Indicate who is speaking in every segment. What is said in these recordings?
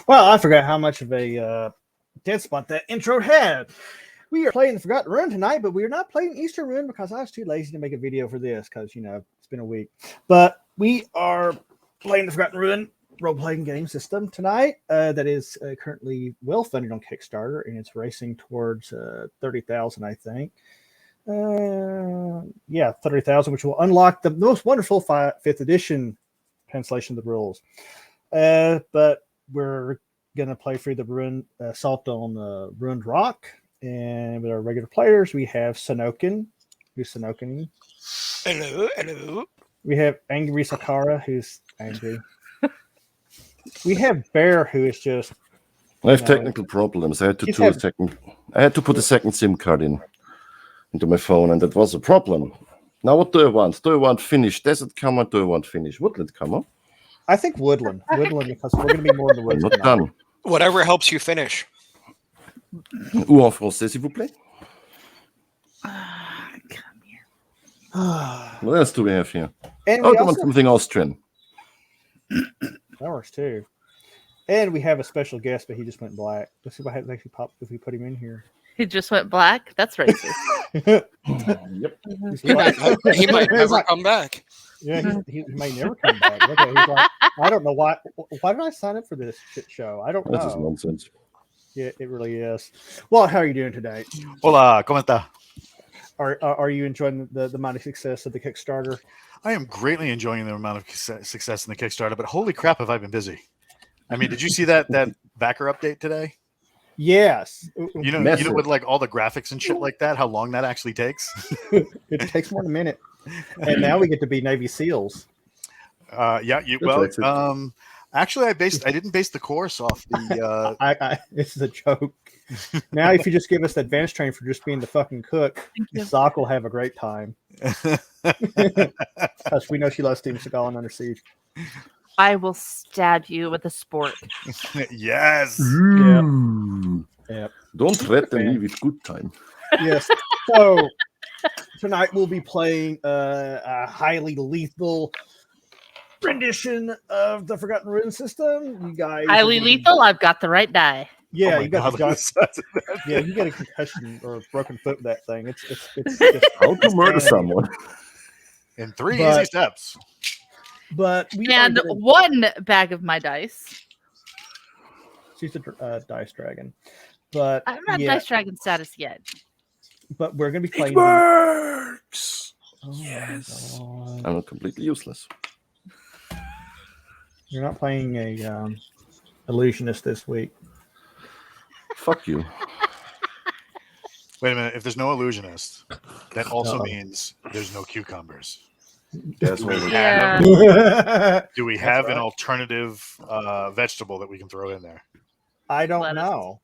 Speaker 1: Well, I forgot how much of a dead spot that intro had. We are playing the Forgotten Ruin tonight, but we are not playing Easter Ruin because I was too lazy to make a video for this because, it's been a week. But we are playing the Forgotten Ruin role-playing game system tonight that is currently well-funded on Kickstarter, and it's racing towards 30,000, I think. 30,000, which will unlock the most wonderful 5th edition translation of the rules. But we're going to play through the Ruin Assault on Ruined Rock. And with our regular players, we have Sonokin, who's Sonokin.
Speaker 2: Hello.
Speaker 1: We have Angry Sakara, who's angry. We have Bear, who is just...
Speaker 3: I have technical problems. I had to put a second SIM card into my phone, and that was a problem. Now, what do I want? Do I want Finnish Desert Comer? Do I want Finnish Woodland Comer?
Speaker 1: I think Woodland, because we're going to be more in the woods.
Speaker 3: I'm not done.
Speaker 2: Whatever helps you finish.
Speaker 3: Ou en français, s'il vous plaît.
Speaker 4: Come here.
Speaker 3: What else do we have here?
Speaker 1: And
Speaker 3: I
Speaker 1: we
Speaker 3: want
Speaker 1: also,
Speaker 3: something Austrian.
Speaker 1: that works too. And we have a special guest, but he just went black. Let's see what happens if we put him in here.
Speaker 4: He just went black. That's racist.
Speaker 3: Yep.
Speaker 2: He might never come back.
Speaker 1: Yeah, he may never come back. Okay, he's like, I don't know why. Why did I sign up for this shit show? I don't know.
Speaker 3: That is nonsense.
Speaker 1: Yeah, it really is. Well, how are you doing today?
Speaker 5: Hola, ¿cómo está?
Speaker 1: Are you enjoying the amount of success of the Kickstarter?
Speaker 5: I am greatly enjoying the amount of success in the Kickstarter, but holy crap, have I been busy? I mean, did you see that backer update today?
Speaker 1: Yes.
Speaker 5: You know, with like all the graphics and shit like that, how long that actually takes?
Speaker 1: It takes more than a minute. And now we get to be Navy SEALs.
Speaker 5: Actually, I didn't base the course off the.
Speaker 1: This is a joke. Now, if you just give us the advanced training for just being the fucking cook, Zoc will have a great time. Because we know she loves Steven Seagal and Under Siege.
Speaker 4: I will stab you with a spork.
Speaker 5: Yes.
Speaker 1: Yeah.
Speaker 3: Don't threaten me with good time.
Speaker 1: Yes. So tonight we'll be playing a highly lethal rendition of the Forgotten Ruin system. You guys,
Speaker 4: Highly lethal. I've got the right die.
Speaker 1: Yeah,
Speaker 5: Oh
Speaker 1: you got
Speaker 5: God,
Speaker 1: yeah, you get a concussion or a broken foot with that thing. It's just
Speaker 3: How to murder someone.
Speaker 5: in 3 easy steps.
Speaker 1: But
Speaker 4: And one bag of my dice.
Speaker 1: She's a dice dragon, but
Speaker 4: I'm not dice dragon status yet.
Speaker 1: But we're gonna be playing.
Speaker 2: Works.
Speaker 1: Yes.
Speaker 3: I'm not completely useless.
Speaker 1: You're not playing a illusionist this week.
Speaker 3: Fuck you.
Speaker 5: Wait a minute. If there's no illusionist, that also means there's no cucumbers.
Speaker 3: That's what
Speaker 5: Do we have an alternative vegetable that we can throw in there?
Speaker 1: I don't know.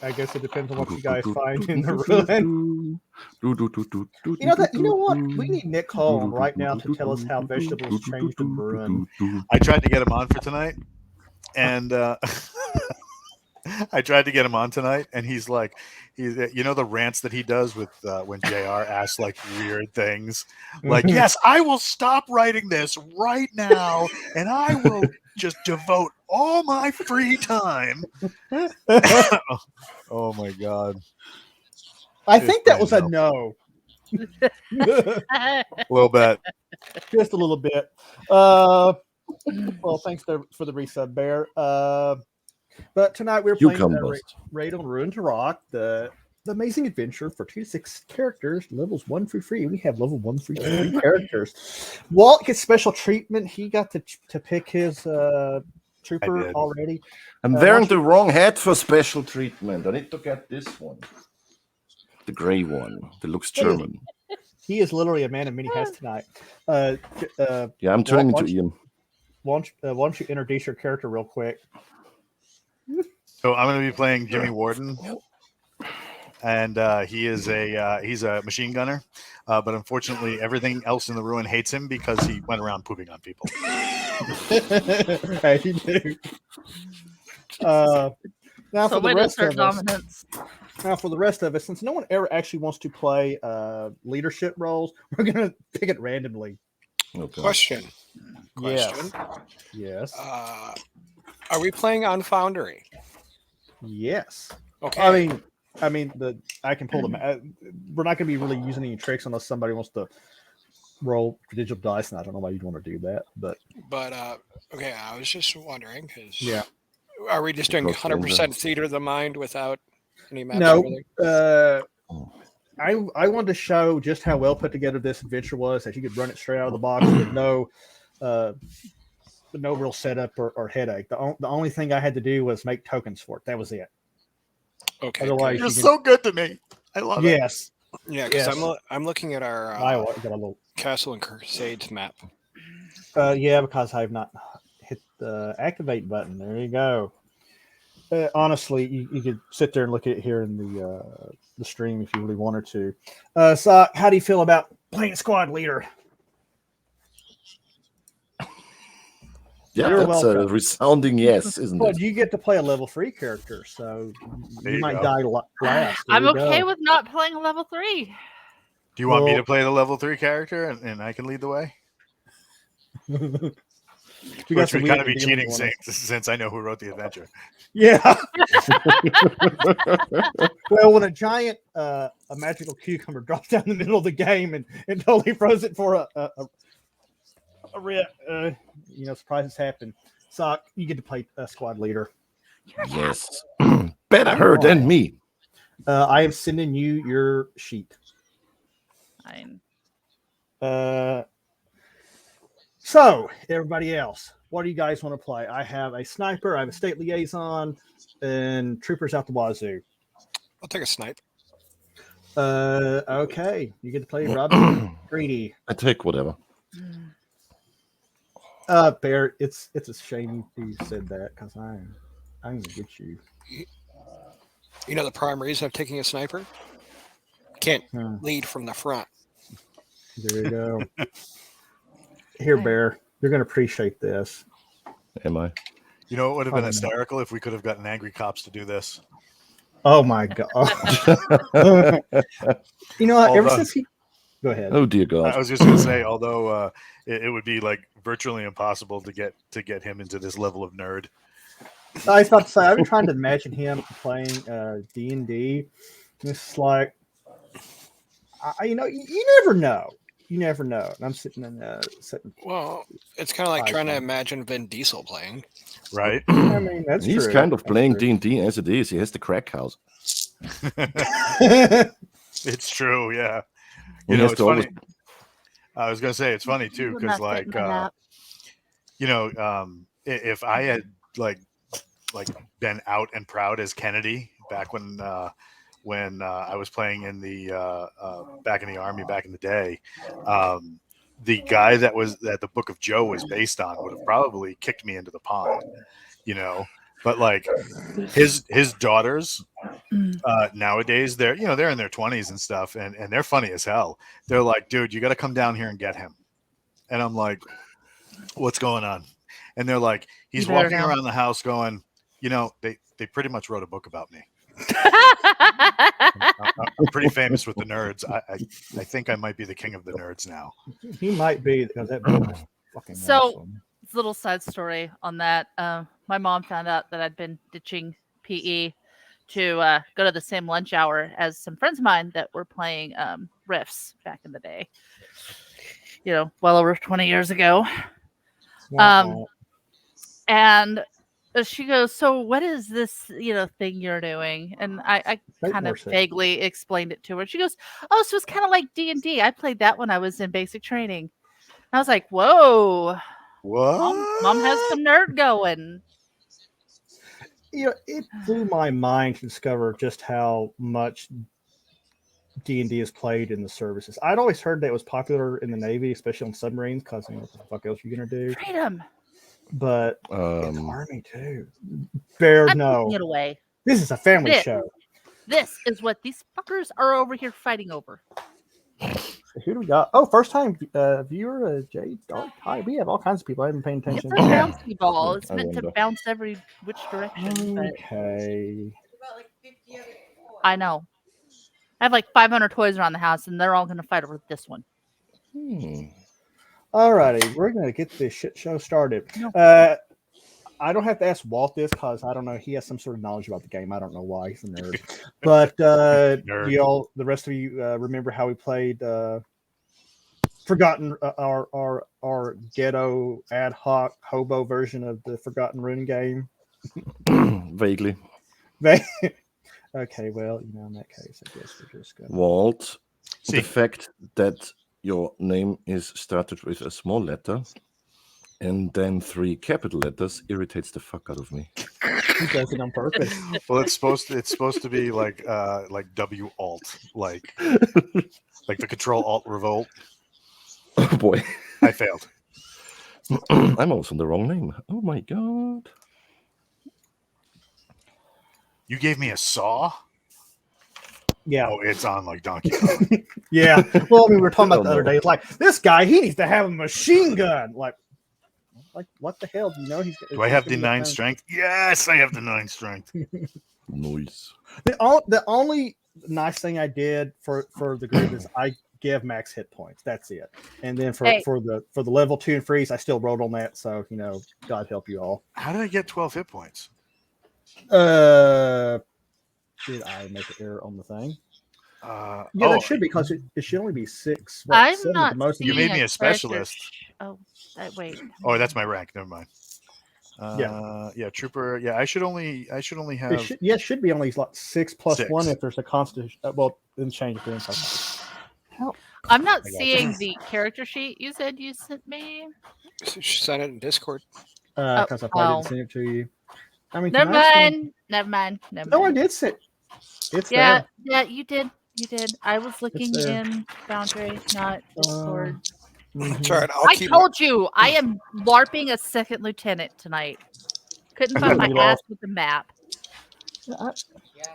Speaker 1: I guess it depends on what you guys find in the ruin. You know what? We need Nick Holm right now to tell us how vegetables changed in ruin.
Speaker 5: I tried to get him on for tonight, and he's like, the rants that he does with when JR asks like weird things, like, yes, I will stop writing this right now, and I will just devote all my free time. Oh my God.
Speaker 1: I think that was a no.
Speaker 5: A little bit.
Speaker 1: Just a little bit. Well, thanks for the resub, Bear. But tonight we're playing Raid on Ruined Rock, the amazing adventure for 2 to 6 characters, levels 1 through 3. We have level 1 through 3 characters. Walt gets special treatment. He got to pick his trooper already.
Speaker 3: I'm wearing the wrong hat for special treatment. I need to get this one. The gray one. That looks German.
Speaker 1: He is literally a man of many hats tonight.
Speaker 3: Yeah, I'm turning into Ian.
Speaker 1: Why don't you introduce your character real quick?
Speaker 5: So I'm going to be playing Jimmy Warden, and he's a machine gunner, but unfortunately everything else in the ruin hates him because he went around pooping on people.
Speaker 1: Hey, you do. Now for the rest of us, since no one ever actually wants to play leadership roles, we're going to pick it randomly.
Speaker 2: Okay. Question.
Speaker 1: Yes.
Speaker 2: Are we playing on Foundry?
Speaker 1: Yes.
Speaker 2: Okay.
Speaker 1: I mean, I can pull them. We're not going to be really using any tricks unless somebody wants to roll digital dice, and I don't know why you'd want to do that, but
Speaker 2: Okay, I was just wondering because
Speaker 1: yeah.
Speaker 2: Are we just doing
Speaker 3: Because
Speaker 2: 100% theater of the mind without any map?
Speaker 1: No.
Speaker 2: overlay?
Speaker 1: I wanted to show just how well put together this adventure was, that you could run it straight out of the box with no real setup or headache. The only thing I had to do was make tokens for it. That was it.
Speaker 2: Okay.
Speaker 1: Otherwise,
Speaker 2: good.
Speaker 5: You're
Speaker 1: you can-
Speaker 5: so good to me. I love it.
Speaker 1: Yes.
Speaker 2: Yeah, because
Speaker 1: Yes.
Speaker 2: I'm looking at our
Speaker 1: I got a little.
Speaker 2: Castle and Crusades map.
Speaker 1: Yeah, because I've not hit the activate button. There you go. Honestly, you could sit there and look at it here in the stream if you really wanted to. So, how do you feel about playing squad leader?
Speaker 3: Yeah,
Speaker 1: You're
Speaker 3: that's
Speaker 1: welcome.
Speaker 3: a resounding yes, isn't
Speaker 1: Well,
Speaker 3: it?
Speaker 1: you get to play a level 3 character, so
Speaker 5: There
Speaker 1: you
Speaker 5: you
Speaker 1: might
Speaker 5: go.
Speaker 1: die last. There
Speaker 4: I'm
Speaker 1: you
Speaker 4: okay
Speaker 1: go.
Speaker 4: with not playing a level 3.
Speaker 5: Do you want me
Speaker 1: Well-
Speaker 5: to play the level 3 character and I can lead the way?
Speaker 1: We
Speaker 5: Which
Speaker 1: got some
Speaker 5: would kind
Speaker 1: weird
Speaker 5: of be
Speaker 1: deals
Speaker 5: cheating
Speaker 1: going on.
Speaker 5: since I know who wrote the adventure.
Speaker 1: Yeah. Well, when a giant, a magical cucumber drops down the middle of the game and totally froze it for surprises happen. So you get to play a squad leader.
Speaker 3: Yes. Better her than me.
Speaker 1: I am sending you your sheet.
Speaker 4: Fine.
Speaker 1: So everybody else, what do you guys want to play? I have a sniper, I have a state liaison, and troopers out the wazoo.
Speaker 2: I'll take a snipe.
Speaker 1: Okay, you get to play Robin Greedy.
Speaker 3: I take whatever.
Speaker 1: Bear, it's a shame you said that because I'm gonna get you.
Speaker 2: You know the prime reason of taking a sniper? Can't
Speaker 1: Hmm.
Speaker 2: lead from the front.
Speaker 1: There you go. Here, Bear, you're gonna appreciate this.
Speaker 3: Am I?
Speaker 5: You know, it would have been
Speaker 1: Oh, no.
Speaker 5: hysterical if we could have gotten angry cops to do this.
Speaker 1: Oh my god! You know, ever
Speaker 5: Although-
Speaker 1: since he, go ahead.
Speaker 3: Oh dear
Speaker 5: I
Speaker 3: God.
Speaker 5: was just going to say, although it would be like virtually impossible to get him into this level of nerd.
Speaker 1: I was about to say, I've been trying to imagine him playing D&D. It's like, you never know. You never know. And I'm sitting sitting.
Speaker 2: Well, it's kind of like
Speaker 1: I
Speaker 2: trying to
Speaker 1: think.
Speaker 2: imagine Vin Diesel playing.
Speaker 5: Right?
Speaker 1: I mean, that's
Speaker 3: He's
Speaker 1: true.
Speaker 3: kind of
Speaker 1: That's
Speaker 3: playing
Speaker 1: true.
Speaker 3: D&D as it is. He has the crack house.
Speaker 5: It's true, yeah.
Speaker 3: He
Speaker 5: You know,
Speaker 3: has
Speaker 5: it's
Speaker 3: to always-
Speaker 5: funny. I was going to say it's funny too
Speaker 4: Will
Speaker 5: because
Speaker 4: not fit
Speaker 5: like
Speaker 4: in my lap.
Speaker 5: if I had like been out and proud as Kennedy back when I was playing in the back in the army back in the day, the guy that the Book of Joe was based on would have probably kicked me into the pond, But like his daughters nowadays, they're in their 20s and stuff, and they're funny as hell. They're like, dude, you got to come down here and get him. And I'm like, what's going on? And they're like, he's
Speaker 4: You better
Speaker 5: walking
Speaker 4: know.
Speaker 5: around the house going, they pretty much wrote a book about me. I'm pretty famous with the nerds. I think I might be the king of the nerds now.
Speaker 1: He might be because that book is fucking
Speaker 4: So-
Speaker 1: awesome.
Speaker 4: Little side story on that. My mom found out that I'd been ditching PE to go to the same lunch hour as some friends of mine that were playing Riffs back in the day. Well over 20 years ago.
Speaker 1: Wah-wah.
Speaker 4: And she goes, "So what is this, thing you're doing?" And I
Speaker 1: Make
Speaker 4: kind
Speaker 1: more
Speaker 4: of
Speaker 1: sense.
Speaker 4: vaguely explained it to her. She goes, "Oh, so it's kind of like D&D. I played that when I was in basic training." And I was like, "Whoa,
Speaker 5: What?
Speaker 4: mom has some nerd going."
Speaker 1: It blew my mind to discover just how much D&D is played in the services. I'd always heard that it was popular in the Navy, especially on submarines, because what the fuck else are you gonna do?
Speaker 4: Freedom.
Speaker 1: But it's
Speaker 3: Um,
Speaker 1: Army too. Bear,
Speaker 4: I'm
Speaker 1: no.
Speaker 4: taking it away.
Speaker 1: This is a family
Speaker 4: This.
Speaker 1: show.
Speaker 4: This is what these fuckers are over here fighting over.
Speaker 1: Who do we got? Oh, first time viewer, Jay Dark Hi. We have all kinds of people. I haven't been paying
Speaker 4: It's a
Speaker 1: attention.
Speaker 4: bouncy ball. It's
Speaker 3: I
Speaker 4: meant to
Speaker 3: wonder.
Speaker 4: bounce every which direction. But
Speaker 1: Okay.
Speaker 4: I know. I have like 500 toys around the house, and they're all going to fight over this one.
Speaker 3: hmm.
Speaker 1: Alrighty, we're gonna get this shit show started.
Speaker 4: No.
Speaker 1: I don't have to ask Walt this because I don't know. He has some sort of knowledge about the game. I don't know why. He's a nerd. But
Speaker 5: Nerd.
Speaker 1: y'all, the rest of you, remember how we played Forgotten, our ghetto ad hoc hobo version of the Forgotten Rune game?
Speaker 3: Vaguely.
Speaker 1: Okay, well, in that case, I guess we're just going to...
Speaker 3: Walt,
Speaker 5: See.
Speaker 3: the fact that your name is started with a small letter and then 3 capital letters irritates the fuck out of me.
Speaker 1: He does it on purpose.
Speaker 5: Well, it's supposed to be like W Alt, like the Control Alt Revolt.
Speaker 3: Oh boy.
Speaker 5: I failed.
Speaker 3: I'm also on the wrong name. Oh my god.
Speaker 5: You gave me a saw?
Speaker 1: Yeah.
Speaker 5: Oh, it's on like Donkey Kong.
Speaker 1: Yeah. Well, we were talking about the
Speaker 3: Oh,
Speaker 1: other
Speaker 3: no.
Speaker 1: day. It's like, this guy, he needs to have a machine gun. Like what the hell? He's.
Speaker 5: Do I have the 9 strength? Yes, I have the 9 strength.
Speaker 3: Noise.
Speaker 1: The only nice thing I did for the group is I give max hit points. That's it. And then for the level 2 and freeze, I still rolled on that. So God help you all.
Speaker 5: How did I get 12 hit points?
Speaker 1: Did I make an error on the thing? Yeah, that should be because it should only be 6.
Speaker 4: I'm
Speaker 1: 7 at
Speaker 4: not
Speaker 1: the most.
Speaker 5: You
Speaker 4: seeing
Speaker 5: made me a
Speaker 4: character
Speaker 5: specialist.
Speaker 4: Wait.
Speaker 5: Oh, that's my rank. Never mind.
Speaker 1: Yeah.
Speaker 5: Trooper. Yeah, I should only have.
Speaker 1: It should be only like 6 plus
Speaker 5: 6.
Speaker 1: 1 if there's a constant. Then change it to inside.
Speaker 4: I'm not
Speaker 1: I got
Speaker 4: seeing
Speaker 1: you.
Speaker 4: the character sheet you said you sent me.
Speaker 2: She sent it in Discord.
Speaker 1: Because I probably didn't send it to you. I mean,
Speaker 4: Never
Speaker 1: can I send-
Speaker 4: mind.
Speaker 1: No, I did send. It's
Speaker 4: Yeah,
Speaker 1: there.
Speaker 4: you did. I was looking
Speaker 1: there.
Speaker 4: in Foundry, not Discord.
Speaker 1: Mhm.
Speaker 2: It's all right.
Speaker 4: I told you I am LARPing a second lieutenant tonight. Couldn't find my
Speaker 1: You lost.
Speaker 4: ass with the map.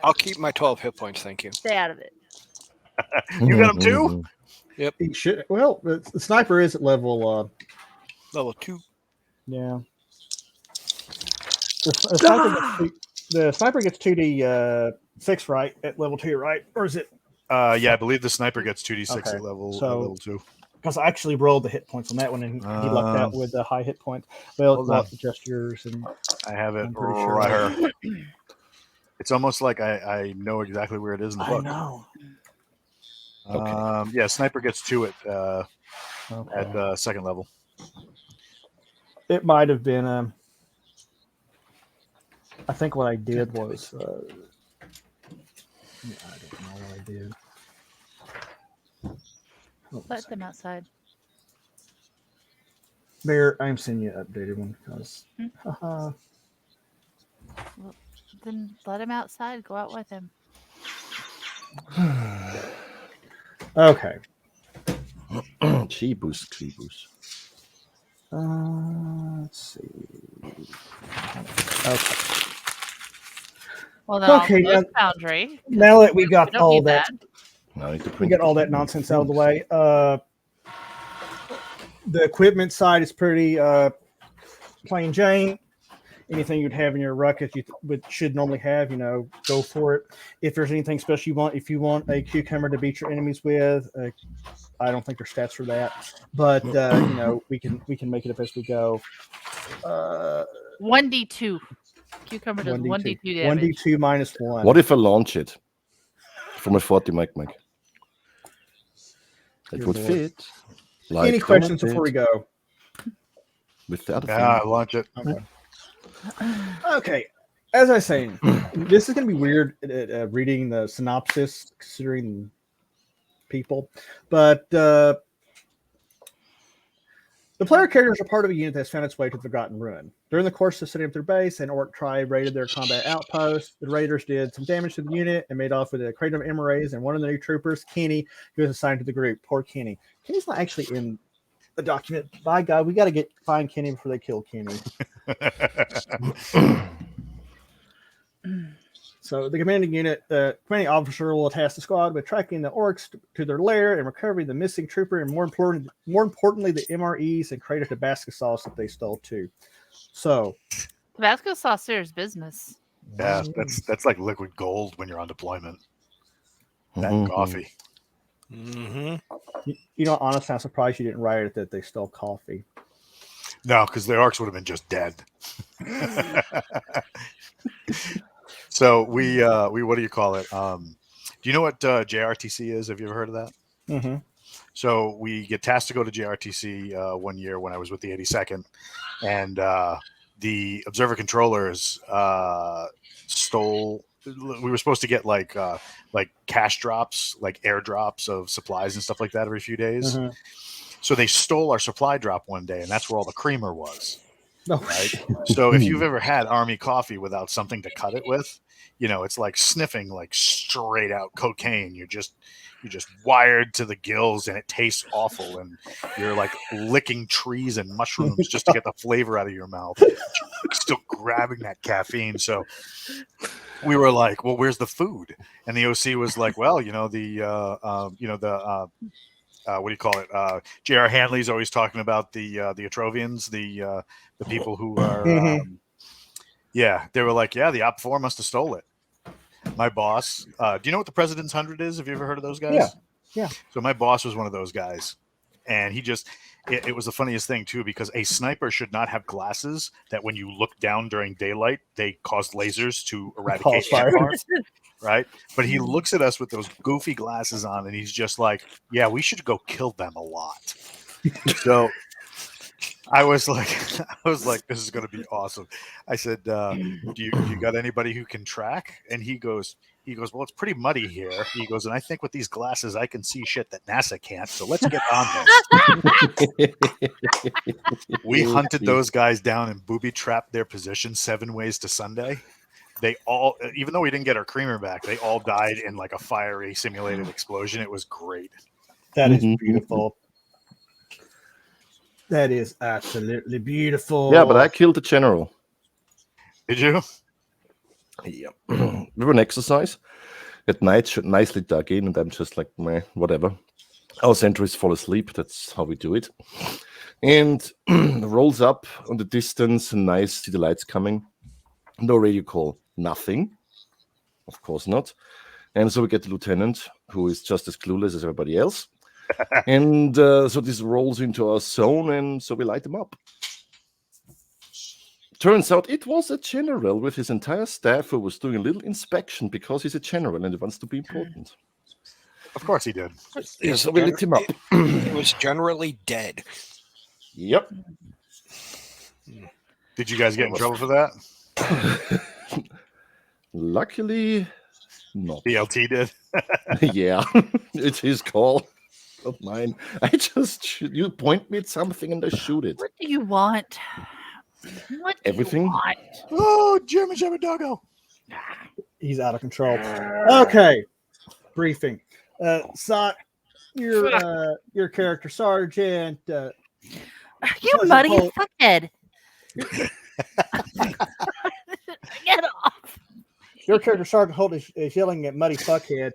Speaker 2: I'll keep my 12 hit points. Thank you.
Speaker 4: Stay out of it.
Speaker 5: You got him too?
Speaker 1: He should. Well, the sniper is at level.
Speaker 2: Level 2.
Speaker 1: Yeah. The sniper gets 2d 6, right? At level 2, right? Or is it?
Speaker 5: Yeah, I believe the sniper gets 2d6
Speaker 1: Okay,
Speaker 5: at level
Speaker 1: so-
Speaker 5: level 2.
Speaker 1: Because I actually rolled the hit points on that one, and he lucked out with the high hit points. Well,
Speaker 5: hold
Speaker 1: I'll
Speaker 5: on.
Speaker 1: adjust yours, and
Speaker 5: I have it
Speaker 1: I'm pretty sure.
Speaker 5: right here. It's almost like I know exactly where it is in the
Speaker 1: I
Speaker 5: book.
Speaker 1: know.
Speaker 5: Yeah, sniper gets 2 at
Speaker 1: Okay.
Speaker 5: the second level.
Speaker 1: It might have been. I think what I did was. I don't know what I did.
Speaker 4: Let them outside.
Speaker 1: Bear, I'm sending you an updated one because.
Speaker 4: Then let him outside. Go out with him.
Speaker 1: Okay.
Speaker 3: Cheebus.
Speaker 1: Let's see. Okay.
Speaker 4: Well, then
Speaker 1: Okay,
Speaker 4: I'll close Foundry.
Speaker 1: Now that we
Speaker 4: We
Speaker 1: got
Speaker 4: don't
Speaker 1: all
Speaker 4: need
Speaker 1: that,
Speaker 3: Now I need to
Speaker 1: we
Speaker 3: print
Speaker 1: got
Speaker 3: it.
Speaker 1: all that nonsense out of the way. The equipment side is pretty plain Jane. Anything you'd have in your ruckus you should normally have, go for it. If there's anything special you want, if you want a cucumber to beat your enemies with, I don't think there's stats for that, but we can make it up as we go.
Speaker 4: 1d2. Cucumber does 1d2 damage.
Speaker 1: 1d2 minus 1.
Speaker 3: What if I launch it from a 40 mag? It
Speaker 1: Good
Speaker 3: would
Speaker 1: lord.
Speaker 3: fit. Like
Speaker 1: Any questions
Speaker 3: Donald
Speaker 1: before we
Speaker 3: did
Speaker 1: go?
Speaker 3: with the other
Speaker 5: Yeah,
Speaker 3: thing.
Speaker 5: launch it.
Speaker 1: Okay. As I was saying, this is going to be weird reading the synopsis, considering people, but the player characters are part of a unit that's found its way to the Forgotten Ruin. During the course of setting up their base, an orc tribe raided their combat outpost. The raiders did some damage to the unit and made off with a crate of MRAs and one of the new troopers, Kenny, who was assigned to the group. Poor Kenny. Kenny's not actually in the document. By God, we got to find Kenny before they kill Kenny. So the commanding unit, the commanding officer will task the squad with tracking the orcs to their lair and recovering the missing trooper, and more importantly, the MREs and crate of Tabasco sauce that they stole too. So
Speaker 4: Tabasco sauce serious business.
Speaker 5: Yeah, that's like liquid gold when you're on deployment. That and coffee.
Speaker 2: Mm-hmm.
Speaker 1: Honestly, I'm surprised you didn't write it that they stole coffee.
Speaker 5: No, because the orcs would have been just dead. So we what do you call it? Do you know what JRTC is? Have you ever heard of that?
Speaker 1: Mm-hmm.
Speaker 5: So we get tasked to go to JRTC one year when I was with the 82nd, and the observer controllers stole. We were supposed to get like cash drops, like airdrops of supplies and stuff like that every few days.
Speaker 1: Mm-hmm.
Speaker 5: So they stole our supply drop one day, and that's where all the creamer was.
Speaker 1: Oh,
Speaker 5: Right. So if you've ever had Army coffee without something to cut it with, you know, it's like sniffing like straight out cocaine. You're just wired to the gills, and it tastes awful, and you're like licking trees and mushrooms just to get the flavor out of your mouth. Still grabbing that caffeine. So we were like, well, where's the food? And the OC was like, well, you know, what do you call it? J.R. Handley's always talking about the Atrovians, the people who are, they were like, yeah, the Op 4 must have stole it. My boss, do you know what the President's 100 is? Have you ever heard of those guys?
Speaker 1: Yeah.
Speaker 5: So my boss was one of those guys, and he just, it was the funniest thing too, because a sniper should not have glasses that when you look down during daylight, they cause lasers to eradicate ants. Right? But he looks at us with those goofy glasses on, and he's just like, yeah, we should go kill them a lot. So I was like, this is going to be awesome. I said, do you got anybody who can track? And he goes, well, it's pretty muddy here. He goes, and I think with these glasses, I can see shit that NASA can't. So let's get on this. We hunted those guys down and booby trapped their position 7 ways to Sunday. They all, even though we didn't get our creamer back, they all died in like a fiery simulated explosion. It was great.
Speaker 1: That is beautiful. That is absolutely beautiful.
Speaker 3: Yeah, but I killed the general.
Speaker 5: Did you?
Speaker 3: Yeah. We were an exercise at night, nicely dug in, and I'm just like, meh, whatever. Our sentries fall asleep. That's how we do it. And rolls up on the distance, and nice, see the lights coming. No radio call, nothing. Of course not. And so we get the lieutenant, who is just as clueless as everybody else. And so this rolls into our zone, and so we light them up. Turns out it was a general with his entire staff who was doing a little inspection because he's a general and he wants to be important.
Speaker 5: Of course he did.
Speaker 3: Yeah, so we lit him up.
Speaker 2: He was generally dead.
Speaker 3: Yep.
Speaker 5: Did you guys get in trouble for that?
Speaker 3: Luckily, not.
Speaker 5: BLT did.
Speaker 3: Yeah, it's his call, not mine. You point me at something and I shoot it.
Speaker 4: What do you want? What do
Speaker 3: Everything?
Speaker 4: you want?
Speaker 5: Oh, German Shepherd Doggo.
Speaker 1: He's out of control. Okay, briefing. Sock, your character, Sergeant.
Speaker 4: You
Speaker 1: Sergeant
Speaker 4: muddy
Speaker 1: Holt.
Speaker 4: fuckhead. Get off.
Speaker 1: Your character, Sergeant Holt, is yelling at Muddy Fuckhead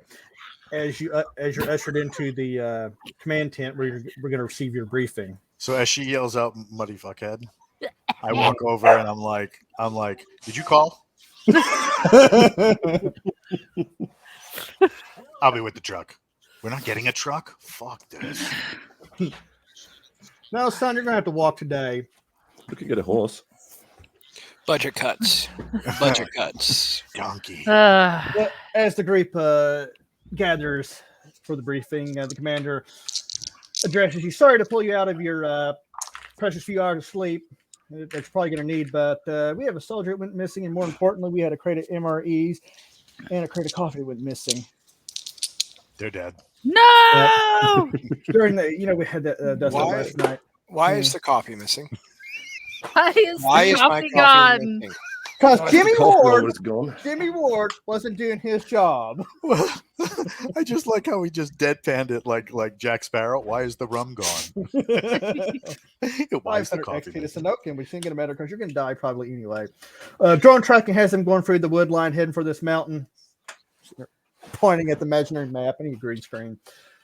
Speaker 1: as you're ushered into the command tent where we're going to receive your briefing.
Speaker 5: So as she yells out, "Muddy fuckhead," I walk over and I'm like, "Did you call?" I'll be with the truck. We're not getting a truck? Fuck this.
Speaker 1: No, son, you're going to have to walk today.
Speaker 3: You could get a horse.
Speaker 2: Budget cuts. Budget cuts.
Speaker 5: Donkey.
Speaker 1: But as the group gathers for the briefing, the commander addresses you. Sorry to pull you out of your precious few hours of sleep that you're probably going to need, but we have a soldier that went missing, and more importantly, we had a crate of MREs and a crate of coffee that went missing.
Speaker 5: They're dead.
Speaker 4: No.
Speaker 1: During the, we had that dust up
Speaker 2: Why?
Speaker 1: last night.
Speaker 2: Why is the coffee missing?
Speaker 4: Why is
Speaker 2: Why
Speaker 4: the
Speaker 2: is my
Speaker 4: coffee
Speaker 2: coffee
Speaker 4: gone?
Speaker 2: missing?
Speaker 1: Because Jimmy Ward
Speaker 3: was gone.
Speaker 1: wasn't doing his job.
Speaker 5: Well, I just like how we just deadpanned it like Jack Sparrow. Why is the rum gone? Why is the
Speaker 1: 500
Speaker 5: coffee
Speaker 1: XP to
Speaker 5: missing?
Speaker 1: Sanokin, which ain't going to matter because you're going to die probably anyway. Drone tracking has them going through the wood line, heading for this mountain, pointing at the imaginary map. I need a green screen.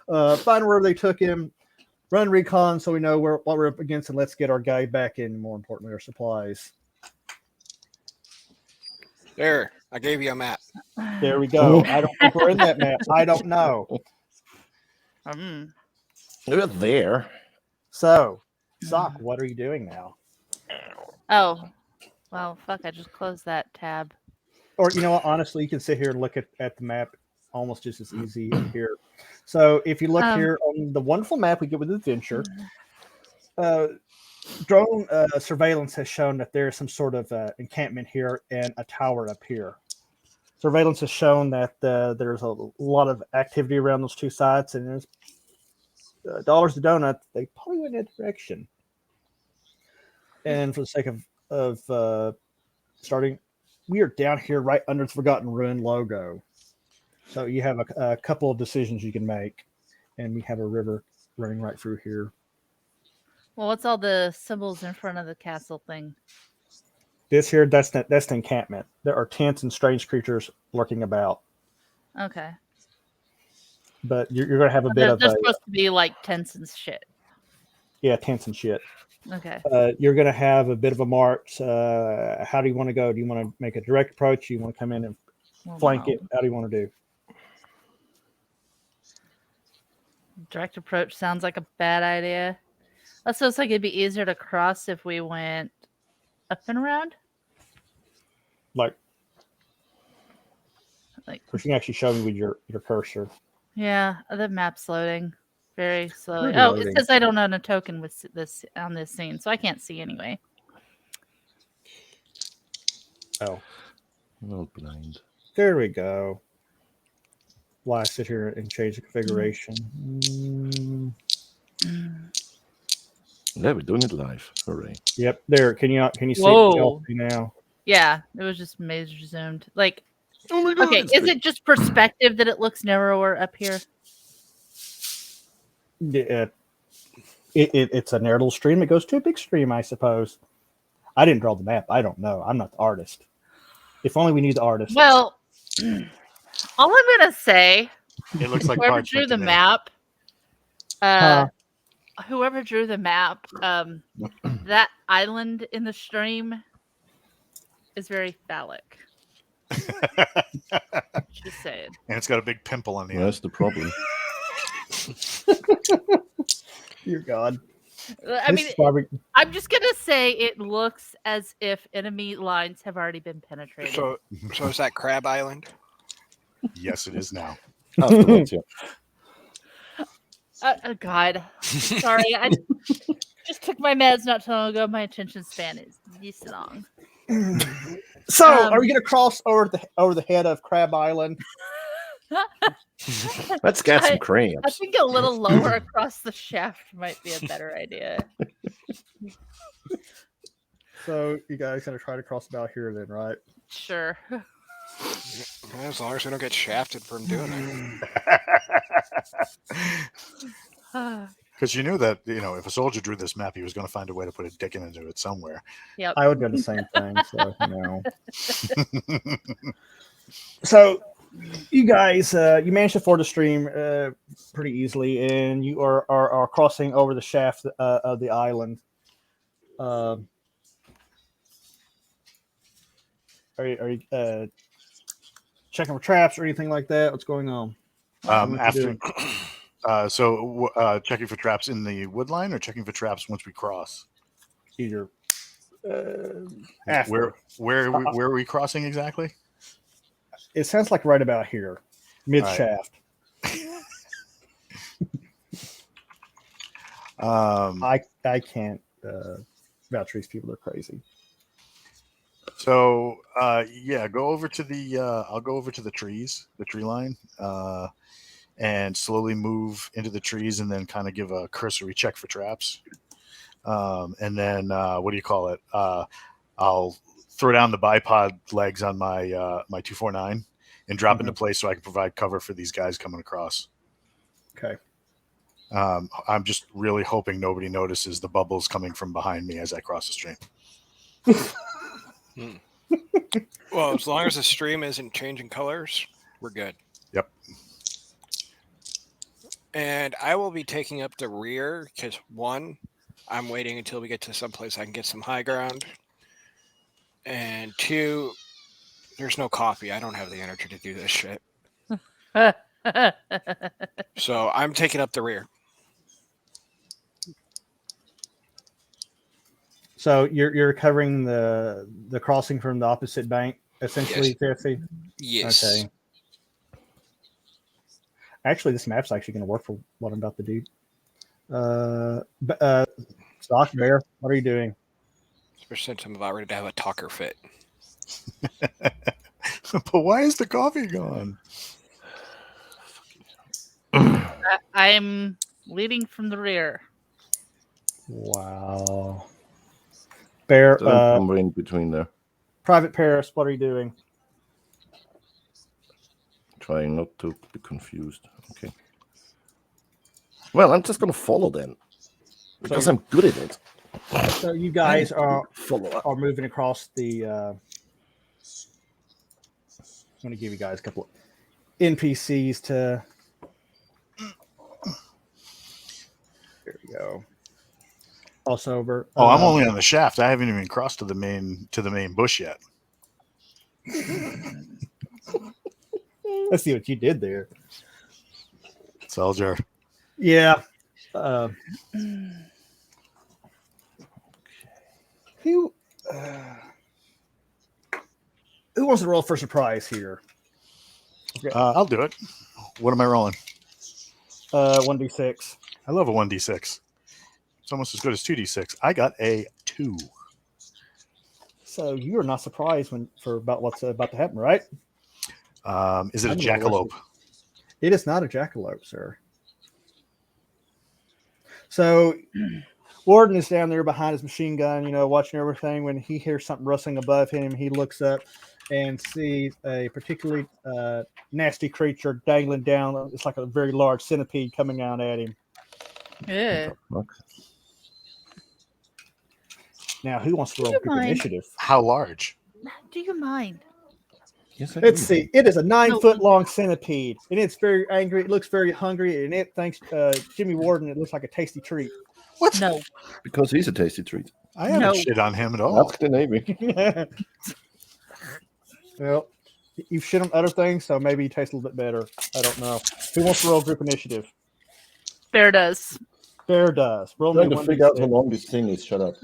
Speaker 1: Find where they took him, run recon so we know what we're up against, and let's get our guy back in, more importantly, our supplies.
Speaker 2: There, I gave you a map.
Speaker 1: There we go. I don't think we're in that map. I don't know.
Speaker 3: They're there.
Speaker 1: So, Sock, what are you doing now?
Speaker 4: Oh, Well, fuck! I just closed that tab.
Speaker 1: Or you know what? Honestly, you can sit here and look at the map almost just as easy here. So if you look here on the wonderful map we get with Adventure, drone surveillance has shown that there is some sort of encampment here and a tower up here. Surveillance has shown that there's a lot of activity around those two sites, and there's dollars to donut. They probably went in that direction. And for the sake of starting, we are down here right under the Forgotten Ruin logo. So you have a couple of decisions you can make, and we have a river running right through here.
Speaker 4: Well, what's all the symbols in front of the castle thing?
Speaker 1: This here, that's the encampment. There are tents and strange creatures lurking about.
Speaker 4: Okay.
Speaker 1: But you're going to have a bit of
Speaker 4: They're supposed to be like tents and shit.
Speaker 1: Yeah, tents and shit.
Speaker 4: Okay.
Speaker 1: You're going to have a bit of a march. How do you want to go? Do you want to make a direct approach? Do you want to come in and flank it? How do you want to do?
Speaker 4: Direct approach sounds like a bad idea. That sounds like it'd be easier to cross if we went up and around.
Speaker 1: Like
Speaker 4: you
Speaker 1: can actually show me with your cursor.
Speaker 4: Yeah, the map's loading very slowly.
Speaker 1: Pretty
Speaker 4: Oh,
Speaker 1: loading.
Speaker 4: it says I don't own a token with this on this scene, so I can't see anyway.
Speaker 1: Oh,
Speaker 3: Not blind.
Speaker 1: there we go. Why sit here and change the configuration?
Speaker 3: Yeah, we're doing it live. Hooray.
Speaker 1: Yep, there. Can you see
Speaker 4: Whoa.
Speaker 1: it now?
Speaker 4: Yeah, it was just major zoomed. Like,
Speaker 3: Oh my God,
Speaker 4: okay,
Speaker 3: it's
Speaker 4: is
Speaker 3: big.
Speaker 4: it just perspective that it looks narrower up here?
Speaker 1: Yeah, it's a narrow little stream. It goes to a big stream, I suppose. I didn't draw the map. I don't know. I'm not the artist. If only we knew the artist.
Speaker 4: Well, all I'm gonna say,
Speaker 5: It looks like
Speaker 4: whoever
Speaker 5: parchment
Speaker 4: drew
Speaker 5: to
Speaker 4: the
Speaker 5: me.
Speaker 4: map,
Speaker 1: Huh.
Speaker 4: whoever drew the map, that island in the stream is very phallic. Just saying.
Speaker 5: And it's got a big pimple on the end.
Speaker 3: That's the problem.
Speaker 1: Dear God.
Speaker 4: I mean,
Speaker 1: This is why we-
Speaker 4: I'm just gonna say it looks as if enemy lines have already been penetrated.
Speaker 2: So is that Crab Island?
Speaker 5: Yes, it is now.
Speaker 3: Afterwards, yeah.
Speaker 4: God, sorry, I just took my meds not too long ago. My attention span is this long.
Speaker 1: So,
Speaker 4: Um,
Speaker 1: are we going to cross over the head of Crab Island?
Speaker 3: Let's get some
Speaker 4: I
Speaker 3: crabs.
Speaker 4: think a little lower across the shaft might be a better idea.
Speaker 1: So, you guys going to try to cross about here then, right?
Speaker 4: Sure.
Speaker 2: As long as we don't get shafted from doing it.
Speaker 5: Because you knew that, if a soldier drew this map, he was going to find a way to put a dick into it somewhere.
Speaker 4: Yep.
Speaker 1: I would do the same thing. So, So, you guys, you managed to ford the stream pretty easily, and you are crossing over the shaft of the island. Are you checking for traps or anything like that? What's going on? What you
Speaker 5: After,
Speaker 1: doing?
Speaker 5: checking for traps in the wood line or checking for traps once we cross?
Speaker 1: Either after.
Speaker 5: Where are we crossing exactly?
Speaker 1: It sounds like right about here, mid shaft. I can't vouch for these people. They're crazy.
Speaker 5: So go over to the I'll go over to the trees, the tree line, and slowly move into the trees, and then kind of give a cursory check for traps. And then what do you call it? I'll throw down the bipod legs on my my 249 and drop into place so I can provide cover for these guys coming across.
Speaker 1: Okay.
Speaker 5: I'm just really hoping nobody notices the bubbles coming from behind me as I cross the stream.
Speaker 2: Well, as long as the stream isn't changing colors, we're good.
Speaker 5: Yep.
Speaker 2: And I will be taking up the rear because, one, I'm waiting until we get to someplace I can get some high ground. And two, there's no coffee. I don't have the energy to do this shit. So I'm taking up the rear.
Speaker 1: So you're covering the crossing from the opposite bank, essentially, Jesse?
Speaker 2: Yes.
Speaker 1: Okay. Actually, this map's actually going to work for what I'm about to do. Stock Bear, what are you doing?
Speaker 2: Especially since I'm about ready to have a talker fit.
Speaker 5: But why is the coffee gone?
Speaker 4: I'm leading from the rear.
Speaker 1: Wow. Bear,
Speaker 3: Somewhere in between there.
Speaker 1: Private Paris, what are you doing?
Speaker 3: Trying not to be confused. Okay. Well, I'm just gonna follow then. Because I'm good at it.
Speaker 1: So you guys are
Speaker 3: Follow.
Speaker 1: are moving across the. I'm going to give you guys a couple of NPCs to. There we go. Also over.
Speaker 5: Oh, I'm only on the shaft. I haven't even crossed to the main bush yet.
Speaker 1: Let's see what you did there.
Speaker 5: Soldier.
Speaker 1: Yeah. Who wants to roll for surprise here?
Speaker 5: I'll do it. What am I rolling?
Speaker 1: 1d6.
Speaker 5: I love a 1d6. It's almost as good as 2d6. I got a 2.
Speaker 1: So you are not surprised for about what's about to happen, right?
Speaker 5: Is it a jackalope?
Speaker 1: It is not a jackalope, sir. So Warden is down there behind his machine gun, watching everything. When he hears something rustling above him, he looks up and sees a particularly nasty creature dangling down. It's like a very large centipede coming down at him.
Speaker 4: Yeah.
Speaker 1: Now, who wants to roll
Speaker 4: Do you
Speaker 1: group
Speaker 4: mind?
Speaker 1: initiative?
Speaker 5: How large?
Speaker 4: Do you mind?
Speaker 3: Yes, I
Speaker 1: Let's
Speaker 3: do.
Speaker 1: see. It is a 9-foot-long centipede, and it's very angry. It looks very hungry, and it thinks Jimmy Warden. It looks like a tasty treat.
Speaker 5: What?
Speaker 4: No.
Speaker 3: Because he's a tasty treat.
Speaker 5: I haven't
Speaker 4: No.
Speaker 5: shit on him at all.
Speaker 3: Ask the Navy.
Speaker 1: Well, you've shit on other things, so maybe he tastes a little bit better. I don't know. Who wants to roll group initiative?
Speaker 4: Bear does.
Speaker 1: Bear does. Roll
Speaker 3: I'm
Speaker 1: me
Speaker 3: trying to figure out how
Speaker 1: 1d6.
Speaker 3: long this thing is. Shut up.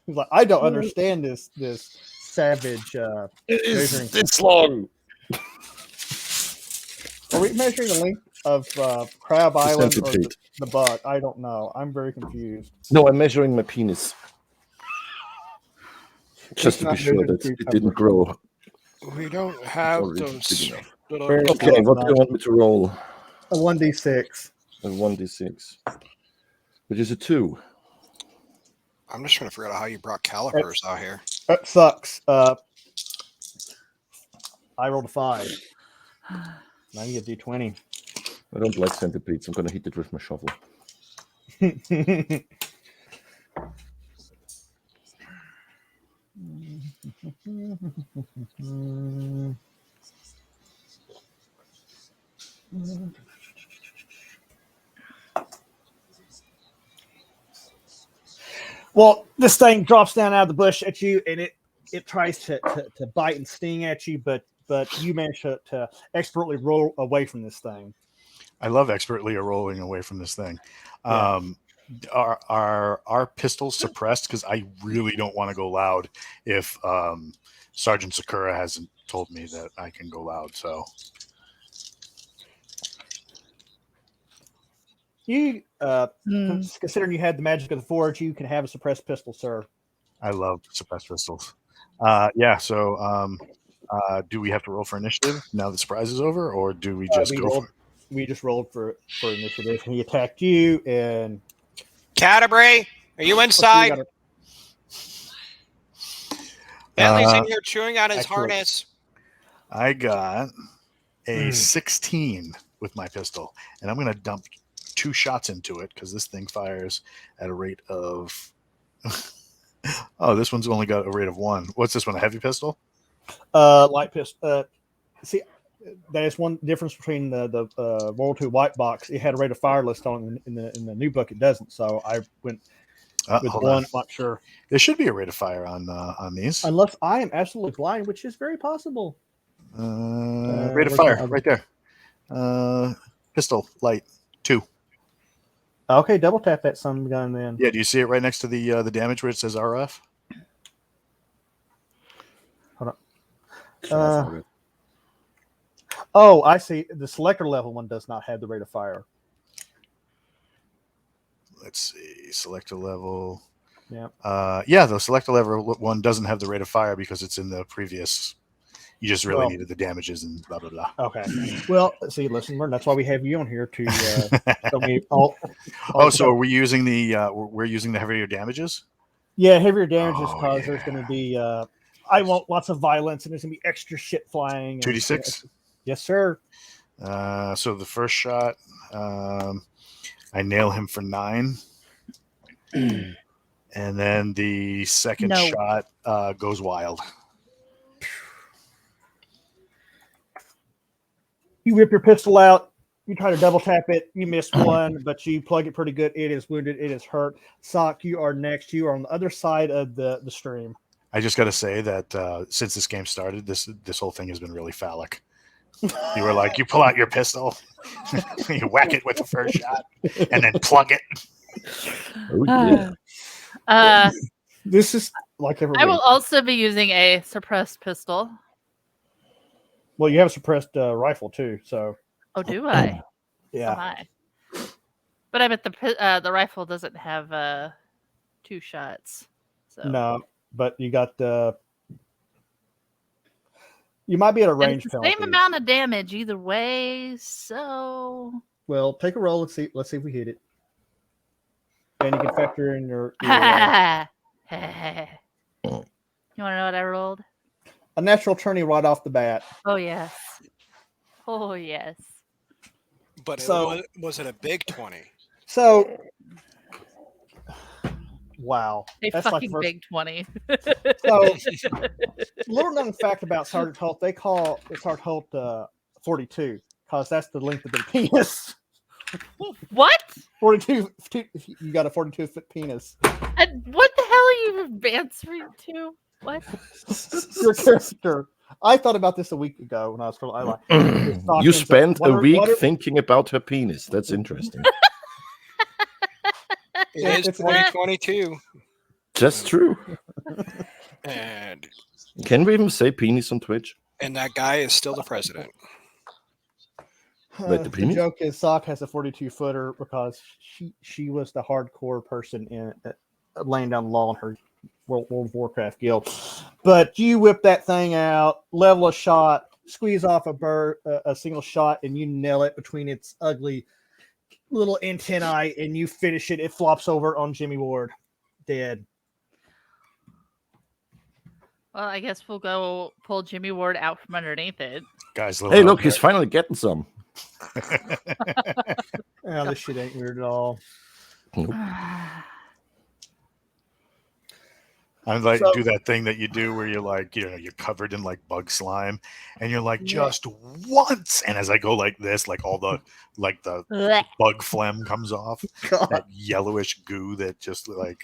Speaker 1: He's like, I don't understand this savage.
Speaker 3: It it's long.
Speaker 1: Are we measuring the length of Crab Island or
Speaker 3: centipede.
Speaker 1: the butt? I don't know. I'm very confused.
Speaker 3: No, I'm measuring my penis. Just to
Speaker 1: not
Speaker 3: be sure
Speaker 1: moving
Speaker 3: that
Speaker 1: too
Speaker 3: it didn't grow.
Speaker 2: We don't have
Speaker 3: Already
Speaker 2: those
Speaker 3: big enough.
Speaker 2: little.
Speaker 1: Very
Speaker 3: Okay, what do you want me to roll?
Speaker 1: A 1d6.
Speaker 3: A 1d6. Which is a 2.
Speaker 2: I'm just trying to figure out how you brought calipers out here.
Speaker 1: That sucks. I rolled a 5. Now you get d20.
Speaker 3: I don't like centipedes. I'm gonna hit it with my shovel.
Speaker 1: Well, this thing drops down out of the bush at you, and it tries to bite and sting at you, but you manage to expertly roll away from this thing.
Speaker 5: I love expertly rolling away from this thing.
Speaker 1: Yeah.
Speaker 5: Are our pistols suppressed? Because I really don't want to go loud if Sergeant Sakura hasn't told me that I can go loud. So
Speaker 1: You, considering you had the magic of the forge, you can have a suppressed pistol, sir.
Speaker 5: I love suppressed pistols. Yeah. So do we have to roll for initiative now the surprise is over, or do we just go?
Speaker 1: We just rolled for initiative, and he attacked you. And
Speaker 2: Canterbury, are you inside? Bentley's in here chewing on his
Speaker 1: excellent.
Speaker 2: harness.
Speaker 5: I got a 16 with my pistol, and I'm going to dump 2 shots into it because this thing fires at a rate of. Oh, this one's only got a rate of 1. What's this one? A heavy pistol?
Speaker 1: Light pistol. See, there's one difference between the World War II white box. It had a rate of fire list on in the new book. It doesn't. So I went with
Speaker 5: Hold
Speaker 1: 1.
Speaker 5: on.
Speaker 1: I'm not sure.
Speaker 5: There should be a rate of fire on these.
Speaker 1: Unless I am absolutely blind, which is very possible.
Speaker 5: Rate of
Speaker 1: where's
Speaker 5: fire
Speaker 1: the other-
Speaker 5: right there. Pistol light 2.
Speaker 1: Okay, double tap that sun gun then.
Speaker 5: Yeah, do you see it right next to the damage where it says RF?
Speaker 1: Oh, I see. The selector level one does not have the rate of fire.
Speaker 5: Let's see, selector level.
Speaker 1: Yeah.
Speaker 5: Yeah, the selector level one doesn't have the rate of fire because it's in the previous. You just really needed the damages and blah blah blah.
Speaker 1: Okay. Well, see, listen, learn. That's why we have you on here to show me all.
Speaker 5: So are we using we're using the heavier damages?
Speaker 1: Yeah, heavier damages
Speaker 5: Oh,
Speaker 1: because there's going to be. I want lots of violence and there's going to be extra shit flying.
Speaker 5: 2d6.
Speaker 1: Yes, sir.
Speaker 5: So the first shot, I nail him for 9. And then the second shot goes wild.
Speaker 1: You whip your pistol out. You try to double tap it. You miss one, but you plug it pretty good. It is wounded. It is hurt. Sock, you are next. You are on the other side of the stream.
Speaker 5: I just got to say that since this game started, this whole thing has been really phallic. You were like, you pull out your pistol, you whack it with the first shot, and then plug it.
Speaker 3: Oh, yeah.
Speaker 1: This is like every
Speaker 4: I will
Speaker 1: week.
Speaker 4: also be using a suppressed pistol.
Speaker 1: Well, you have a suppressed rifle too, so
Speaker 4: Oh, do I?
Speaker 1: yeah.
Speaker 4: Oh, my. But I bet the rifle doesn't have 2 shots. So
Speaker 1: No, but you got you might be at a
Speaker 4: and
Speaker 1: range
Speaker 4: it's the
Speaker 1: penalty.
Speaker 4: same amount of damage either way. So
Speaker 1: Well, take a roll. Let's see if we hit it. And you can factor in your
Speaker 4: you want to know what I rolled?
Speaker 1: a natural 20 right off the bat.
Speaker 4: Oh yes. Oh yes.
Speaker 2: But
Speaker 1: So-
Speaker 2: was it a big 20?
Speaker 1: So, wow,
Speaker 4: A
Speaker 1: that's like
Speaker 4: fucking
Speaker 1: first.
Speaker 4: big 20.
Speaker 1: So, little known fact about Sergeant Holt, they call Sergeant Holt 42 because that's the length of their penis.
Speaker 4: What?
Speaker 1: 42. You got a 42-foot penis.
Speaker 4: And what the hell are you answering to? What?
Speaker 1: Your character. I thought about this a week ago when I was talking.
Speaker 3: You spent a week thinking about her penis. That's interesting.
Speaker 2: It is
Speaker 1: It's
Speaker 2: 2022.
Speaker 3: Just true.
Speaker 2: And
Speaker 3: Can we even say penis on Twitch?
Speaker 2: that guy is still the president.
Speaker 3: Wait, the
Speaker 1: The
Speaker 3: penis?
Speaker 1: joke is Sock has a 42-footer because she was the hardcore person in laying down the law in her World of Warcraft guild. But you whip that thing out, level a shot, squeeze off a single shot, and you nail it between its ugly little antennae, and you finish it. It flops over on Jimmy Ward, dead.
Speaker 4: Well, I guess we'll go pull Jimmy Ward out from underneath it.
Speaker 5: Guys,
Speaker 3: Hey, look, he's finally getting some.
Speaker 1: Oh, this shit ain't weird at all.
Speaker 3: Nope.
Speaker 5: I'm like,
Speaker 1: So-
Speaker 5: do that thing that you do where you're like, you're covered in like bug slime, and you're like, just once. And as I go like this, like all the
Speaker 4: Blech.
Speaker 5: bug phlegm comes off,
Speaker 1: God.
Speaker 5: that yellowish goo that just like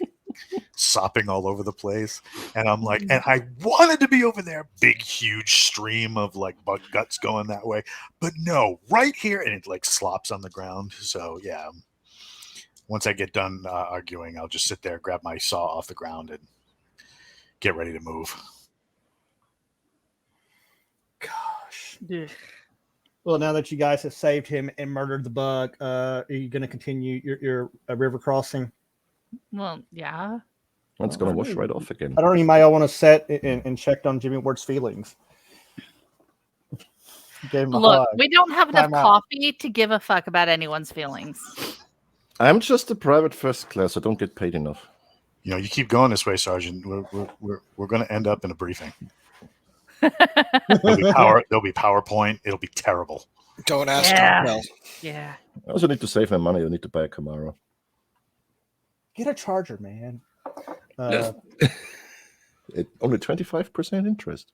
Speaker 5: sopping all over the place. And I'm like, and I wanted to be over there, big, huge stream of like bug guts going that way, but no, right here, and it like slops on the ground. So yeah, once I get done arguing, I'll just sit there, grab my saw off the ground, and get ready to move.
Speaker 1: Gosh.
Speaker 4: Ugh.
Speaker 1: Well, now that you guys have saved him and murdered the bug, are you going to continue your river crossing?
Speaker 4: Well, yeah.
Speaker 3: That's going to wash right off again.
Speaker 1: I don't know, you might want to set and checked on Jimmy Ward's feelings. Gave him a
Speaker 4: Look,
Speaker 1: hug.
Speaker 4: we don't have enough
Speaker 1: Time out.
Speaker 4: coffee to give a fuck about anyone's feelings.
Speaker 3: I'm just a private first class. I don't get paid enough.
Speaker 5: You keep going this way, Sergeant. We're going to end up in a briefing. There'll be PowerPoint. It'll be terrible.
Speaker 2: Don't ask
Speaker 4: Yeah.
Speaker 2: him. No.
Speaker 4: Yeah.
Speaker 3: I also need to save my money. I need to buy a Camaro.
Speaker 1: Get a charger, man.
Speaker 3: Only 25% interest.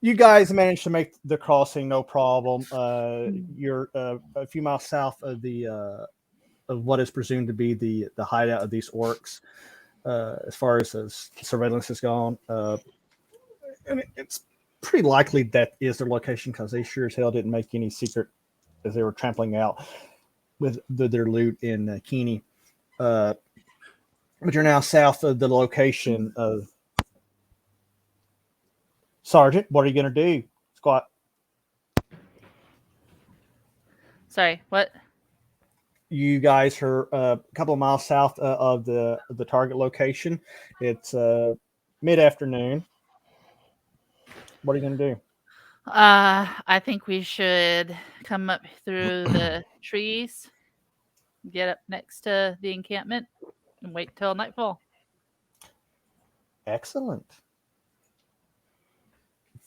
Speaker 1: You guys managed to make the crossing, no problem. You're a few miles south of the of what is presumed to be the hideout of these orcs. As far as surveillance is gone, and it's pretty likely that is their location because they sure as hell didn't make any secret as they were trampling out. with their loot in Keeney. But you're now south of the location of Sergeant. What are you going to do, Squat?
Speaker 4: Sorry, what?
Speaker 1: You guys are a couple of miles south of the target location. It's mid-afternoon. What are you going to do?
Speaker 4: I think we should come up through the trees, get up next to the encampment, and wait till nightfall.
Speaker 1: Excellent.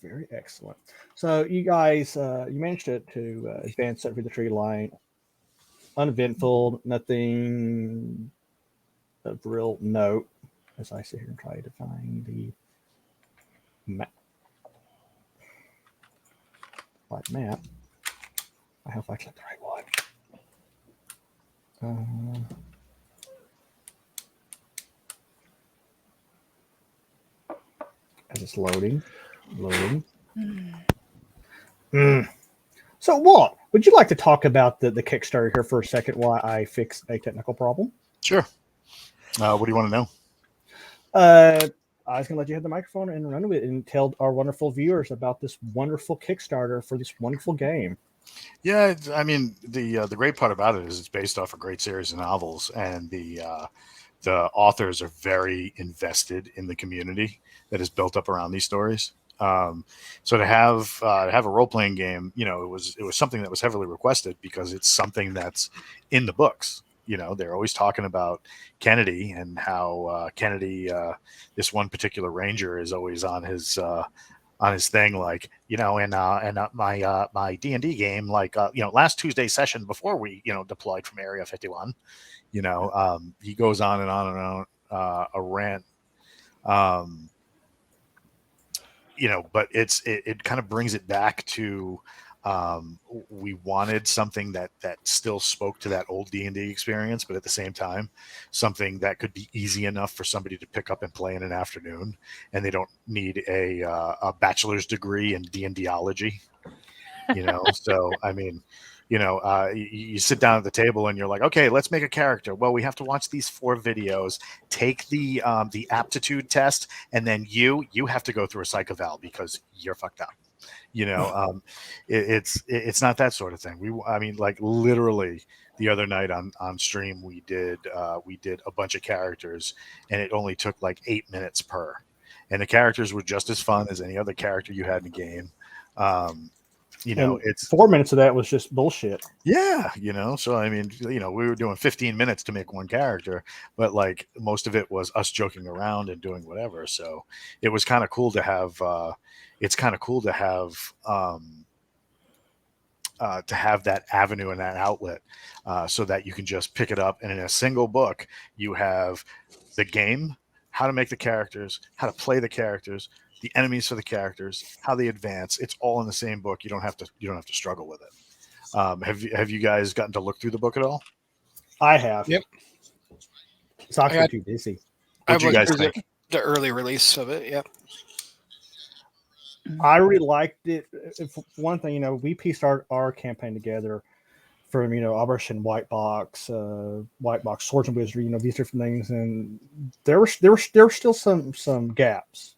Speaker 1: Very excellent. So you guys, you managed to advance up through the tree line. Uneventful, nothing of real note. As I sit here and try to find the map. Right map. I hope I clicked the right one. As it's loading. So, Walt, would you like to talk about the Kickstarter here for a second while I fix a technical problem?
Speaker 5: Sure. What do you want to know?
Speaker 1: I was going to let you have the microphone and run with it and tell our wonderful viewers about this wonderful Kickstarter for this wonderful game.
Speaker 5: Yeah, I mean, the great part about it is it's based off a great series of novels, and the authors are very invested in the community that is built up around these stories. So to have a role playing game, it was something that was heavily requested because it's something that's in the books. They're always talking about Kennedy and how Kennedy, this one particular ranger, is always on his thing, like, in my D&D game, like, last Tuesday session before we, deployed from Area 51, he goes on and on and on a rant, but it kind of brings it back to, we wanted something that still spoke to that old D&D experience, but at the same time, something that could be easy enough for somebody to pick up and play in an afternoon, and they don't need a bachelor's degree in D&Dology. So I mean, you sit down at the table and you're like, okay, let's make a character. Well, we have to watch these 4 videos, take the aptitude test, and then you have to go through a psych eval because you're fucked up. It's not that sort of thing. I mean, like, literally the other night on stream, we did a bunch of characters, and it only took like 8 minutes per, and the characters were just as fun as any other character you had in the game. It's
Speaker 1: 4 minutes of that was just bullshit.
Speaker 5: Yeah, so I mean, we were doing 15 minutes to make one character, but like most of it was us joking around and doing whatever. So it was kind of cool to have. It's kind of cool to have that avenue and that outlet, so that you can just pick it up, and in a single book, you have the game, how to make the characters, how to play the characters, the enemies for the characters, how they advance. It's all in the same book. You don't have to struggle with it. Have you guys gotten to look through the book at all?
Speaker 1: I have.
Speaker 2: Yep.
Speaker 1: It's actually too busy.
Speaker 5: What do you guys think?
Speaker 2: The early release of it. Yep.
Speaker 1: I really liked it. One thing, we pieced our campaign together from, Operation White Box, Swords and Wizardry, these different things, and there were still some gaps,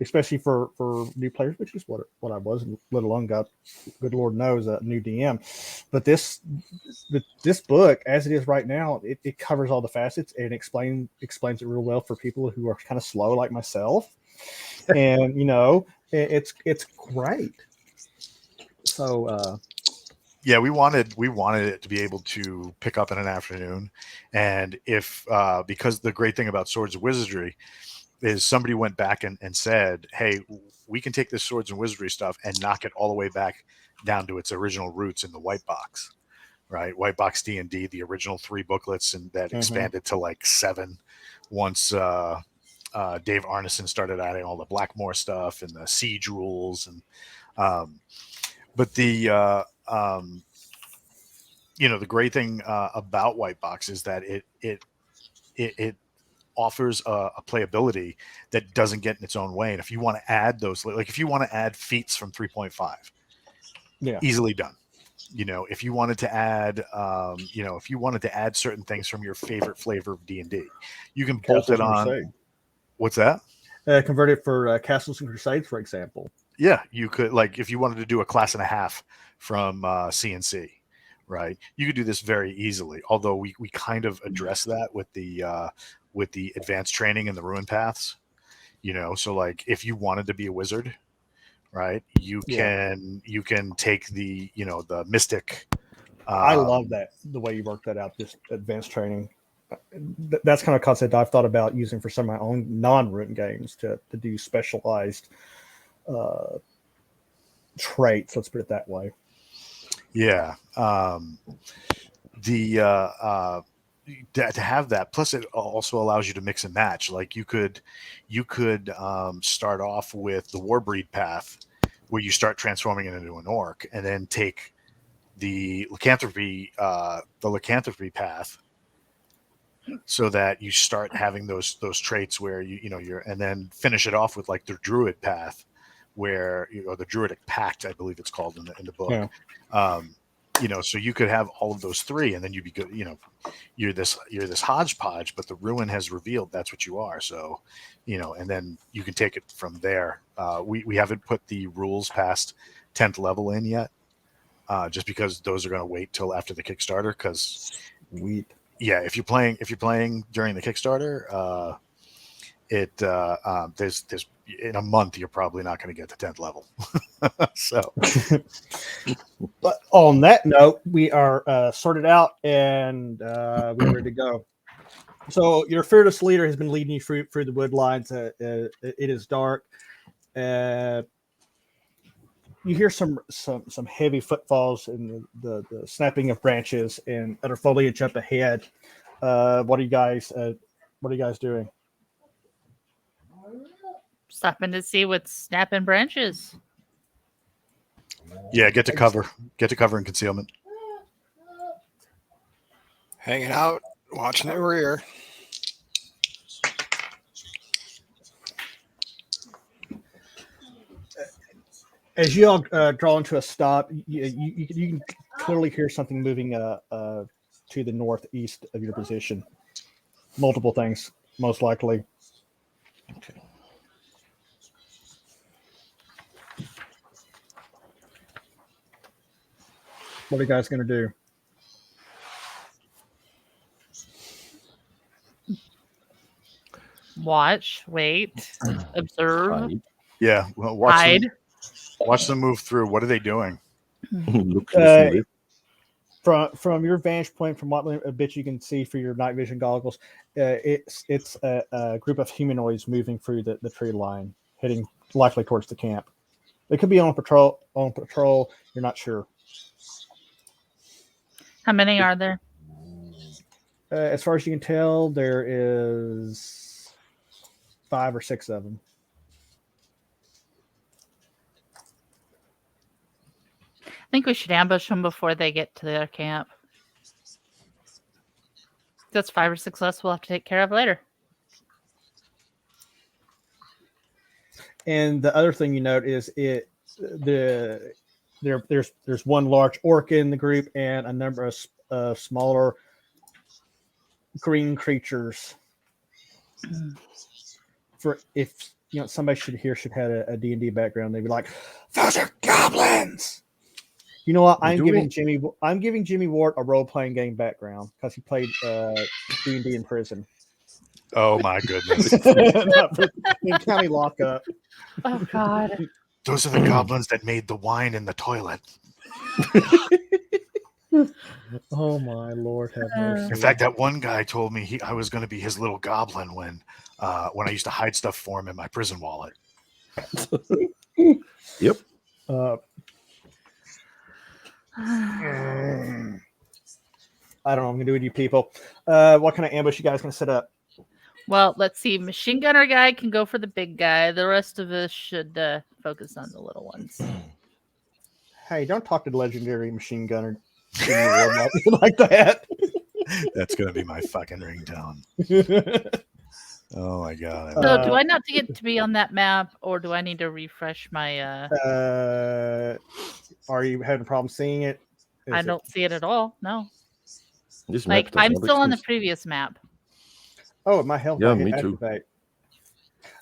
Speaker 1: especially for new players, which is what I was, let alone got, good Lord knows, a new DM. But this book, as it is right now, it covers all the facets and explains it real well for people who are kind of slow like myself, and it's great. So
Speaker 5: yeah, we wanted it to be able to pick up in an afternoon, and if because the great thing about Swords and Wizardry is somebody went back and said, hey, we can take this Swords and Wizardry stuff and knock it all the way back down to its original roots in the White Box, right? White Box D&D, the original 3 booklets, and that expanded to like 7 once Dave Arneson started adding all the Blackmore stuff and the siege rules, and but the the great thing about White Box is that it offers a playability that doesn't get in its own way. And if you want to add those, like if you want to add feats from 3.5,
Speaker 1: yeah,
Speaker 5: easily done. if you wanted to add, if you wanted to add certain things from your favorite flavor of D&D, you can bolt
Speaker 1: Castles
Speaker 5: it
Speaker 1: and
Speaker 5: on.
Speaker 1: Crusade.
Speaker 5: What's that?
Speaker 1: Convert it for Castles and Crusades, for example.
Speaker 5: Yeah, you could, like, if you wanted to do a class and a half from CNC, right? You could do this very easily. Although we kind of address that with the advanced training and the ruin paths. So like if you wanted to be a wizard, right? You can take the the mystic.
Speaker 1: I love that the way you worked that out. This advanced training. That's kind of a concept I've thought about using for some of my own non-root games to do specialized traits. Let's put it that way.
Speaker 5: Yeah. To have that, plus it also allows you to mix and match. Like you could start off with the Warbreed path, where you start transforming it into an orc, and then take the lycanthropy path, so that you start having those traits where you're, and then finish it off with like the druid path, where the druidic pact, I believe it's called in the book.
Speaker 1: Yeah.
Speaker 5: So you could have all of those three, and then you'd be good. You're this hodgepodge, but the ruin has revealed that's what you are. So, and then you can take it from there. We haven't put the rules past 10th level in yet, just because those are going to wait till after the Kickstarter. Because if you're playing during the Kickstarter, there's in a month you're probably not going to get to 10th level. So,
Speaker 1: but on that note, we are sorted out and we're ready to go. So your fearless leader has been leading you through the wood lines. It is dark. You hear some heavy footfalls and the snapping of branches and other foliage up ahead. What are you guys doing?
Speaker 4: Stopping to see what's snapping branches.
Speaker 5: Yeah, get to cover and concealment.
Speaker 2: Hanging out, watching the rear.
Speaker 1: As you all draw into a stop, you can clearly hear something moving to the northeast of your position. Multiple things, most likely.
Speaker 3: Okay.
Speaker 1: What are you guys going to do?
Speaker 4: Watch, wait, observe,
Speaker 5: Yeah, well,
Speaker 4: hide.
Speaker 5: Watch them move through. What are they doing?
Speaker 3: Look, listen,
Speaker 1: From your vantage point, from what a bit you can see through your night vision goggles, it's a group of humanoids moving through the tree line, heading likely towards the camp. They could be on patrol. You're not sure.
Speaker 4: How many are there?
Speaker 1: As far as you can tell, there is 5 or 6 of them.
Speaker 4: I think we should ambush them before they get to their camp. That's 5 or 6 less we'll have to take care of later.
Speaker 1: And the other thing you note is there's one large orc in the group and a number of smaller green creatures. For if somebody should have a D&D background, they'd be like, "Those are goblins." You know what? I'm giving Jimmy Ward a role-playing game background because he played D&D in prison.
Speaker 5: Oh my goodness!
Speaker 1: In county lockup.
Speaker 4: Oh God!
Speaker 5: Those are the goblins that made the wine in the toilet.
Speaker 1: Oh my Lord, have mercy.
Speaker 5: In fact, that one guy told me I was going to be his little goblin when I used to hide stuff for him in my prison wallet.
Speaker 3: Yep.
Speaker 1: I don't know what I'm gonna do with you people. What kind of ambush you guys gonna set up?
Speaker 4: Well, let's see. Machine gunner guy can go for the big guy. The rest of us should focus on the little ones.
Speaker 1: Hey, don't talk to the legendary machine gunner like that.
Speaker 5: That's going to be my fucking ringtone. Oh my God.
Speaker 4: So do I not get to be on that map, or do I need to refresh my...
Speaker 1: Are you having a problem seeing it?
Speaker 4: I
Speaker 1: Is it?
Speaker 4: don't see it at all. No.
Speaker 3: This
Speaker 4: Like
Speaker 3: map does
Speaker 4: I'm
Speaker 3: not
Speaker 4: still on the
Speaker 3: exist.
Speaker 4: previous map.
Speaker 1: Oh, my health.
Speaker 3: Yeah,
Speaker 1: I hit
Speaker 3: me too.
Speaker 1: activate.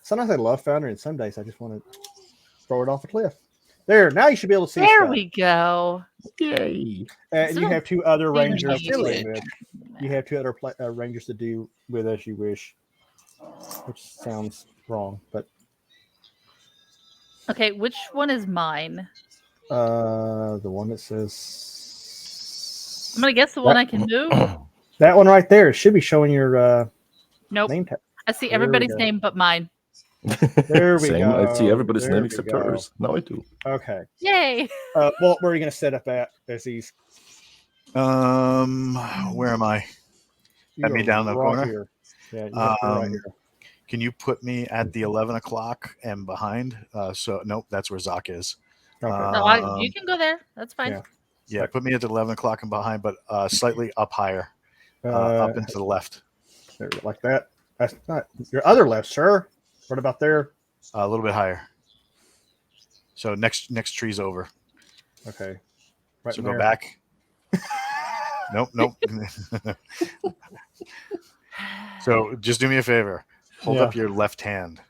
Speaker 1: Sometimes I love Foundry, and some days I just want to throw it off a cliff. There, now you should be able to see
Speaker 4: There
Speaker 1: stuff.
Speaker 4: we go.
Speaker 3: Yay!
Speaker 1: And you
Speaker 4: So-
Speaker 1: have 2 other
Speaker 4: Being
Speaker 1: rangers to play
Speaker 2: village.
Speaker 1: with. You have 2 other rangers to do with as you wish, which sounds wrong, but
Speaker 4: Okay, which one is mine?
Speaker 1: the one that says
Speaker 4: I'm gonna guess the one I can move.
Speaker 1: that one right there should be showing your
Speaker 4: Nope.
Speaker 1: name tag.
Speaker 4: I see
Speaker 1: There we
Speaker 4: everybody's
Speaker 1: go.
Speaker 4: name but mine.
Speaker 1: There we
Speaker 3: Same. I see
Speaker 1: go.
Speaker 3: everybody's
Speaker 1: There
Speaker 3: name
Speaker 1: we
Speaker 3: except
Speaker 1: go.
Speaker 3: hers. Now I do.
Speaker 1: Okay.
Speaker 4: Yay!
Speaker 1: Walt, where are you going to set up at as these?
Speaker 5: Where am I?
Speaker 1: You
Speaker 5: me
Speaker 1: are
Speaker 5: down the
Speaker 1: right
Speaker 5: corner?
Speaker 1: Here. Yeah, you're right here.
Speaker 5: Can you put me at the 11 o'clock and behind? So nope, that's where Zoc is.
Speaker 1: Okay.
Speaker 4: No, you can go there. That's fine.
Speaker 1: yeah.
Speaker 5: Yeah, put me at the 11 o'clock and behind, but slightly up higher, up and to the left.
Speaker 1: There, like that. That's not your other left, sir. What about there?
Speaker 5: A little bit higher. So next tree's over.
Speaker 1: Okay. Right
Speaker 5: So
Speaker 1: in
Speaker 5: go
Speaker 1: there.
Speaker 5: back. Nope. So just do me a favor. Hold
Speaker 1: Yeah.
Speaker 5: up your left hand.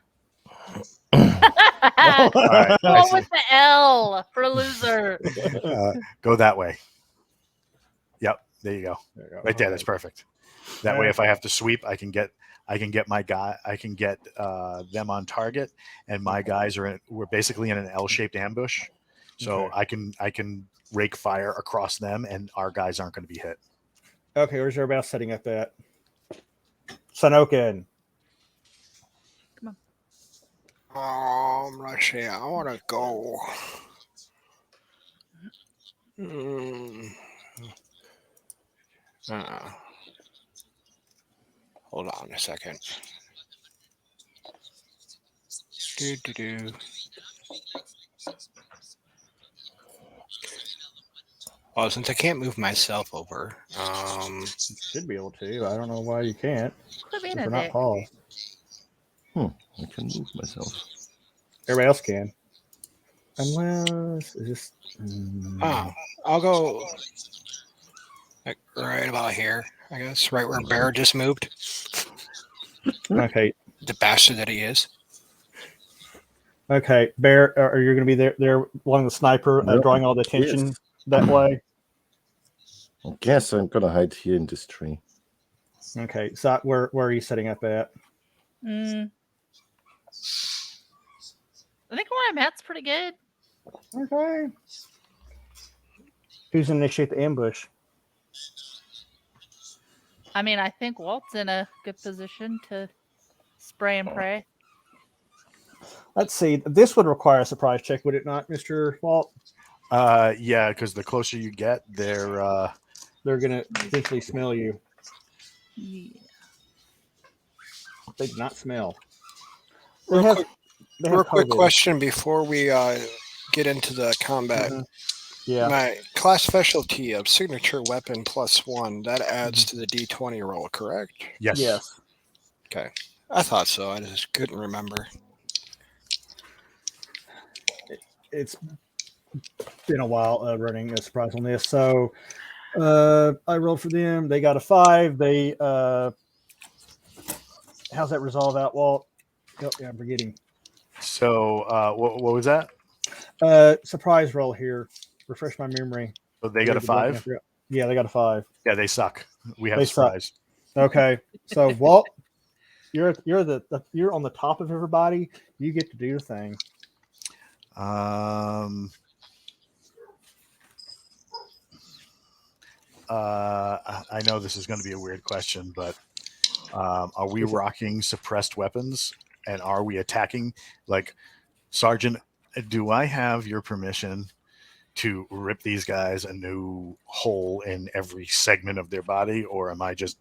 Speaker 1: All
Speaker 5: right.
Speaker 4: Go with the L for loser.
Speaker 5: Go that way. Yep. There you go.
Speaker 1: There you go.
Speaker 5: Right there.
Speaker 1: Okay.
Speaker 5: That's perfect. That way, if I have to sweep, I can get my guy. I can get them on target, and my guys we're basically in an L-shaped ambush, so
Speaker 1: Okay.
Speaker 5: I can rake fire across them, and our guys aren't going to be hit.
Speaker 1: Okay, where's everybody else setting up at? Sanoken.
Speaker 2: Let's see. I want to go. Hold on a second. Do. Well, since I can't move myself over,
Speaker 1: You should be able to. I don't know why you can't.
Speaker 4: Quit being
Speaker 1: If
Speaker 4: a
Speaker 1: we're not
Speaker 4: dick.
Speaker 1: paused.
Speaker 3: I can move myself.
Speaker 1: Everybody else can. Unless it's just.
Speaker 2: I'll go like right about here, I guess, right where Bear just moved.
Speaker 1: Okay.
Speaker 2: The bastard that he is.
Speaker 1: Okay. Bear, are you going to be there along the sniper,
Speaker 3: Yep.
Speaker 1: drawing all the attention
Speaker 3: Yes.
Speaker 1: that way?
Speaker 3: I guess I'm gonna hide here in this tree.
Speaker 1: Okay. So where are you setting up at?
Speaker 4: I think where I'm at's pretty good.
Speaker 1: Okay. Who's going to initiate the ambush?
Speaker 4: I mean, I think Walt's in a good position to spray and pray.
Speaker 1: Let's see. This would require a surprise check, would it not, Mr. Walt?
Speaker 5: Yeah, because the closer you get, they're
Speaker 1: Going to eventually smell you.
Speaker 4: Yeah.
Speaker 1: They do not smell.
Speaker 2: Real quick
Speaker 1: COVID.
Speaker 2: question before we get into the combat.
Speaker 1: Mhm. Yeah.
Speaker 2: My class specialty of signature weapon +1, that adds to the D20 roll, correct?
Speaker 5: yes.
Speaker 1: Yes.
Speaker 2: Okay. I thought so. I just couldn't remember.
Speaker 1: It's been a while running a surprise on this. So I rolled for them. They got a 5. They how's that resolve out, Walt? Oh, yeah, I'm forgetting.
Speaker 5: So what was that?
Speaker 1: Surprise roll here. Refresh my memory.
Speaker 5: So they got a 5.
Speaker 1: Yeah, they got a 5.
Speaker 5: Yeah, they suck. We have
Speaker 1: They
Speaker 5: a
Speaker 1: suck.
Speaker 5: surprise.
Speaker 1: Okay. So Walt, you're on the top of everybody. You get to do your thing.
Speaker 5: I know this is going to be a weird question, but are we rocking suppressed weapons, and are we attacking? Like, Sergeant, do I have your permission to rip these guys a new hole in every segment of their body, or am I just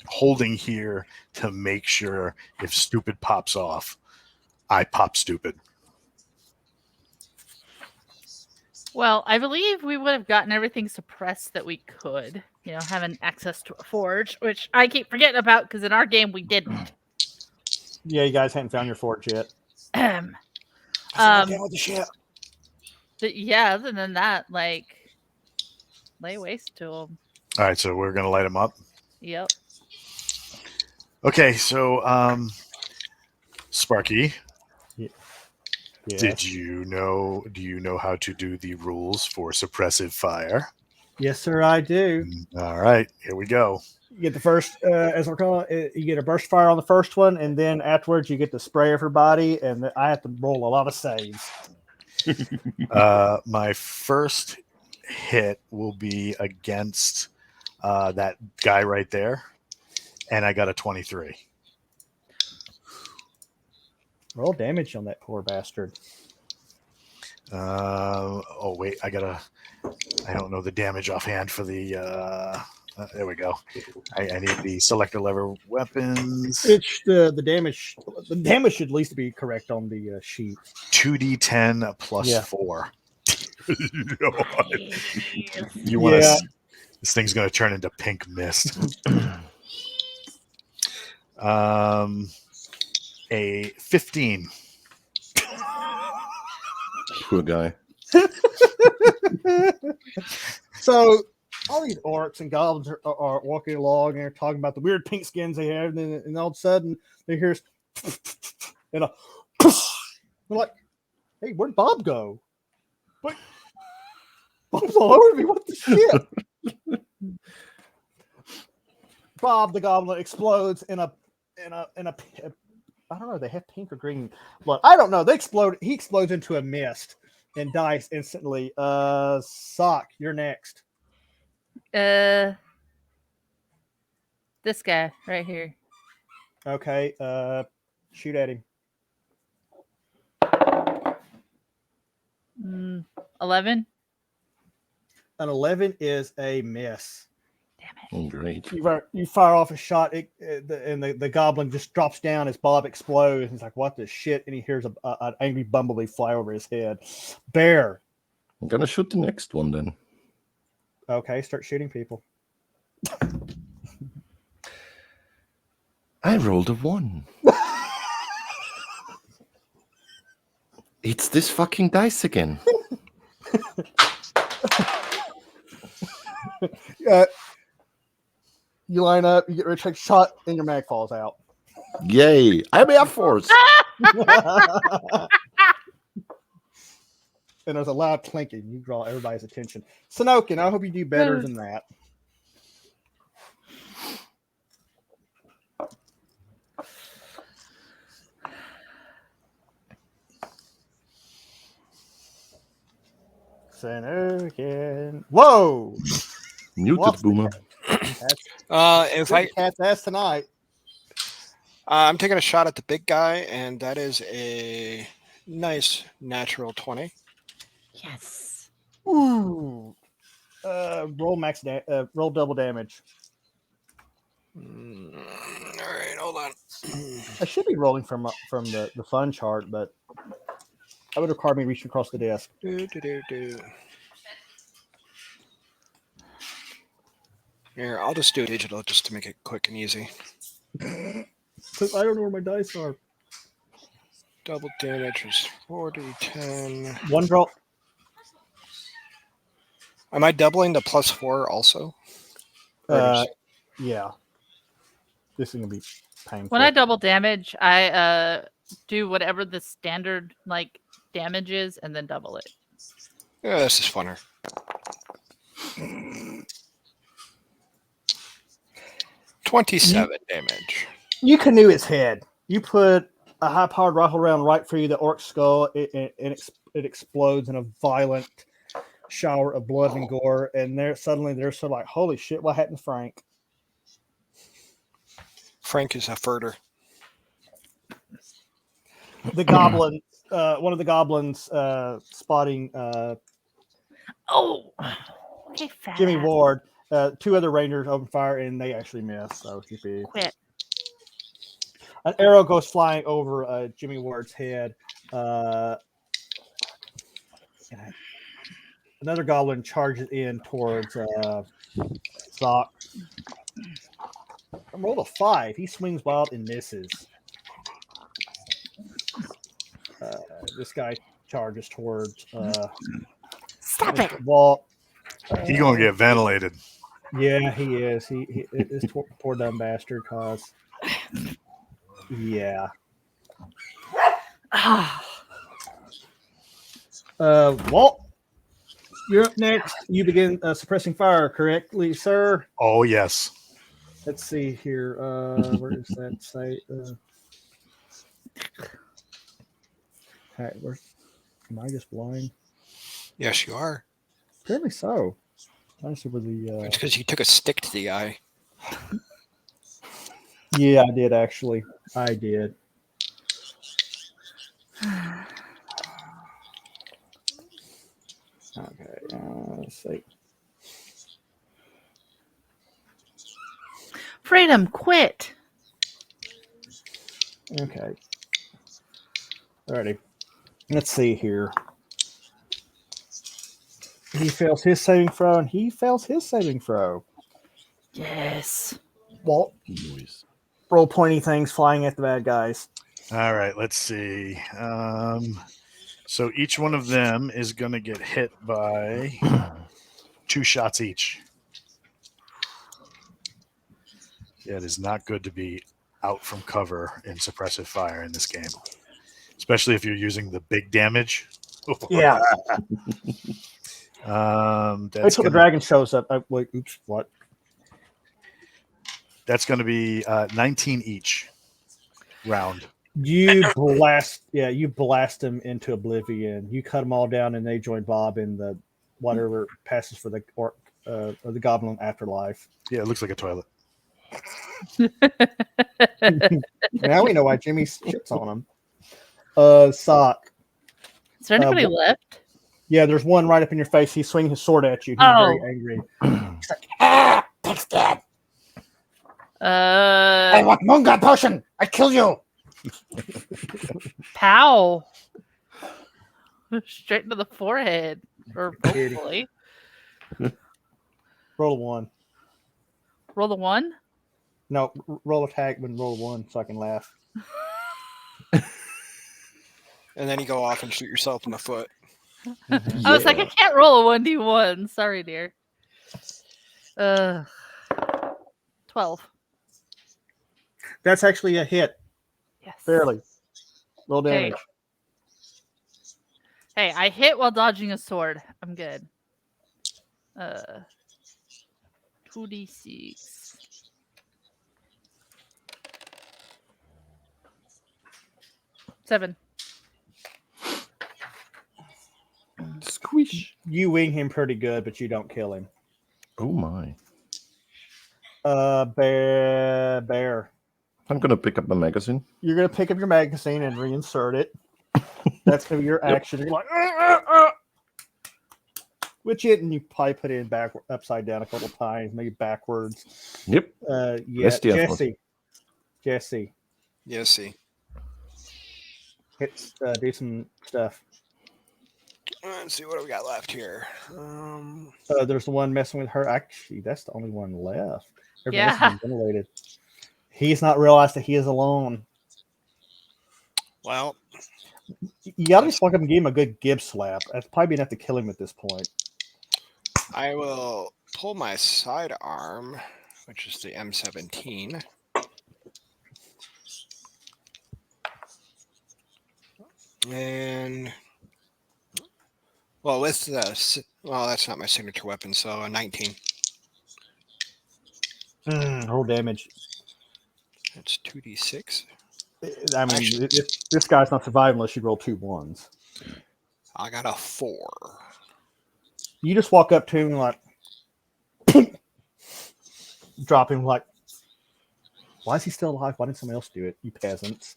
Speaker 5: holding here to make sure if stupid pops off, I pop stupid?
Speaker 4: Well, I believe we would have gotten everything suppressed that we could, having access to a forge, which I keep forgetting about because in our game we didn't.
Speaker 1: Yeah, you guys hadn't found your forge yet.
Speaker 2: With the ship.
Speaker 4: But yeah, other than that, like, lay waste to them.
Speaker 5: All right, so we're gonna light them up.
Speaker 4: Yep.
Speaker 5: Okay, so Sparky,
Speaker 1: Yes.
Speaker 5: do you know how to do the rules for suppressive fire?
Speaker 1: Yes, sir, I do.
Speaker 5: All right, here we go.
Speaker 1: You get the first, as we're calling it, you get a burst fire on the first one, and then afterwards you get to spray everybody, and I have to roll a lot of saves.
Speaker 5: My first hit will be against that guy right there, and I got a 23.
Speaker 1: Roll damage on that poor bastard.
Speaker 5: Oh wait, I don't know the damage offhand for the. There we go. I need the selector lever weapons.
Speaker 1: It's the damage. The damage should at least be correct on the sheet.
Speaker 5: 2d10 plus
Speaker 1: Yeah.
Speaker 5: 4. You want to? This thing's going to turn into pink mist. A 15.
Speaker 3: Poor guy.
Speaker 1: So all these orcs and goblins are walking along and they're talking about the weird pink skins they have, and all of a sudden they hear and a they're like, "Hey, where'd Bob go? What? Bob's all over me. What the shit?" Bob the goblin explodes in a I don't know. They have pink or green blood. I don't know. They explode. He explodes into a mist and dies instantly. Sock, you're next.
Speaker 4: This guy right here.
Speaker 1: Okay. Shoot at him.
Speaker 4: 11.
Speaker 1: An 11 is a miss.
Speaker 4: Damn it.
Speaker 3: Oh, great.
Speaker 1: You fire off a shot, and the goblin just drops down as Bob explodes. He's like, "What the shit?" And he hears an angry bumblebee fly over his head. Bear.
Speaker 3: I'm gonna shoot the next one then.
Speaker 1: Okay, start shooting people.
Speaker 3: I rolled a 1. It's this fucking dice again.
Speaker 1: You line up, you get ready to take a shot, and your mag falls out.
Speaker 3: Yay! I'm Air Force.
Speaker 1: And there's a loud clinking. You draw everybody's attention. Sanokin, I hope you do better than that. Sanokin. Whoa!
Speaker 3: Muted
Speaker 1: Lost the
Speaker 3: boomer.
Speaker 2: If I
Speaker 1: cat's ass tonight.
Speaker 2: I'm taking a shot at the big guy, and that is a nice natural 20.
Speaker 4: Yes.
Speaker 1: Ooh. Roll double damage.
Speaker 2: All right, hold on.
Speaker 1: I should be rolling from the fun chart, but that would require me reaching across the desk.
Speaker 2: Here, I'll just do digital just to make it quick and easy.
Speaker 1: Because I don't know where my dice are.
Speaker 2: Double damage is 4d10.
Speaker 1: One draw.
Speaker 2: Am I doubling the +4 also?
Speaker 1: Yeah. This is gonna be painful.
Speaker 4: When I double damage, I do whatever the standard like damage is and then double it.
Speaker 2: Yeah, this is funner. $27 damage.
Speaker 1: You canoe his head. You put a high-powered rifle round right through the orc skull, and it explodes in a violent shower of blood and gore. And they're sort of like, "Holy shit! What happened to Frank?"
Speaker 2: Frank is a furter.
Speaker 1: The goblin, one of the goblins, spotting
Speaker 4: Oh, hey, fat
Speaker 1: Jimmy
Speaker 4: ass.
Speaker 1: Ward. Two other rangers open fire, and they actually miss. So
Speaker 4: Quit.
Speaker 1: an arrow goes flying over Jimmy Ward's head. Another goblin charges in towards Zoc. I rolled a 5. He swings wild and misses. This guy charges towards
Speaker 4: Stop it.
Speaker 1: Walt.
Speaker 5: He gonna get ventilated.
Speaker 1: Yeah, he is. He this poor dumb bastard. Cause yeah. Walt, you're up next. You begin suppressing fire, correctly, sir?
Speaker 5: Oh yes.
Speaker 1: Let's see here. Where does that say? Am I just blind?
Speaker 2: Yes, you are.
Speaker 1: Apparently so. I see where the.
Speaker 2: It's because you took a stick to the eye.
Speaker 1: Yeah, I did actually. I did. Okay. Let's see.
Speaker 4: Freedom, quit.
Speaker 1: Okay. Alrighty. Let's see here. He fails his saving throw, and he fails his saving throw.
Speaker 4: Yes.
Speaker 1: Walt,
Speaker 3: Nice.
Speaker 1: roll pointy things flying at the bad guys.
Speaker 5: All right. Let's see. So each one of them is gonna get hit by 2 shots each. Yeah, it is not good to be out from cover in suppressive fire in this game, especially if you're using the big damage.
Speaker 1: Yeah. Wait
Speaker 5: That's
Speaker 1: till the
Speaker 5: gonna,
Speaker 1: dragon shows up. Wait, oops, what?
Speaker 5: that's going to be 19 each round.
Speaker 1: You blast them into oblivion. You cut them all down, and they join Bob in the whatever passes for the orc or the goblin afterlife.
Speaker 5: Yeah, it looks like a toilet.
Speaker 1: Now we know why Jimmy shits on him. Sock.
Speaker 4: Is there anybody left?
Speaker 1: Yeah, there's one right up in your face. He's swinging his sword at you. He's very angry. He's like, "Pig's dead. I want Munga potion. I kill you."
Speaker 4: Pow. Straight into the forehead. Or hopefully.
Speaker 1: Roll a 1.
Speaker 4: Roll the 1.
Speaker 1: No, roll attack when roll a 1 so I can laugh.
Speaker 2: And then you go off and shoot yourself in the foot.
Speaker 4: I was like, I can't roll a 1d1. Sorry, dear. 12.
Speaker 1: That's actually a hit.
Speaker 4: Yes.
Speaker 1: Barely. Roll damage.
Speaker 4: Hey, I hit while dodging a sword. I'm good. 2d6. 7.
Speaker 3: Squish.
Speaker 1: You wing him pretty good, but you don't kill him.
Speaker 3: Oh my.
Speaker 1: Bear.
Speaker 3: I'm gonna pick up my magazine.
Speaker 1: You're gonna pick up your magazine and reinsert it. That's gonna be your action. You're like, switch it, and you probably put it in upside down a couple times, maybe backwards.
Speaker 3: Yep.
Speaker 1: Yeah,
Speaker 3: That's the effort.
Speaker 1: Jesse,
Speaker 2: Yes, see.
Speaker 1: hit do some stuff.
Speaker 2: Let's see what do we got left here.
Speaker 1: There's the one messing with her. Actually, that's the only one left. Everyone else
Speaker 4: Yeah.
Speaker 1: has been ventilated. He's not realized that he is alone.
Speaker 2: Well,
Speaker 1: You gotta just walk up and give him a good gib slap. That's probably enough to kill him at this point.
Speaker 2: I will pull my sidearm, which is the M17. And well, with the that's not my signature weapon, so a 19.
Speaker 1: Roll damage.
Speaker 2: That's 2d6.
Speaker 1: I mean,
Speaker 2: Actually-
Speaker 1: this guy's not surviving unless you roll 2 1s.
Speaker 2: I got a 4.
Speaker 1: You just walk up to him like, drop him like, why is he still alive? Why didn't someone else do it? You peasants.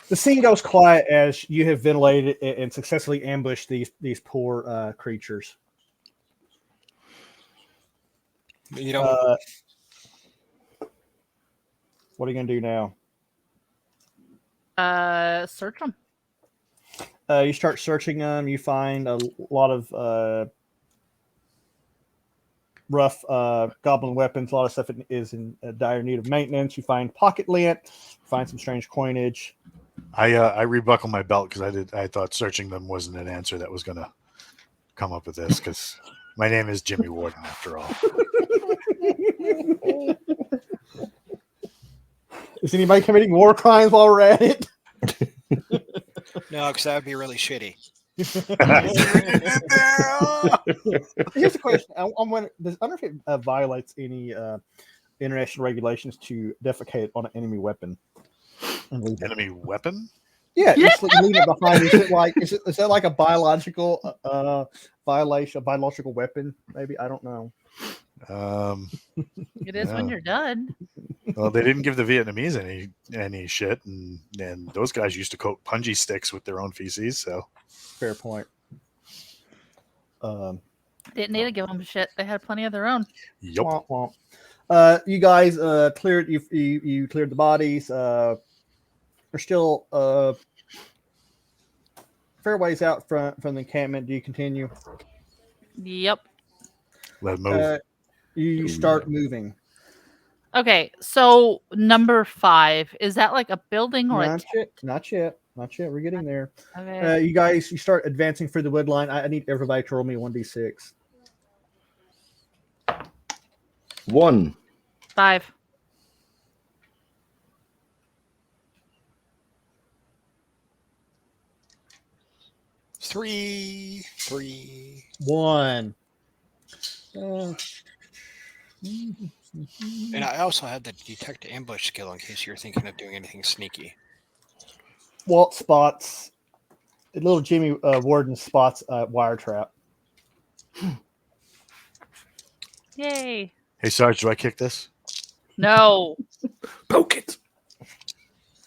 Speaker 1: The scene goes quiet as you have ventilated and successfully ambushed these poor creatures.
Speaker 2: You know,
Speaker 1: What are you going to do now?
Speaker 4: Search them.
Speaker 1: You start searching them. You find a lot of rough goblin weapons. A lot of stuff is in dire need of maintenance. You find pocket lint. You find some strange coinage.
Speaker 5: I rebuckled my belt because I thought searching them wasn't an answer that was going to come up with this because my name is Jimmy Warden after all.
Speaker 1: Is anybody committing war crimes while we're at it?
Speaker 2: No, because that would be really shitty.
Speaker 1: Here's a question. I wonder if it violates any international regulations to defecate on an enemy weapon.
Speaker 5: Enemy weapon?
Speaker 1: Yeah, just leave it behind. Is that like a biological violation, a biological weapon? Maybe, I don't know.
Speaker 4: It is when you're done.
Speaker 5: Well, they didn't give the Vietnamese any shit, and those guys used to coat punji sticks with their own feces. So
Speaker 1: Fair point.
Speaker 4: Didn't need to give them shit. They had plenty of their own.
Speaker 5: Yep.
Speaker 1: Womp womp. You guys cleared. You cleared the bodies. There's still fair ways out from the encampment. Do you continue?
Speaker 4: Yep.
Speaker 5: Let move.
Speaker 1: You start moving.
Speaker 4: Okay, so number 5, is that like a building or
Speaker 1: Not yet. We're getting there.
Speaker 4: Okay.
Speaker 1: You start advancing through the wood line. I need everybody to roll me 1d6.
Speaker 3: 1.
Speaker 4: 5.
Speaker 2: 3.
Speaker 1: 1.
Speaker 2: And I also had the detect ambush skill in case you're thinking of doing anything sneaky.
Speaker 1: Walt spots. Little Jimmy Warden spots a wire trap.
Speaker 4: Yay.
Speaker 5: Hey, Sarge, do I kick this?
Speaker 4: No.
Speaker 3: Poke it.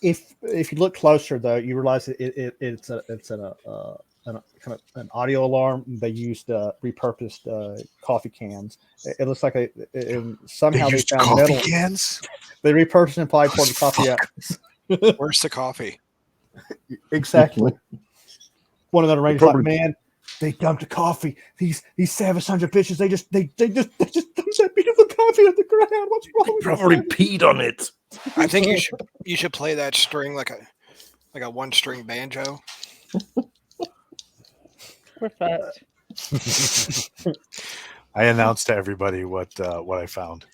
Speaker 1: If you look closer, though, you realize that it's kind of an audio alarm. They used repurposed coffee cans. It looks like somehow they found
Speaker 5: coffee
Speaker 1: metal
Speaker 5: cans.
Speaker 1: They repurposed and probably poured the coffee out.
Speaker 2: Where's the coffee?
Speaker 1: Exactly. One of the rangers like,
Speaker 3: Probably-
Speaker 1: man, they dumped the coffee. These savage sons of bitches. They just dumped that beautiful coffee on the ground. What's wrong with
Speaker 3: Probably
Speaker 1: them?
Speaker 3: peed on it.
Speaker 2: I think you should play that string like a one-string banjo.
Speaker 4: Perfect.
Speaker 5: I announced to everybody what I found.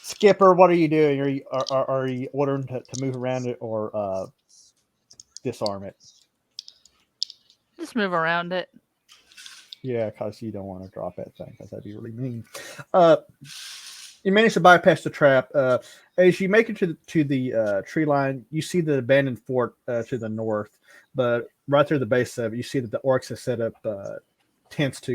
Speaker 1: Skipper, what are you doing? Are you ordering to move around it or disarm it?
Speaker 4: Just move around it.
Speaker 1: Yeah, because you don't want to drop that thing, because that'd be really mean. You manage to bypass the trap. As you make it to the tree line, you see the abandoned fort to the north, but right there at the base of it, you see that the orcs have set up tents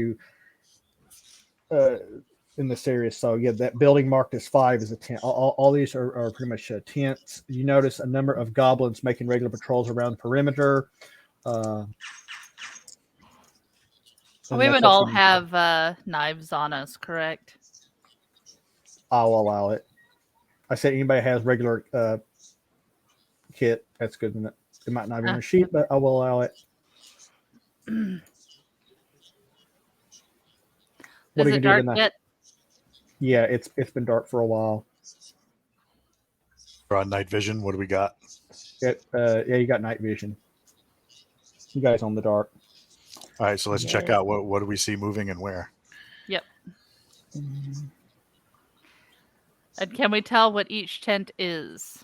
Speaker 1: in this area. So yeah, that building marked as 5 is a tent. All these are pretty much tents. You notice a number of goblins making regular patrols around the perimeter.
Speaker 4: We would all have knives on us, correct?
Speaker 1: I'll allow it. I said anybody has regular kit, that's good. It might not be in your sheet, but I will allow it. What
Speaker 4: Is
Speaker 1: are you
Speaker 4: it
Speaker 1: doing
Speaker 4: dark
Speaker 1: tonight?
Speaker 4: yet?
Speaker 1: Yeah, it's been dark for a while.
Speaker 5: We're on night vision. What do we got?
Speaker 1: Yeah, you got night vision. You guys on the dark.
Speaker 5: All right, so let's check out what do we see moving and where.
Speaker 4: Yep. And can we tell what each tent is?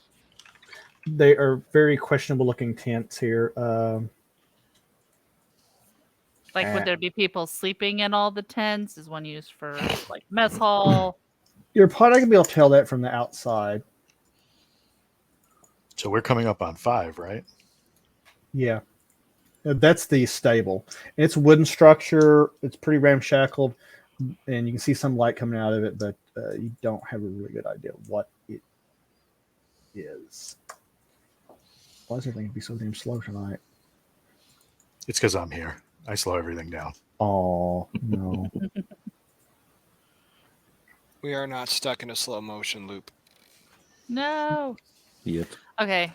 Speaker 1: They are very questionable looking tents here.
Speaker 4: Like, would there be people sleeping in all the tents? Is one used for like mess hall?
Speaker 1: You're probably not gonna be able to tell that from the outside.
Speaker 5: So we're coming up on 5, right?
Speaker 1: Yeah. That's the stable. It's a wooden structure. It's pretty ramshackled, and you can see some light coming out of it, but you don't have a really good idea what it is. Why does everything be so damn slow tonight?
Speaker 5: It's because I'm here. I slow everything down.
Speaker 1: Oh, no.
Speaker 2: We are not stuck in a slow motion loop.
Speaker 4: No.
Speaker 3: Yet.
Speaker 4: Okay.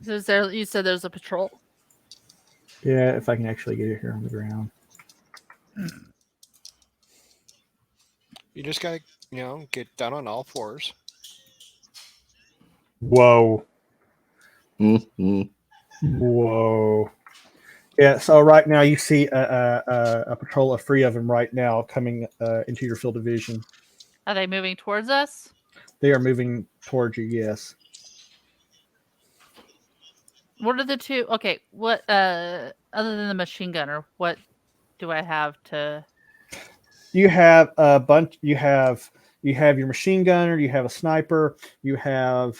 Speaker 4: So is there? You said there's a patrol.
Speaker 1: Yeah, if I can actually get it here on the ground.
Speaker 2: You just gotta, get down on all fours.
Speaker 1: Whoa.
Speaker 3: Mhm.
Speaker 1: Whoa. Yeah, so right now you see a patrol of 3 of them right now coming into your field of vision.
Speaker 4: Are they moving towards us?
Speaker 1: They are moving towards you, yes.
Speaker 4: What are the two? Okay, what other than the machine gunner, what do I have to?
Speaker 1: You have a bunch. You have your machine gunner. You have a sniper. You have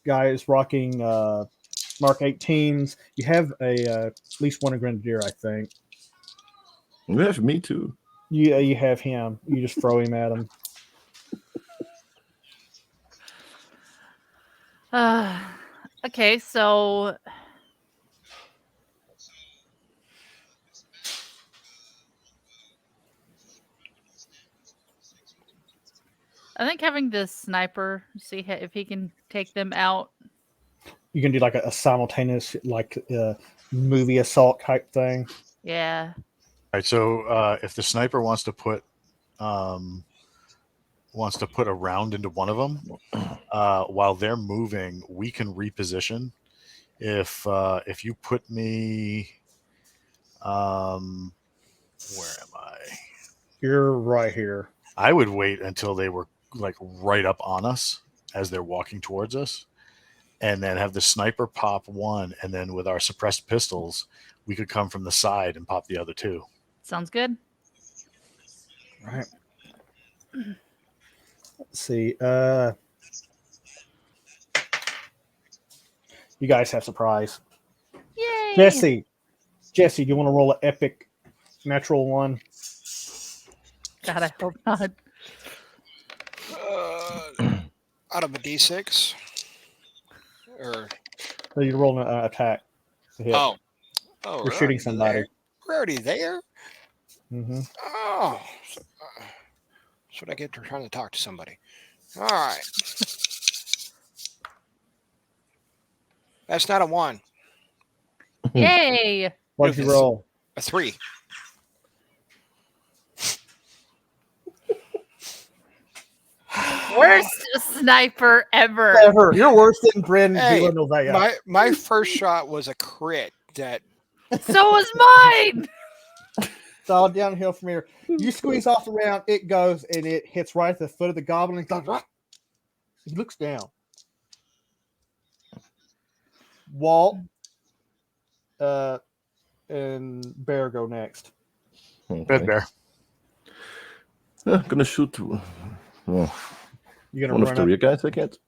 Speaker 1: guys rocking Mark 18s. You have at least one grenadier, I think.
Speaker 3: You have me too.
Speaker 1: You have him. You just throw him at him.
Speaker 4: Okay, so I think having this sniper see if he can take them out.
Speaker 1: You can do like a simultaneous movie assault type thing.
Speaker 4: Yeah.
Speaker 5: All right. So if the sniper wants to put a round into one of them, while they're moving, we can reposition. If you put me, where am I?
Speaker 1: You're right here.
Speaker 5: I would wait until they were like right up on us as they're walking towards us, and then have the sniper pop one, and then with our suppressed pistols, we could come from the side and pop the other two.
Speaker 4: Sounds good.
Speaker 1: Right. Let's see. You guys have surprise.
Speaker 4: Yay!
Speaker 1: Jesse, do you want to roll an epic natural one?
Speaker 4: God, I hope not.
Speaker 2: Out of a D6, or
Speaker 1: So you're rolling an attack to hit.
Speaker 2: oh,
Speaker 1: You're
Speaker 2: we're
Speaker 1: shooting
Speaker 2: already
Speaker 1: somebody.
Speaker 2: there? We're already there.
Speaker 1: Mm-hmm.
Speaker 2: Oh, that's what I get for trying to talk to somebody. All right, that's not a 1,
Speaker 4: Yay!
Speaker 1: What did you roll?
Speaker 2: a 3.
Speaker 4: Worst sniper ever.
Speaker 1: Ever. You're worse than Bryn
Speaker 2: Hey,
Speaker 1: Villanueva.
Speaker 2: my first shot was a crit. That
Speaker 4: So was mine.
Speaker 1: It's all downhill from here. You squeeze off the round, it goes and it hits right at the foot of the goblin. He looks down. Walt and Bear go next.
Speaker 5: Red
Speaker 3: Okay.
Speaker 5: Bear.
Speaker 3: I'm gonna shoot
Speaker 1: You're
Speaker 3: one
Speaker 1: gonna
Speaker 3: of
Speaker 1: run
Speaker 3: the
Speaker 1: up.
Speaker 3: rear guys, I guess.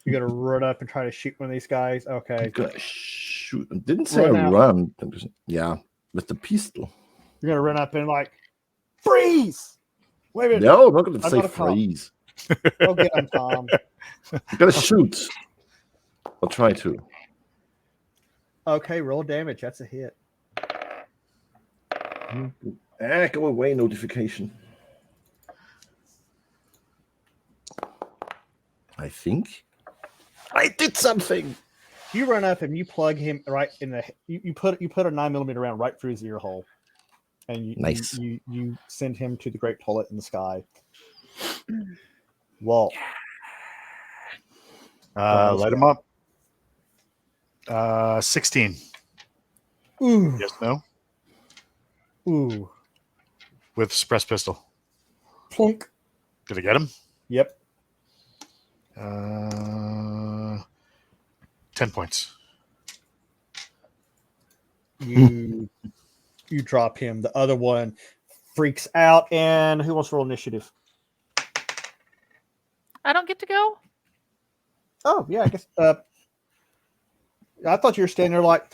Speaker 1: You're gonna run up and try to shoot one of these guys. Okay.
Speaker 3: I'm gonna shoot. I didn't say
Speaker 1: Run out.
Speaker 3: run. Yeah, with the pistol.
Speaker 1: You're gonna run up and freeze. Wait a minute.
Speaker 3: No, I'm not gonna
Speaker 1: I'm
Speaker 3: say
Speaker 1: not a cop.
Speaker 3: freeze.
Speaker 1: Go get him, Tom.
Speaker 3: I'm gonna shoot. I'll try to.
Speaker 1: Okay, roll damage. That's a hit.
Speaker 3: Go away notification. I think I did something.
Speaker 1: You run up and you plug him right in the. You put a 9mm round right through his ear hole, and
Speaker 3: Nice.
Speaker 1: You send him to the great toilet in the sky. Walt.
Speaker 5: Light him up. 16.
Speaker 1: Ooh,
Speaker 5: Yes, no?
Speaker 1: ooh,
Speaker 5: With suppressed pistol.
Speaker 1: plunk.
Speaker 5: Did I get him?
Speaker 1: Yep.
Speaker 5: 10 points.
Speaker 1: You drop him. The other one freaks out. And who wants to roll initiative?
Speaker 4: I don't get to go.
Speaker 1: Oh yeah, I guess. I thought you were standing there like,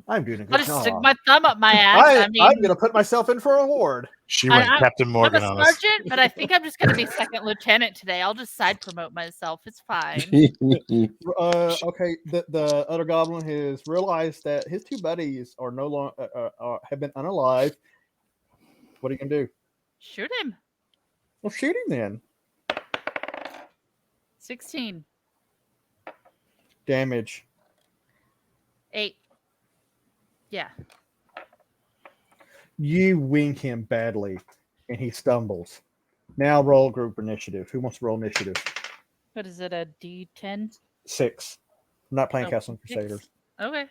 Speaker 1: I'm doing a
Speaker 4: I'll
Speaker 1: good
Speaker 4: just
Speaker 1: job.
Speaker 4: stick my thumb up my ass. I mean,
Speaker 1: I'm gonna put myself in for a award.
Speaker 5: She went Captain
Speaker 4: I'm
Speaker 5: Morgan
Speaker 4: a
Speaker 5: on us.
Speaker 4: sergeant, but I think I'm just going to be second lieutenant today. I'll just side promote myself. It's fine.
Speaker 1: Okay, the other goblin has realized that his two buddies are no longer have been unalive. What are you gonna do?
Speaker 4: Shoot him.
Speaker 1: Well, shoot him then.
Speaker 4: 16.
Speaker 1: Damage.
Speaker 4: 8. Yeah.
Speaker 1: You wing him badly, and he stumbles. Now roll group initiative. Who wants to roll initiative?
Speaker 4: What is it? A D10?
Speaker 1: 6. I'm not playing
Speaker 4: Oh,
Speaker 1: Castle and
Speaker 4: 6.
Speaker 1: Crusaders.
Speaker 4: Okay.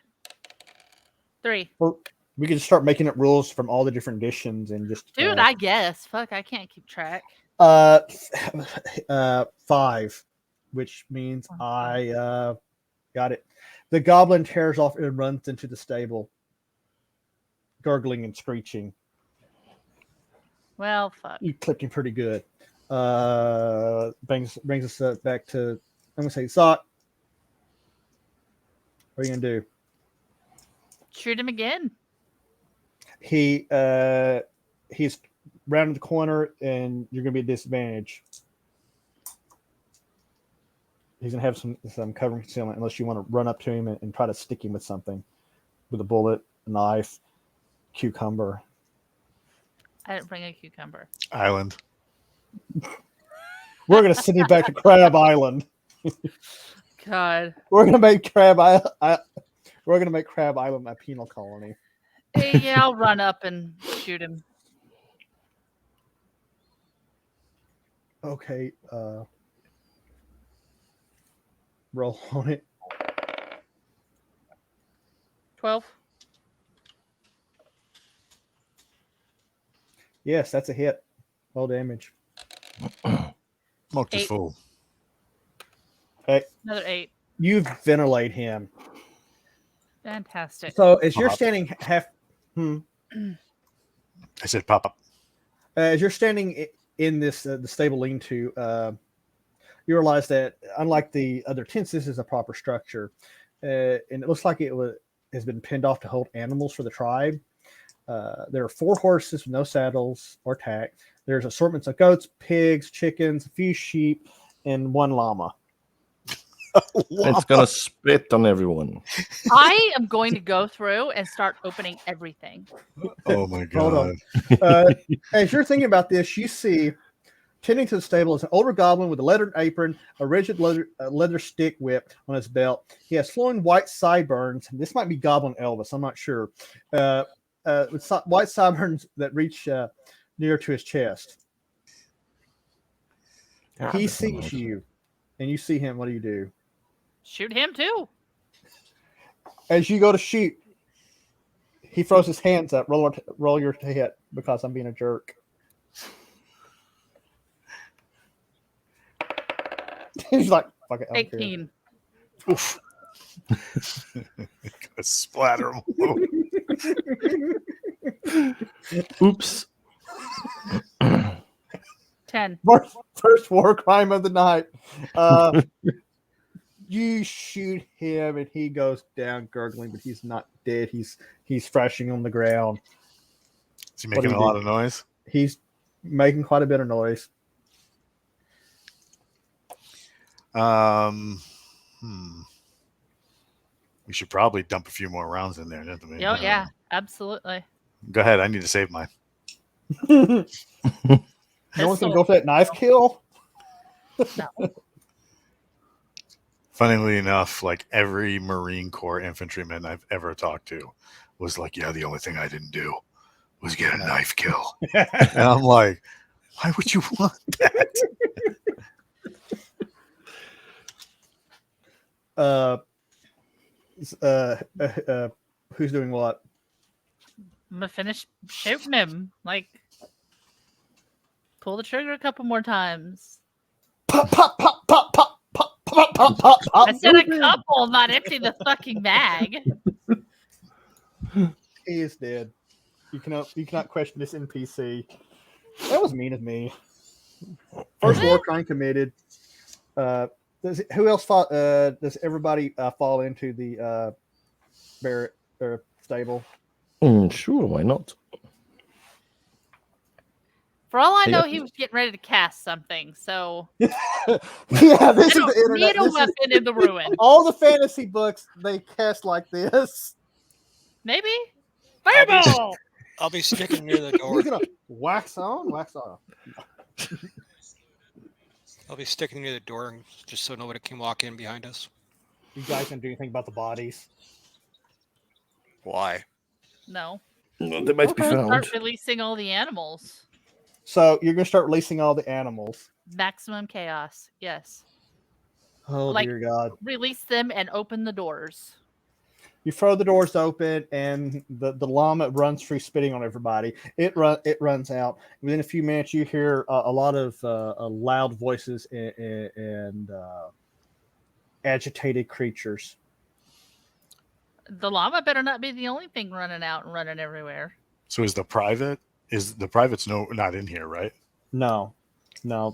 Speaker 4: 3.
Speaker 1: Or we could just start making up rules from all the different editions and just
Speaker 4: Dude, I guess. Fuck, I can't keep track.
Speaker 1: 5, which means I got it. The goblin tears off and runs into the stable, gurgling and screeching.
Speaker 4: Well, fuck.
Speaker 1: You clipped him pretty good. Brings us back to, I'm gonna say, Sock. What are you gonna do?
Speaker 4: Shoot him again.
Speaker 1: He's rounded the corner, and you're gonna be at disadvantage. He's gonna have some cover and concealment unless you want to run up to him and try to stick him with something, with a bullet, a knife, cucumber.
Speaker 4: I didn't bring a cucumber.
Speaker 5: Island.
Speaker 1: We're gonna send him back to Crab Island.
Speaker 4: God.
Speaker 1: We're gonna make Crab Island a penal colony.
Speaker 4: Hey, yeah, I'll run up and shoot him.
Speaker 1: Okay. Roll on it.
Speaker 4: 12.
Speaker 1: Yes, that's a hit. Roll damage.
Speaker 5: Smoke this
Speaker 4: 8.
Speaker 5: fool.
Speaker 1: Okay.
Speaker 4: Another 8.
Speaker 1: You ventilate him.
Speaker 4: Fantastic.
Speaker 1: So as you're
Speaker 5: Pop.
Speaker 1: standing half,
Speaker 5: I said pop up.
Speaker 1: as you're standing in this the stable lean-to, you realize that unlike the other tents, this is a proper structure, and it looks like has been pinned off to hold animals for the tribe. There are 4 horses with no saddles or tack. There's assortments of goats, pigs, chickens, a few sheep, and 1 llama.
Speaker 3: It's gonna spit on everyone.
Speaker 4: I am going to go through and start opening everything.
Speaker 5: Oh my
Speaker 1: Hold
Speaker 5: god.
Speaker 1: on. As you're thinking about this, you see tending to the stable is an older goblin with a leathered apron, a rigid leather stick whip on his belt. He has flowing white sideburns. This might be Goblin Elvis. I'm not sure. With white sideburns that reach near to his chest. He sees you, and you see him. What do you do?
Speaker 4: Shoot him too.
Speaker 1: As you go to shoot, he throws his hands up. Roll your hit because I'm being a jerk. He's like, fuck it. I don't care.
Speaker 4: 18.
Speaker 5: Oof. Gonna splatter him.
Speaker 3: Oops.
Speaker 4: 10.
Speaker 1: First war crime of the night. You shoot him and he goes down gurgling, but he's not dead. He's thrashing on the ground.
Speaker 5: Is he
Speaker 1: What do
Speaker 5: making
Speaker 1: you
Speaker 5: a lot
Speaker 1: do?
Speaker 5: of noise?
Speaker 1: He's making quite a bit of noise.
Speaker 5: We should probably dump a few more rounds in there. Don't we?
Speaker 4: Oh, yeah, absolutely.
Speaker 5: Go ahead. I need to save mine.
Speaker 1: No one's gonna go for that knife kill.
Speaker 4: No.
Speaker 5: Funnily enough, like every Marine Corps infantryman I've ever talked to was like, yeah, the only thing I didn't do was get a knife kill. And I'm like, why would you want
Speaker 1: that? Who's doing what?
Speaker 4: I'm going to finish shooting him. Like, pull the trigger a couple more times.
Speaker 1: Pop, pop, pop, pop, pop, pop, pop, pop, pop, pop.
Speaker 4: I said a couple, not empty the fucking bag.
Speaker 1: He is dead. You cannot question this NPC. That was mean of me. First war crime committed. Who else fought? Does everybody fall into the barrack or stable?
Speaker 3: Sure, why not?
Speaker 4: For all I
Speaker 3: Yeah.
Speaker 4: know, he was getting ready to cast something. So
Speaker 1: Yeah, this is
Speaker 4: I
Speaker 1: the
Speaker 4: don't need
Speaker 1: internet.
Speaker 4: a
Speaker 1: This is-
Speaker 4: weapon in the ruin.
Speaker 1: all the fantasy books they cast like this.
Speaker 4: Maybe fireball.
Speaker 2: I'll be sticking near the door.
Speaker 1: We're gonna wax on, wax off.
Speaker 2: I'll be sticking near the door just so nobody can walk in behind us.
Speaker 1: You guys gonna do anything about the bodies?
Speaker 2: Why?
Speaker 4: No.
Speaker 3: No, they might be found.
Speaker 4: Start releasing all the animals.
Speaker 1: So you're gonna start releasing all the animals.
Speaker 4: Maximum chaos. Yes.
Speaker 1: Oh
Speaker 4: Like-
Speaker 1: dear God!
Speaker 4: Release them and open the doors.
Speaker 1: You throw the doors open, and the llama runs free, spitting on everybody. It runs out. Within a few minutes, you hear a lot of loud voices and agitated creatures.
Speaker 4: The llama better not be the only thing running out and running everywhere.
Speaker 5: So is the private's not in here, right?
Speaker 1: No,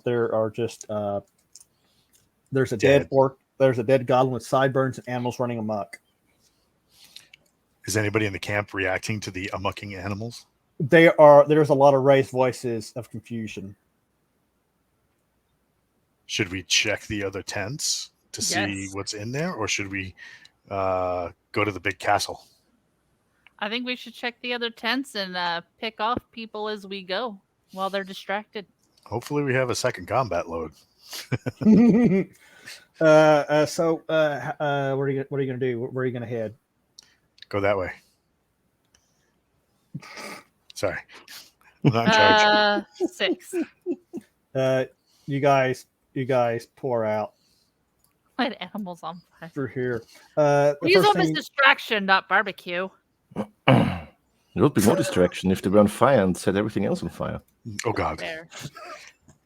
Speaker 1: there are just there's a
Speaker 5: Dead.
Speaker 1: dead orc. There's a dead goblin with sideburns and animals running amok.
Speaker 5: Is anybody in the camp reacting to the amucking animals?
Speaker 1: There's a lot of raised voices of confusion.
Speaker 5: Should we check the other tents to see
Speaker 4: Yes.
Speaker 5: what's in there, or should we go to the big castle?
Speaker 4: I think we should check the other tents and pick off people as we go while they're distracted.
Speaker 5: Hopefully, we have a second combat load.
Speaker 1: So what are you gonna do? Where are you gonna head?
Speaker 5: Go that way. Sorry, I'm not in charge.
Speaker 4: 6.
Speaker 1: You guys pour out
Speaker 4: Light animals on fire.
Speaker 1: through here. The
Speaker 4: We use
Speaker 1: first
Speaker 4: them as
Speaker 1: thing-
Speaker 4: distraction, not barbecue.
Speaker 3: There would be more distraction if they were on fire and set everything else on fire.
Speaker 5: Oh God,
Speaker 4: There.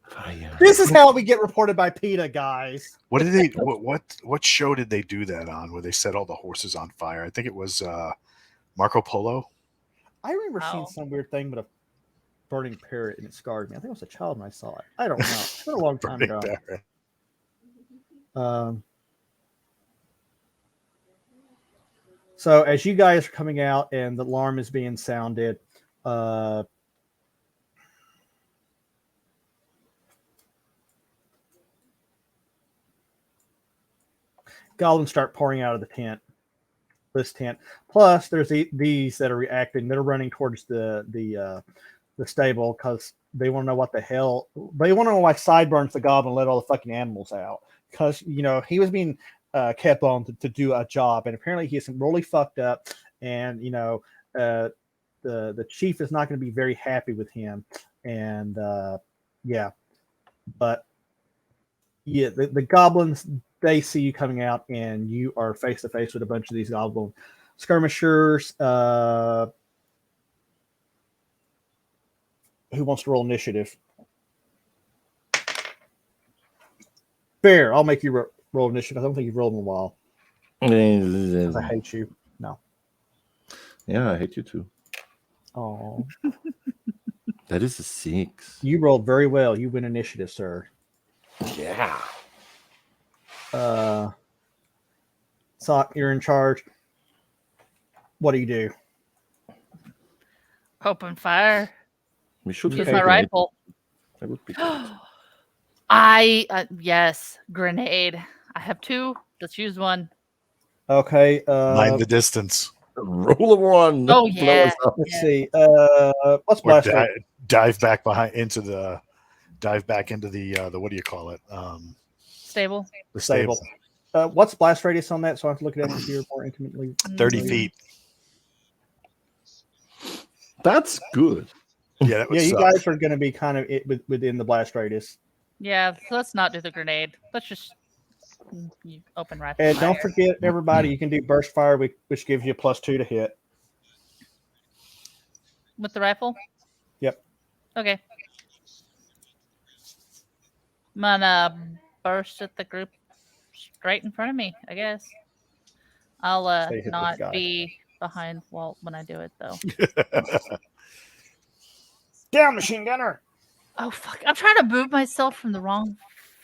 Speaker 3: Fire.
Speaker 1: This is how we get reported by PETA, guys.
Speaker 5: what did they? What show did they do that on? Where they set all the horses on fire? I think it was Marco Polo.
Speaker 1: I remember seeing
Speaker 4: Wow.
Speaker 1: some weird thing, but a burning parrot, and it scarred me. I think I was a child when I saw it. I don't know. It's been a long time
Speaker 5: Burning
Speaker 1: ago.
Speaker 5: Barrett.
Speaker 1: So as you guys are coming out and the alarm is being sounded, goblins start pouring out of the tent. This tent. Plus, there's these that are reacting. That are running towards the stable because they want to know what the hell. They want to know why Sideburns the goblin let all the fucking animals out. Because he was being kept on to do a job, and apparently he's really fucked up. And the chief is not going to be very happy with him. And but the goblins, they see you coming out, and you are face to face with a bunch of these goblin skirmishers. Who wants to roll initiative? Bear, I'll make you roll initiative. I don't think you've rolled in a while. 'Cause I hate you. No.
Speaker 3: Yeah, I hate you too.
Speaker 1: Oh,
Speaker 3: That is a 6.
Speaker 1: you rolled very well. You win initiative, sir.
Speaker 3: Yeah.
Speaker 1: Sock, you're in charge. What do you do?
Speaker 4: Open fire.
Speaker 3: We should
Speaker 4: Use
Speaker 3: have
Speaker 4: my
Speaker 3: a grenade.
Speaker 4: rifle.
Speaker 3: That would be good.
Speaker 4: Yes, grenade. I have 2. Let's use one.
Speaker 1: Okay.
Speaker 5: Mind the distance.
Speaker 3: Roll a 1.
Speaker 4: Oh,
Speaker 3: Blow
Speaker 4: yeah.
Speaker 3: us up.
Speaker 1: Let's see. What's
Speaker 5: Or
Speaker 1: blast rate?
Speaker 5: dive back into the what do you call it?
Speaker 4: Stable.
Speaker 5: The
Speaker 1: Stable.
Speaker 5: stable.
Speaker 1: What's blast radius on that? So I have to look it up if you're more intimately.
Speaker 5: 30
Speaker 4: Mm,
Speaker 5: feet.
Speaker 3: That's good.
Speaker 5: Yeah, that would
Speaker 1: Yeah, you
Speaker 5: suck.
Speaker 1: guys are going to be kind of within the blast radius.
Speaker 4: Yeah, so let's not do the grenade. Let's just open rifle.
Speaker 1: And don't
Speaker 4: fire.
Speaker 1: forget, everybody, you can do burst fire, which gives you +2 to hit.
Speaker 4: With the rifle?
Speaker 1: Yep.
Speaker 4: Okay. I'm gonna burst at the group straight in front of me, I guess. I'll
Speaker 1: So you hit this
Speaker 4: not
Speaker 1: guy.
Speaker 4: be behind Walt when I do it though.
Speaker 1: Down, machine gunner.
Speaker 4: Oh fuck. I'm trying to move myself from the wrong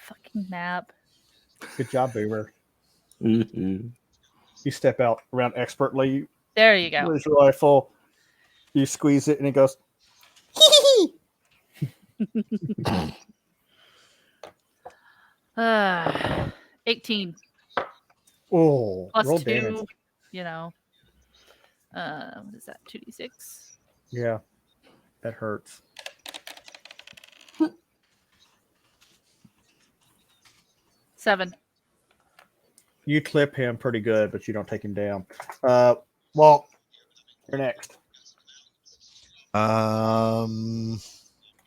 Speaker 4: fucking map.
Speaker 1: Good job, Boomer.
Speaker 3: Mhm.
Speaker 1: You step out around expertly.
Speaker 4: There you go.
Speaker 1: Where's your rifle? You squeeze it, and it goes.
Speaker 4: 18
Speaker 1: Oh,
Speaker 4: plus
Speaker 1: roll
Speaker 4: 2,
Speaker 1: damage.
Speaker 4: what is that? 2d6.
Speaker 1: Yeah, that hurts.
Speaker 4: 7.
Speaker 1: You clip him pretty good, but you don't take him down. Well, you're next.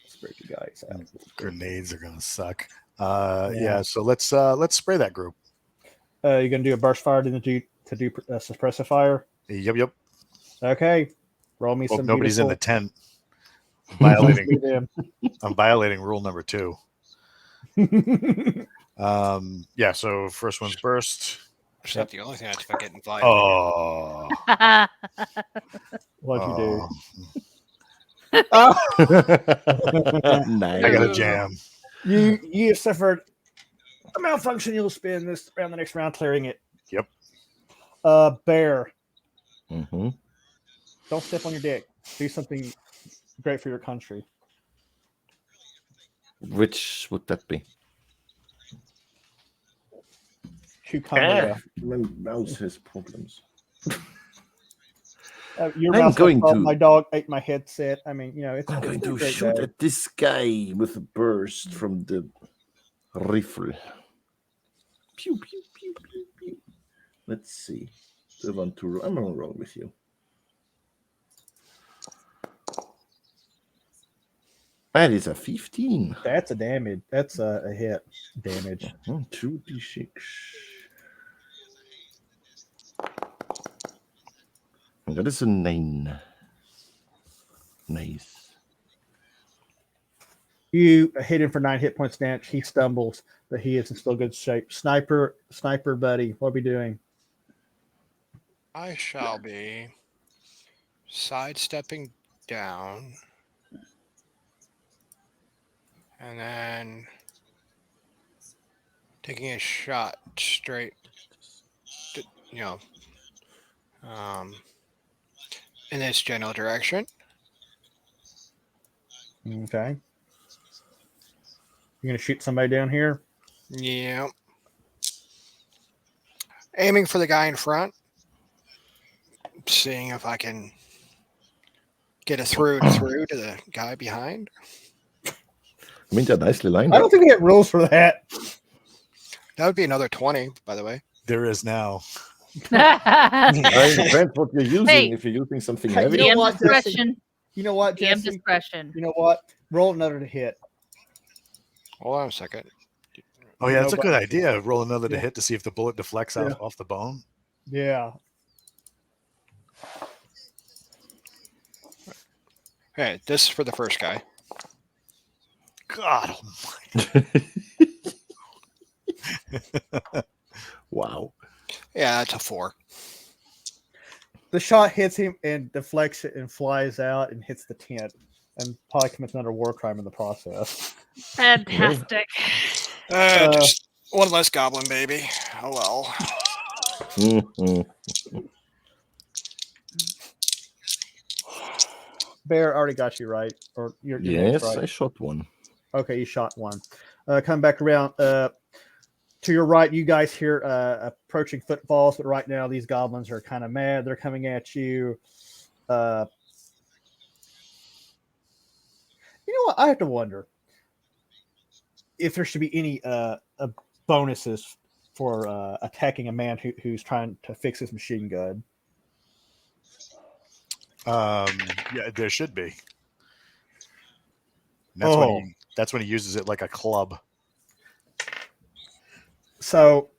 Speaker 1: Spread you guys out.
Speaker 5: Grenades are gonna suck.
Speaker 1: Yeah.
Speaker 5: Yeah. So let's spray that group.
Speaker 1: You're gonna do a burst fire to do suppressive fire.
Speaker 5: Yep.
Speaker 1: Okay, roll me
Speaker 5: Well,
Speaker 1: some.
Speaker 5: nobody's in the
Speaker 1: beautiful-
Speaker 5: tent. Violating.
Speaker 1: them.
Speaker 5: I'm violating rule number 2. Yeah. So first one's burst.
Speaker 2: It's not the only thing that's getting violated.
Speaker 5: Oh.
Speaker 1: What'd you do?
Speaker 3: nice.
Speaker 5: I got a jam.
Speaker 1: You have suffered a malfunction. You'll spin this around the next round, clearing it.
Speaker 5: Yep.
Speaker 1: Bear,
Speaker 3: Mm-hmm.
Speaker 1: don't step on your dick. Do something great for your country.
Speaker 3: Which would that be?
Speaker 1: Cucumber.
Speaker 3: My mouse has problems.
Speaker 1: Your
Speaker 3: I'm
Speaker 1: mouse
Speaker 3: going
Speaker 1: fell,
Speaker 3: to-
Speaker 1: my dog ate my headset. I mean, it's.
Speaker 3: I'm going
Speaker 1: it's a
Speaker 3: to
Speaker 1: great
Speaker 3: shoot
Speaker 1: day.
Speaker 3: at this guy with a burst from the rifle. Pew, pew, pew, pew, pew. Let's see. Do I want to roll? I'm going to roll with you. That is a 15.
Speaker 1: That's a damage. That's a hit damage.
Speaker 3: 2d6. And that is a 9. Nice.
Speaker 1: You hit him for 9 hit points damage. He stumbles, but he is in still good shape. Sniper, buddy, what are we doing?
Speaker 2: I shall be sidestepping down. And then taking a shot straight, in this general direction.
Speaker 1: Okay. You're gonna shoot somebody down here.
Speaker 2: Yeah. Aiming for the guy in front. Seeing if I can get a through to the guy behind.
Speaker 3: I mean, they're nicely lined
Speaker 1: I don't
Speaker 3: up.
Speaker 1: think we get rules for that.
Speaker 2: That would be another 20, by the way.
Speaker 5: There is now.
Speaker 3: It depends what you're using.
Speaker 4: Hey.
Speaker 3: If you're using something
Speaker 1: Hey,
Speaker 3: heavy.
Speaker 1: you know
Speaker 4: DM
Speaker 1: what, Jesse?
Speaker 4: discretion.
Speaker 1: You know what,
Speaker 4: DM
Speaker 1: Jesse?
Speaker 4: discretion.
Speaker 1: You know what? Roll another to hit.
Speaker 2: Hold on a second.
Speaker 5: Oh yeah, that's a
Speaker 1: No,
Speaker 5: good
Speaker 1: but-
Speaker 5: idea. Roll another to
Speaker 1: Yeah.
Speaker 5: hit to see if the bullet deflects
Speaker 1: Yeah.
Speaker 5: off the bone.
Speaker 1: Yeah.
Speaker 2: Okay, this is for the first guy.
Speaker 5: God.
Speaker 3: Wow.
Speaker 2: Yeah, that's a 4.
Speaker 1: The shot hits him and deflects it and flies out and hits the tent and probably commits another war crime in the process.
Speaker 4: Fantastic.
Speaker 2: Just one less goblin, baby. Oh well.
Speaker 3: Mhm.
Speaker 1: Bear already got you right, or your
Speaker 3: Yes,
Speaker 1: right.
Speaker 3: I shot one.
Speaker 1: Okay, you shot one. Come back around. To your right, you guys hear approaching footfalls, but right now these goblins are kind of mad. They're coming at you. You know what? I have to wonder if there should be any bonuses for attacking a man who's trying to fix his machine gun.
Speaker 5: Yeah, there should be. And that's when he uses it like a club.
Speaker 1: So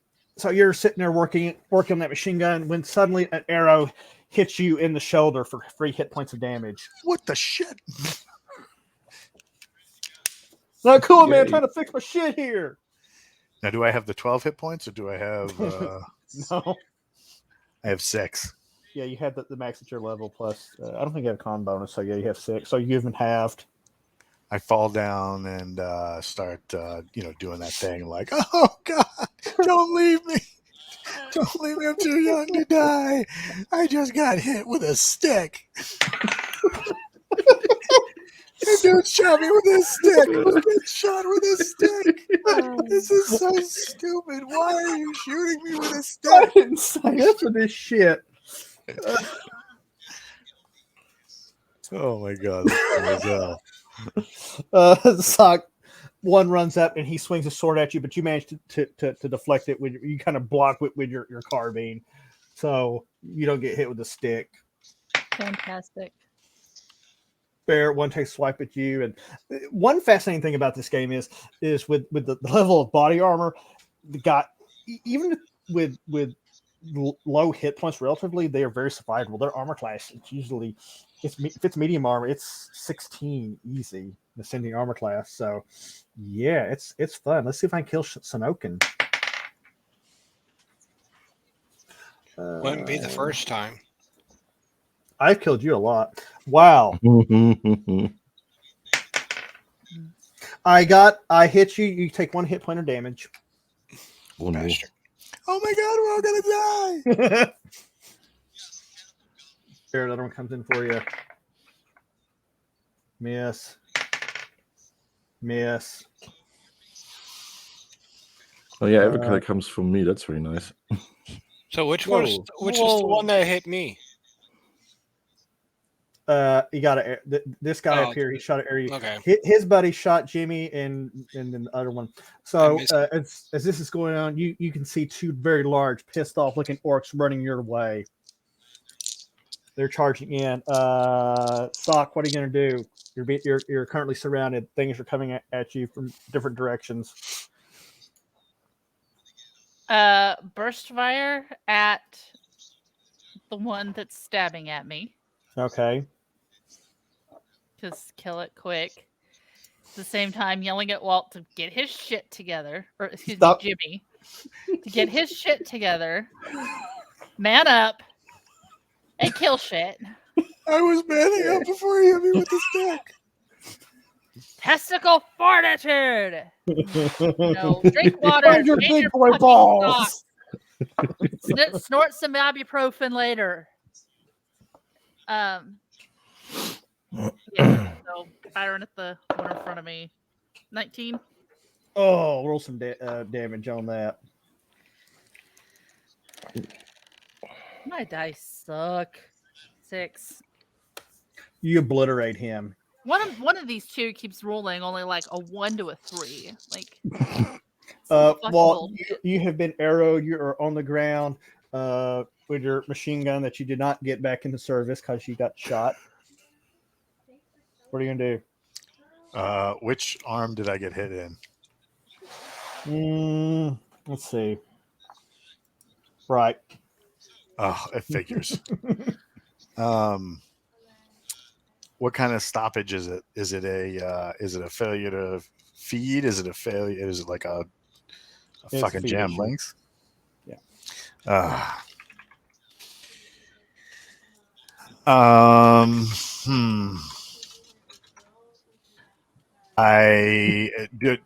Speaker 1: you're sitting there working on that machine gun when suddenly an arrow hits you in the shoulder for 3 hit points of damage.
Speaker 5: What the shit?
Speaker 1: Not cool, man.
Speaker 3: Yay.
Speaker 1: Trying to fix my shit here.
Speaker 5: Now, do I have the 12 hit points or do I have?
Speaker 1: No.
Speaker 5: I have 6.
Speaker 1: Yeah, you had the max at your level plus. I don't think you have a con bonus, so yeah, you have 6. So you've been halved.
Speaker 5: I fall down and start, doing that thing like, oh God, don't leave me. Don't leave me. I'm too young to die. I just got hit with a stick. The dude shot me with a stick. I was getting shot with a stick. This is so stupid. Why are you shooting me with a
Speaker 1: I
Speaker 5: stick?
Speaker 1: didn't sign up for this shit.
Speaker 5: Oh my God. That's funny as hell.
Speaker 1: Sock one runs up and he swings a sword at you, but you manage to deflect it with you kind of block with your carbine, so you don't get hit with a stick.
Speaker 4: Fantastic.
Speaker 1: Bear one takes a swipe at you, and one fascinating thing about this game is with the level of body armor, the guy even low hit points relatively, they are very survivable. Their armor class, if it's medium armor, it's 16 easy, ascending armor class. So yeah, it's fun. Let's see if I can kill Sanoken.
Speaker 2: Wouldn't be the first time.
Speaker 1: I've killed you a lot. Wow. I hit you. You take 1 hit point of damage.
Speaker 3: Oh, no.
Speaker 2: Bastard.
Speaker 5: Oh my god, we're all gonna die.
Speaker 1: There, another one comes in for you. Miss.
Speaker 3: Oh yeah, every color comes from me. That's very nice.
Speaker 2: So which was the one that hit me?
Speaker 1: You got this guy up here. He shot at area.
Speaker 2: Okay.
Speaker 1: His buddy shot Jimmy, and then the other one. So as this is going on, you can see 2 very large, pissed off looking orcs running your way. They're charging in. Sock, what are you gonna do? You're currently surrounded. Things are coming at you from different directions.
Speaker 4: Burst fire at the one that's stabbing at me.
Speaker 1: Okay.
Speaker 4: Just kill it quick. At the same time, yelling at Walt to get his shit together, or excuse me, Jimmy, to get his shit together, man up, and kill shit.
Speaker 5: I was manning up before he hit me with the stick.
Speaker 4: Testicle fortitude. No, drink water.
Speaker 1: Find your big boy balls.
Speaker 4: Snort some ibuprofen later. Yeah, so firing at the one in front of me. 19.
Speaker 1: Oh, roll some damage on that.
Speaker 4: My dice suck. 6.
Speaker 1: You obliterate him.
Speaker 4: One of these 2 keeps rolling only like a 1 to a 3. Like
Speaker 1: well, you have been arrowed. You are on the ground with your machine gun that you did not get back into service because you got shot. What are you gonna do?
Speaker 5: Which arm did I get hit in?
Speaker 1: Let's see. Right.
Speaker 5: Oh, it figures. What kind of stoppage is it? Is it a failure to feed? Is it a failure? Is it like a fucking jam links?
Speaker 1: Yeah.
Speaker 5: I did.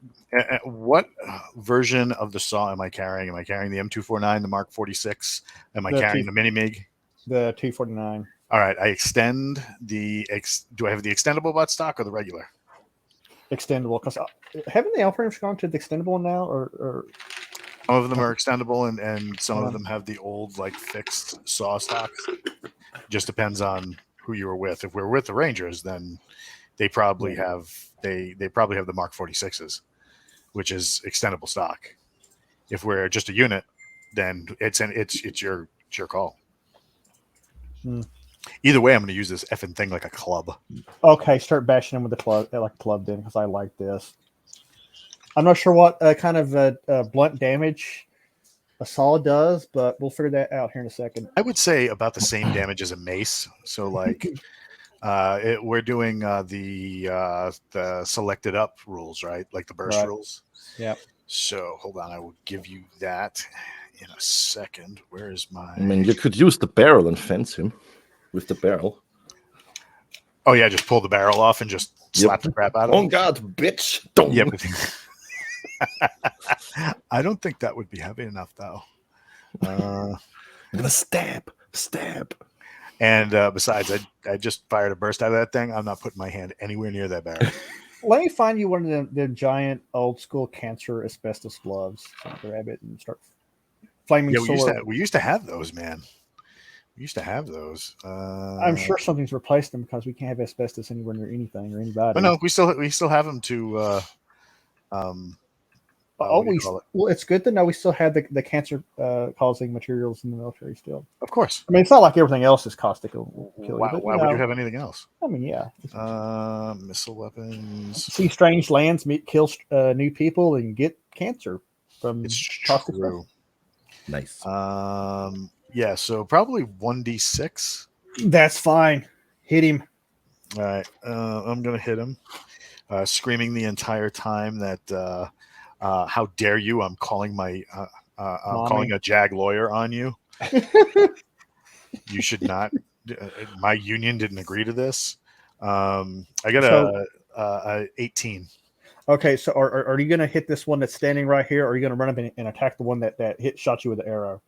Speaker 5: What version of the saw am I carrying? Am I carrying the M249, the Mark 46? Am I carrying the Mini MiG?
Speaker 1: The 249.
Speaker 5: All right. I extend the do I have the extendable buttstock or the regular?
Speaker 1: Extendable, because haven't the L-frames gone to the extendable now, or
Speaker 5: some of them are extendable, and some of them have the old like fixed saw stocks. Just depends on who you were with. If we're with the Rangers, then they probably have they probably have the Mark 46s, which is extendable stock. If we're just a unit, then it's your call. Either way, I'm going to use this effing thing like a club.
Speaker 1: Okay, start bashing him with the club, like a club, then, because I like this. I'm not sure what kind of blunt damage a saw does, but we'll figure that out here in a second.
Speaker 5: I would say about the same damage as a mace. So, like, we're doing the selected up rules, right? Like the burst rules.
Speaker 1: Yeah.
Speaker 5: So, hold on, I will give you that in a second. Where is my?
Speaker 3: I mean, you could use the barrel and fence him with the barrel.
Speaker 5: Oh yeah, just pull the barrel off and just slap the crap out of him.
Speaker 3: Oh God, bitch!
Speaker 5: Yeah, but I don't think that would be heavy enough, though.
Speaker 3: I'm gonna stab.
Speaker 5: And besides, I just fired a burst out of that thing. I'm not putting my hand anywhere near that barrel.
Speaker 1: Let me find you one of the giant old school cancer asbestos gloves. So grab it and start flaming sword.
Speaker 5: We used to have those, man. We used to have those.
Speaker 1: I'm sure something's replaced them because we can't have asbestos anywhere near anything or anybody.
Speaker 5: But no, we still have them to.
Speaker 1: Well, it's good to know we still have the cancer causing materials in the military still.
Speaker 5: Of course.
Speaker 1: I mean, it's not like everything else is caustic.
Speaker 5: Why would you have anything else?
Speaker 1: I mean, yeah.
Speaker 5: Missile weapons.
Speaker 1: See strange lands, kill new people, and get cancer from
Speaker 5: it's
Speaker 1: caustic
Speaker 5: true.
Speaker 3: Nice.
Speaker 5: Yeah, so probably 1d6.
Speaker 1: That's fine. Hit him.
Speaker 5: All right, I'm gonna hit him, screaming the entire time that how dare you? I'm calling I'm calling a JAG lawyer on you. You should not. My union didn't agree to this. I got a 18.
Speaker 1: Okay, so are you going to hit this one that's standing right here, or are you going to run up and attack the one that shot you with the arrow?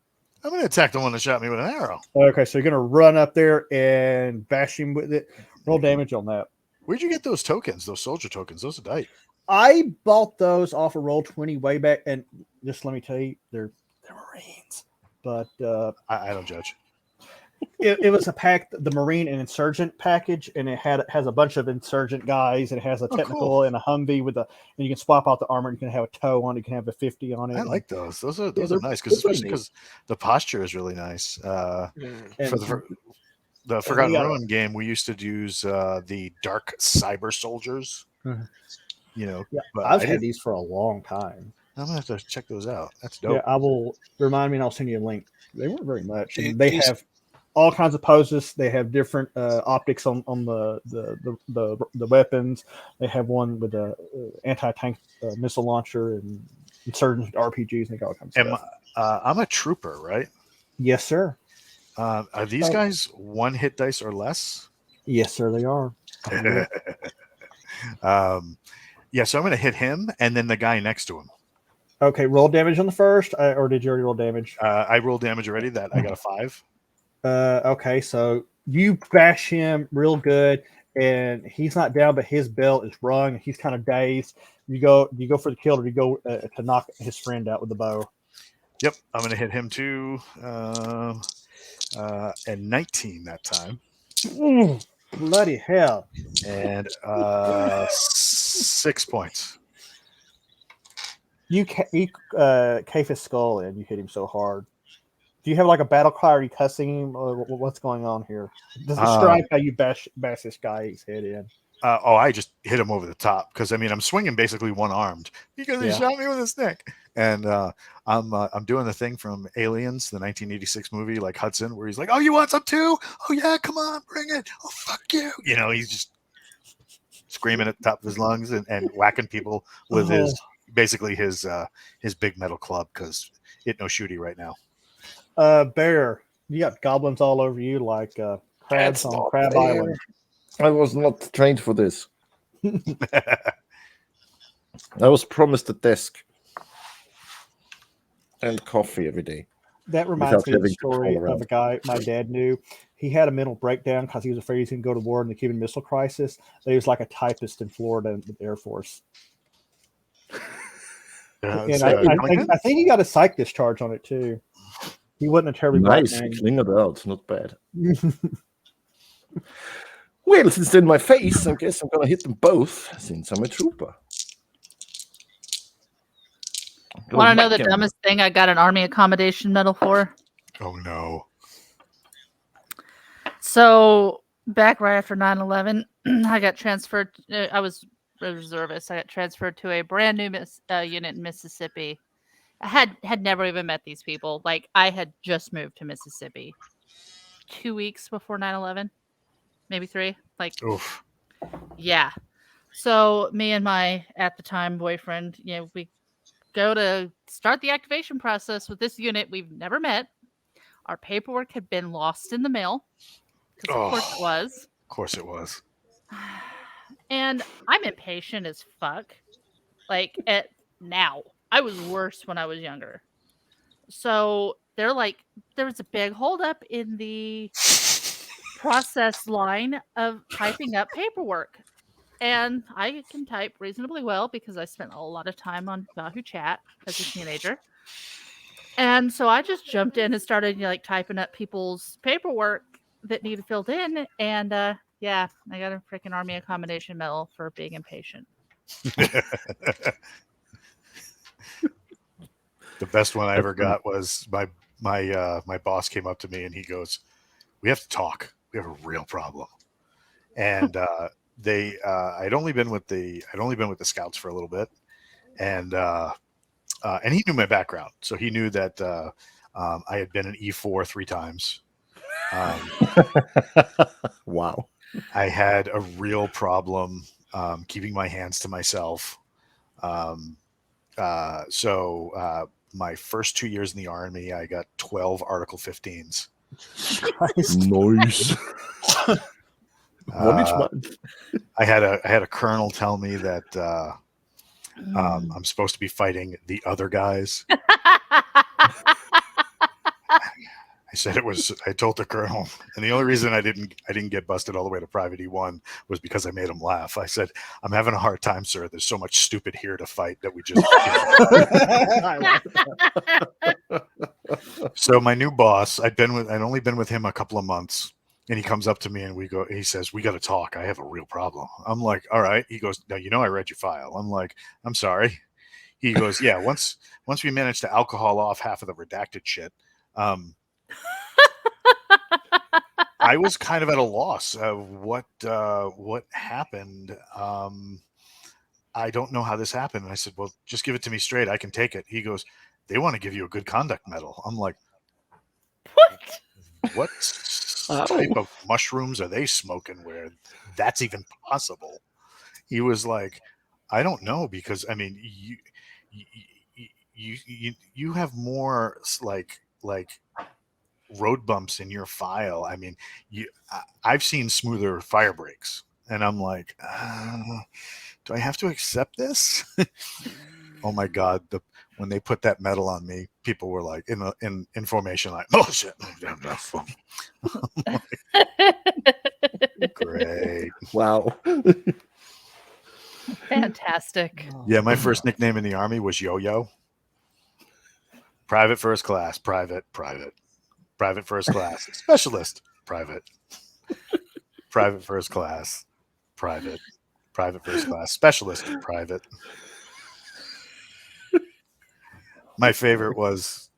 Speaker 5: I'm going to attack the one that shot me with an arrow.
Speaker 1: Okay, so you're going to run up there and bash him with it. Roll damage on that.
Speaker 5: Where'd you get those tokens? Those soldier tokens? Those are tight.
Speaker 1: I bought those off of Roll20 way back, and just let me tell you, they're Marines. But
Speaker 5: I don't judge.
Speaker 1: it was a pack, the Marine and Insurgent package, and it has a bunch of Insurgent guys, and it has a technical
Speaker 5: cool.
Speaker 1: and a Humvee with and you can swap out the armor. You can have a tow on it. You can have a 50 on it.
Speaker 5: I like those. Those are nice
Speaker 1: they're
Speaker 5: especially
Speaker 1: pretty
Speaker 5: because the posture is really nice. For
Speaker 1: And-
Speaker 5: the Forgotten Ruin game, we used to use the Dark Cyber Soldiers.
Speaker 1: Mhm.
Speaker 5: You know,
Speaker 1: Yeah,
Speaker 5: but
Speaker 1: I've had these for a long time.
Speaker 5: I'm gonna have to check those out. That's dope.
Speaker 1: Yeah, I will remind me, and I'll send you a link. They weren't very much. And
Speaker 2: It-
Speaker 1: they
Speaker 2: these-
Speaker 1: have all kinds of poses. They have different optics on the weapons. They have one with a anti-tank missile launcher and Insurgent RPGs. And they got all kinds of stuff.
Speaker 5: I'm a trooper, right?
Speaker 1: Yes, sir.
Speaker 5: Are these guys one hit dice or less?
Speaker 1: Yes, sir. They are.
Speaker 5: Yeah, so I'm going to hit him and then the guy next to him.
Speaker 1: Okay, roll damage on the first, or did you already roll damage?
Speaker 5: I rolled damage already. That I got a 5.
Speaker 1: Okay, so you bash him real good, and he's not down, but his belt is rung. He's kind of dazed. You go for the kill, or you go to knock his friend out with the bow.
Speaker 5: Yep, I'm going to hit him too. And 19 that time.
Speaker 1: Bloody hell!
Speaker 5: And 6 points.
Speaker 1: You cave his skull in. You hit him so hard. Do you have like a battle cry? Are you cussing him? Or what's going on here? Does it strike how you bash this guy's head in?
Speaker 5: I just hit him over the top because I'm swinging basically one armed because he shot me with a stick. And I'm doing the thing from Aliens, the 1986 movie, like Hudson, where he's like, "Oh, you want some too? Oh yeah, come on, bring it! Oh fuck you!" You know, he's just screaming at the top of his lungs and whacking people with his big metal club because it no shooty right now.
Speaker 1: Bear, you got goblins all over you like crabs on Crab Island.
Speaker 3: I was not trained for this. I was promised a desk and coffee every day.
Speaker 1: That reminds me of the
Speaker 3: having to crawl
Speaker 1: story
Speaker 3: around.
Speaker 1: of a guy my dad knew. He had a mental breakdown because he was afraid he was going to go to war in the Cuban Missile Crisis. He was like a typist in Florida with the Air Force. And I think he got a psych discharge on it too. He wasn't a terribly bright
Speaker 3: Nice,
Speaker 1: man.
Speaker 3: clean it out. Not bad. Well, since it's in my face, I guess I'm gonna hit them both since I'm a trooper.
Speaker 4: Want to know the dumbest thing I got an army accommodation medal for?
Speaker 5: Oh no.
Speaker 4: So back right after 9/11, I got transferred. I was a reservist. I got transferred to a brand new unit in Mississippi. I had never even met these people. Like I had just moved to Mississippi 2 weeks before 9/11, maybe 3. Like,
Speaker 5: Oof.
Speaker 4: yeah. So me and my at the time boyfriend, we go to start the activation process with this unit we've never met. Our paperwork had been lost in the mail because of course it was.
Speaker 5: Of course it was.
Speaker 4: And I'm impatient as fuck. Like now. I was worse when I was younger. So they're like, there was a big holdup in the process line of typing up paperwork. And I can type reasonably well because I spent a lot of time on Yahoo Chat as a teenager. And so I just jumped in and started typing up people's paperwork that needed filled in. And yeah, I got a freaking army accommodation medal for being impatient.
Speaker 5: The best one I ever got was my boss came up to me and he goes, "We have to talk. We have a real problem." And I'd only been with the scouts for a little bit, and he knew my background, so he knew that I had been an E4 3 times.
Speaker 3: Wow.
Speaker 5: I had a real problem keeping my hands to myself. So my first 2 years in the Army, I got 12 Article 15s.
Speaker 3: Nice. What each month?
Speaker 5: I had a colonel tell me that I'm supposed to be fighting the other guys. I said I told the colonel, and the only reason I didn't get busted all the way to Private E1 was because I made him laugh. I said, "I'm having a hard time, sir. There's so much stupid here to fight that we just." So my new boss, I'd only been with him a couple of months, and he comes up to me and he says, "We got to talk. I have a real problem." I'm like, "All right." He goes, "Now I read your file." I'm like, "I'm sorry." He goes, "Yeah, once we managed to alcohol off half of the redacted shit." I was kind of at a loss of what happened. I don't know how this happened. And I said, "Well, just give it to me straight. I can take it." He goes, "They want to give you a good conduct medal." I'm like, what type of mushrooms are they smoking where that's even possible? He was like, "I don't know, because I mean, you have more like road bumps in your file. I mean, I've seen smoother fire breaks." And I'm like, do I have to accept this? Oh my God. When they put that medal on me, people were like in formation, like, "Oh shit." Great.
Speaker 3: Wow.
Speaker 4: Fantastic.
Speaker 5: Yeah, my first nickname in the Army was Yo-Yo. Private first class, private first class, specialist, private first class, private first class, specialist, private. My favorite was,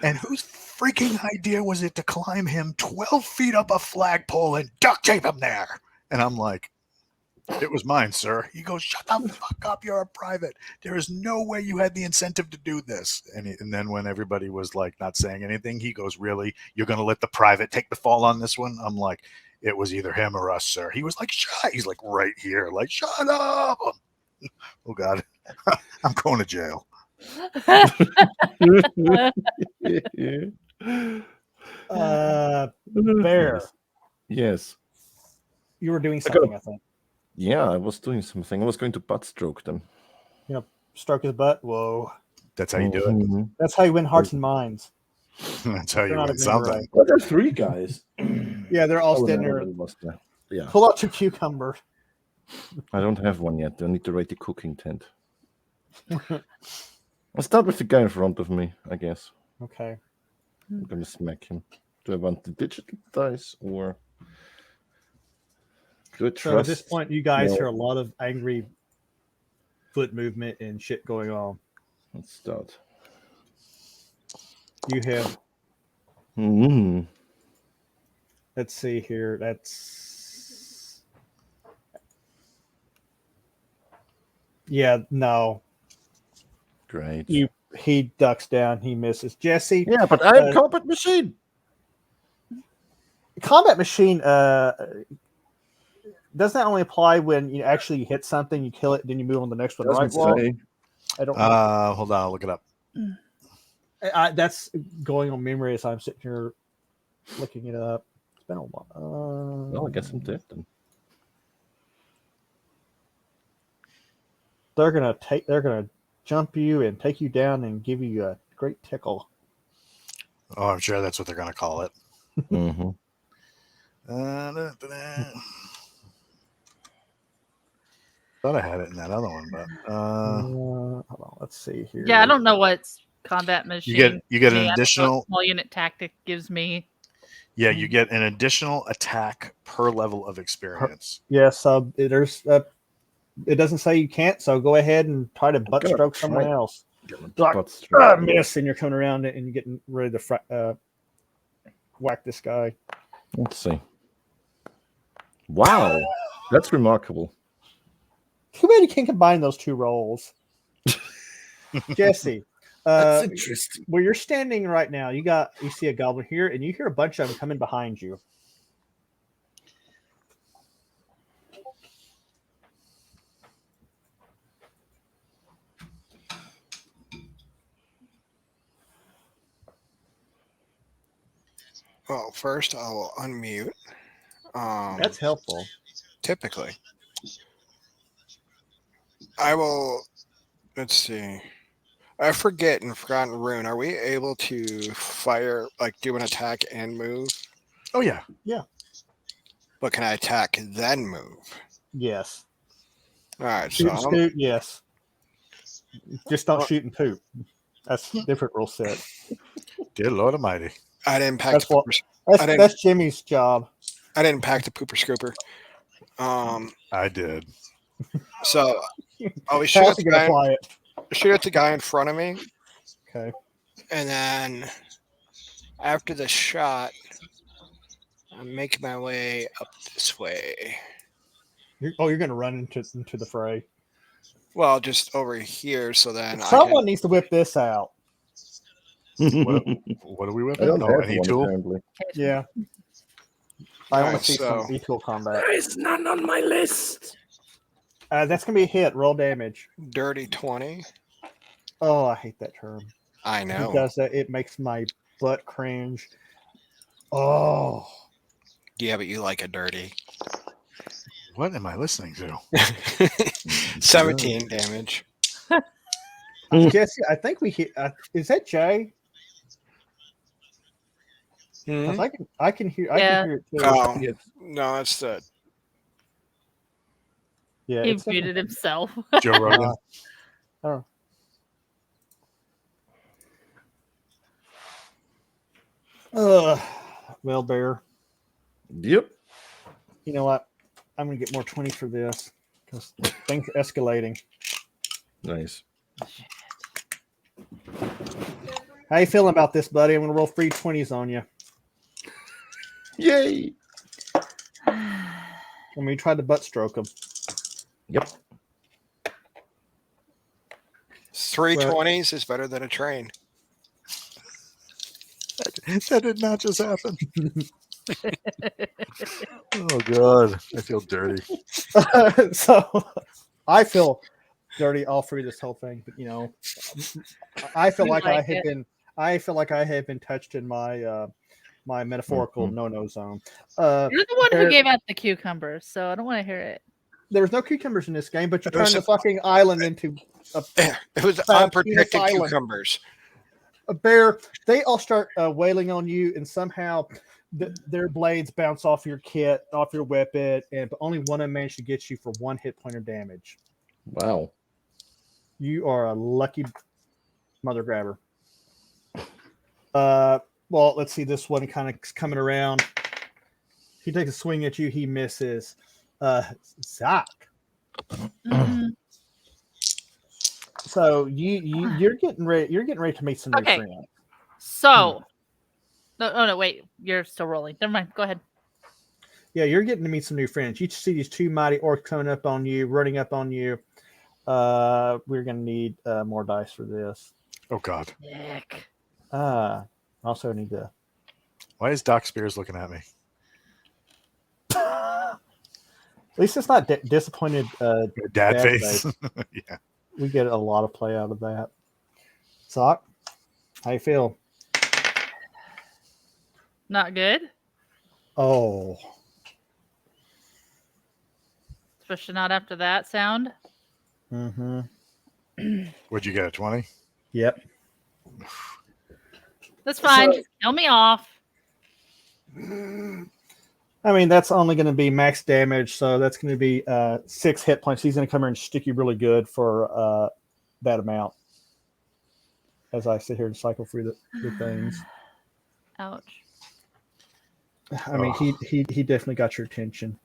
Speaker 5: "And whose freaking idea was it to climb him 12 feet up a flagpole and duct tape him there?" And I'm like, "It was mine, sir." He goes, "Shut the fuck up. You're a private. There is no way you had the incentive to do this." And then when everybody was like not saying anything, he goes, "Really? You're going to let the private take the fall on this one?" I'm like, "It was either him or us, sir." He was like, "Shut." He's like right here, like, "Shut up." Oh God, I'm going to jail.
Speaker 1: Bear,
Speaker 3: Yes.
Speaker 1: you were doing something, I think.
Speaker 3: Yeah, I was doing something. I was going to butt stroke them.
Speaker 1: Stroke his butt. Whoa.
Speaker 5: That's how you do it.
Speaker 3: Mhm.
Speaker 1: That's how you win hearts and minds.
Speaker 5: That's how you
Speaker 1: They're not
Speaker 5: win
Speaker 1: even
Speaker 5: something.
Speaker 1: right.
Speaker 3: But there are 3 guys.
Speaker 1: Yeah, they're all
Speaker 3: Oh,
Speaker 1: standing
Speaker 3: no,
Speaker 1: there.
Speaker 3: it was there. Yeah,
Speaker 1: Pull out your cucumber.
Speaker 3: I don't have one yet. I need to rate the cooking tent. I'll start with the guy in front of me, I guess.
Speaker 1: Okay.
Speaker 3: I'm gonna smack him. Do I want the digital dice or do I trust?
Speaker 1: So at this point, you guys
Speaker 3: No.
Speaker 1: hear a lot of angry foot movement and shit going on.
Speaker 3: Let's start.
Speaker 1: You have,
Speaker 3: Mm-hmm.
Speaker 1: let's see here. That's, yeah, no.
Speaker 3: Great.
Speaker 1: He ducks down. He misses. Jesse,
Speaker 3: Yeah, but I'm combat machine.
Speaker 1: combat machine doesn't that only apply when you actually hit something, you kill it, then you move on to the next one, right?
Speaker 3: Doesn't
Speaker 1: Well,
Speaker 3: say.
Speaker 1: I don't know.
Speaker 5: Hold on, I'll look it up.
Speaker 1: That's going on memory as I'm sitting here looking it up. It's been a while.
Speaker 3: Well, I guess I'm dead then.
Speaker 1: They're gonna jump you and take you down and give you a great tickle.
Speaker 5: Oh, I'm sure that's what they're going to call it.
Speaker 3: Mm-hmm.
Speaker 5: Thought I had it in that other one, but
Speaker 1: Hold on, let's see here.
Speaker 4: Yeah, I don't know what combat machine.
Speaker 5: you get
Speaker 4: me.
Speaker 5: an
Speaker 4: I don't know what
Speaker 5: additional.
Speaker 4: small unit tactic gives me.
Speaker 5: Yeah, you get an additional attack per level of experience.
Speaker 1: Yeah, so there's it doesn't say you can't, so go ahead and try to butt
Speaker 3: gonna
Speaker 1: stroke someone
Speaker 3: try.
Speaker 1: else.
Speaker 3: Butt
Speaker 1: Like,
Speaker 3: stroke.
Speaker 1: miss, and you're coming around it and you're getting ready to whack this guy.
Speaker 3: Let's see. Wow, that's remarkable.
Speaker 1: Too bad you can't combine those two rolls. Jesse,
Speaker 3: That's interesting.
Speaker 1: Where you're standing right now, you see a goblin here, and you hear a bunch of them coming behind you.
Speaker 2: Well, first I will unmute.
Speaker 1: That's helpful.
Speaker 2: Typically. I will. Let's see. I forget in Forgotten Rune, are we able to fire, like do an attack and move?
Speaker 5: Oh yeah.
Speaker 2: But can I attack then move?
Speaker 1: Yes.
Speaker 2: All right,
Speaker 1: Shoot
Speaker 2: so
Speaker 1: and scoot, yes. Just don't shoot and poop. That's a different rule set.
Speaker 5: Dear Lord Almighty.
Speaker 2: I didn't pack
Speaker 1: That's
Speaker 2: the
Speaker 1: what-
Speaker 2: pooper.
Speaker 1: That's Jimmy's job.
Speaker 2: I didn't pack the pooper scooper.
Speaker 5: I did.
Speaker 2: So I'll shoot
Speaker 1: How's
Speaker 2: at
Speaker 1: he
Speaker 2: the
Speaker 1: gonna
Speaker 2: guy.
Speaker 1: apply it?
Speaker 2: Shoot at the guy in front of me,
Speaker 1: Okay.
Speaker 2: and then after the shot, I make my way up this way.
Speaker 1: You're gonna run into the fray.
Speaker 2: Well, just over here, so then
Speaker 1: Someone needs to whip this out.
Speaker 5: What are we with?
Speaker 3: I don't have
Speaker 5: Any
Speaker 3: one,
Speaker 5: tool?
Speaker 3: apparently.
Speaker 1: Yeah. I want
Speaker 2: Alright,
Speaker 1: to see some
Speaker 2: so-
Speaker 1: E-tool combat.
Speaker 3: There is none on my list.
Speaker 1: That's gonna be a hit. Roll damage.
Speaker 2: dirty 20.
Speaker 1: Oh, I hate that term.
Speaker 2: I know.
Speaker 1: Because it makes my butt cringe. Oh.
Speaker 2: Yeah, but you like a dirty.
Speaker 5: What am I listening to?
Speaker 2: 17 damage.
Speaker 1: Jesse, I think we hit. Is that Jay?
Speaker 2: Hmm?
Speaker 1: 'Cause I can hear. I
Speaker 4: Yeah.
Speaker 1: can hear it too.
Speaker 2: Oh.
Speaker 1: Yeah,
Speaker 2: No, it's the
Speaker 1: yeah,
Speaker 4: He
Speaker 1: it's
Speaker 4: muted himself.
Speaker 5: Joe Rogan.
Speaker 1: Well, Bear.
Speaker 3: Yep.
Speaker 1: You know what? I'm gonna get more 20 for this because things are escalating.
Speaker 3: Nice.
Speaker 1: How you feeling about this, buddy? I'm gonna roll free 20s on you.
Speaker 3: Yay.
Speaker 1: When we tried to butt stroke him.
Speaker 3: Yep.
Speaker 2: 3 20s is better than a train.
Speaker 5: That did not just happen. Oh God, I feel dirty.
Speaker 1: So I feel dirty all through this whole thing, but I feel
Speaker 4: You
Speaker 1: like I
Speaker 4: like
Speaker 1: have
Speaker 4: it.
Speaker 1: been. I feel like I have been touched in my my metaphorical
Speaker 3: Mhm.
Speaker 1: no zone.
Speaker 4: You're the one
Speaker 1: Bear-
Speaker 4: who gave out the cucumbers, so I don't want to hear it.
Speaker 1: There was no cucumbers in this game, but you
Speaker 2: It was
Speaker 1: turned the fucking island into
Speaker 2: It was
Speaker 1: Fat
Speaker 2: unprotected
Speaker 1: penis island.
Speaker 2: cucumbers.
Speaker 1: a bear. They all start wailing on you, and somehow their blades bounce off your kit, off your weapon, and but only one of them managed to get you for 1 hit point of damage.
Speaker 3: Wow.
Speaker 1: You are a lucky mother grabber. Well, let's see. This one kind of coming around. He takes a swing at you. He misses. Zach.
Speaker 4: Mm,
Speaker 1: So you're getting ready. You're getting ready to meet some new
Speaker 4: Okay.
Speaker 1: friends.
Speaker 4: So, no, wait. You're still rolling. Never mind. Go ahead.
Speaker 1: Yeah, you're getting to meet some new friends. You see these two mighty orcs coming up on you, running up on you. We're gonna need more dice for this.
Speaker 5: Oh God,
Speaker 4: Nick.
Speaker 1: Also need to.
Speaker 5: why is Doc Spears looking at me?
Speaker 1: At least it's not disappointed.
Speaker 5: Dad
Speaker 1: Dad
Speaker 5: face. Yeah.
Speaker 1: We get a lot of play out of that. Sock, how you feel?
Speaker 4: Not good.
Speaker 1: Oh,
Speaker 4: Especially not after that sound.
Speaker 1: mm-hmm.
Speaker 5: What'd you get? A 20?
Speaker 1: Yep.
Speaker 4: That's fine.
Speaker 1: So-
Speaker 4: Just kill me off.
Speaker 1: I mean, that's only going to be max damage, so that's going to be 6 hit points. He's going to come here and stick you really good for that amount. As I sit here and cycle through the things,
Speaker 4: Ouch.
Speaker 1: I mean, he definitely got your attention.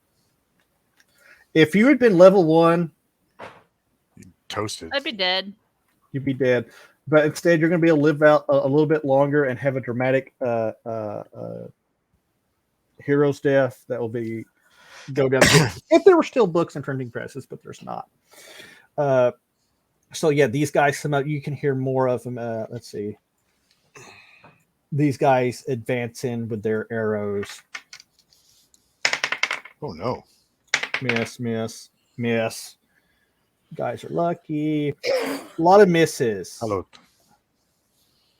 Speaker 1: If you had been level 1,
Speaker 5: Toasted.
Speaker 4: I'd be dead.
Speaker 1: you'd be dead. But instead, you're going to be able to live out a little bit longer and have a dramatic hero's death that will go down. If there were still books and printing presses, but there's not. So yeah, these guys come out. You can hear more of them. Let's see. These guys advance in with their arrows.
Speaker 5: Oh no.
Speaker 1: Miss, miss, miss. Guys are lucky. A lot of misses.
Speaker 5: Hello.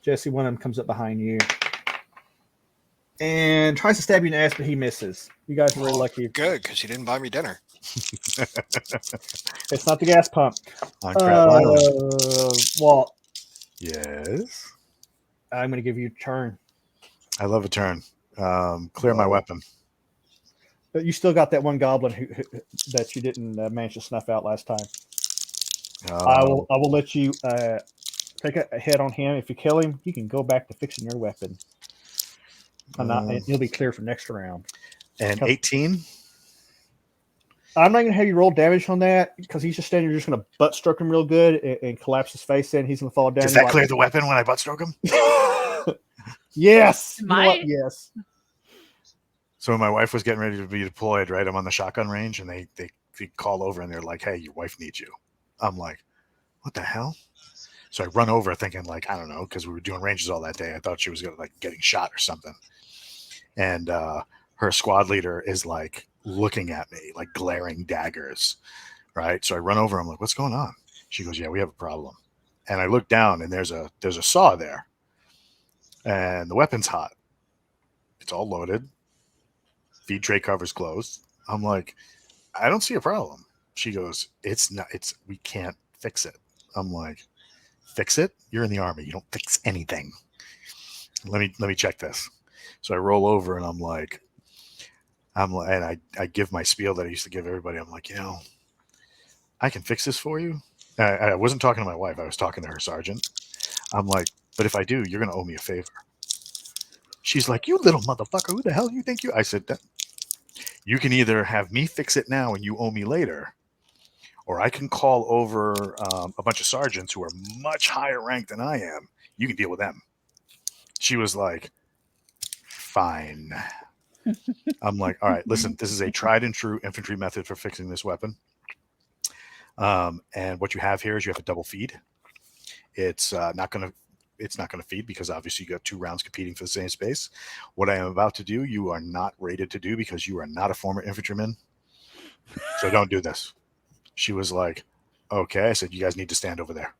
Speaker 1: Jesse, one of them comes up behind you and tries to stab you in the ass, but he misses. You guys are really lucky.
Speaker 2: Good, because you didn't buy me dinner.
Speaker 1: It's not the gas pump.
Speaker 5: On Crab Island.
Speaker 1: Walt,
Speaker 5: Yes.
Speaker 1: I'm going to give you a turn.
Speaker 5: I love a turn. Clear my weapon.
Speaker 1: But you still got that one goblin who that you didn't manage to snuff out last time. I will let you take a hit on him. If you kill him, you can go back to fixing your weapon. And you'll be clear for next round.
Speaker 5: And 18.
Speaker 1: I'm not going to have you roll damage on that because he's just standing. You're just going to butt stroke him real good and collapse his face in. He's going to fall down.
Speaker 5: Does that clear the weapon when I butt stroke him?
Speaker 1: Yes. You know
Speaker 4: My-
Speaker 1: what? Yes.
Speaker 5: So when my wife was getting ready to be deployed, right, I'm on the shotgun range, and they call over, and they're like, "Hey, your wife needs you." I'm like, "What the hell?" So I run over, thinking like, I don't know, because we were doing ranges all that day. I thought she was gonna, like, getting shot or something. And her squad leader is like looking at me, like glaring daggers, right? So I run over. I'm like, "What's going on?" She goes, "Yeah, we have a problem." And I look down, and there's a saw there, and the weapon's hot. It's all loaded. Feed tray cover's closed. I'm like, "I don't see a problem." She goes, we can't fix it." I'm like, "Fix it? You're in the army. You don't fix anything." Let me check this. So I roll over, and and I give my spiel that I used to give everybody. I'm like, I can fix this for you. I wasn't talking to my wife. I was talking to her sergeant. I'm like, "But if I do, you're going to owe me a favor." She's like, "You little motherfucker. Who the hell do you think you?" I said, "You can either have me fix it now and you owe me later, or I can call over a bunch of sergeants who are much higher ranked than I am. You can deal with them." She was like, "Fine." I'm like, "All right, listen, this is a tried and true infantry method for fixing this weapon. And what you have here is you have a double feed. It's not going to feed because obviously you got 2 rounds competing for the same space. What I am about to do, you are not rated to do because you are not a former infantryman. So don't do this." She was like, "Okay." I said, "You guys need to stand over there."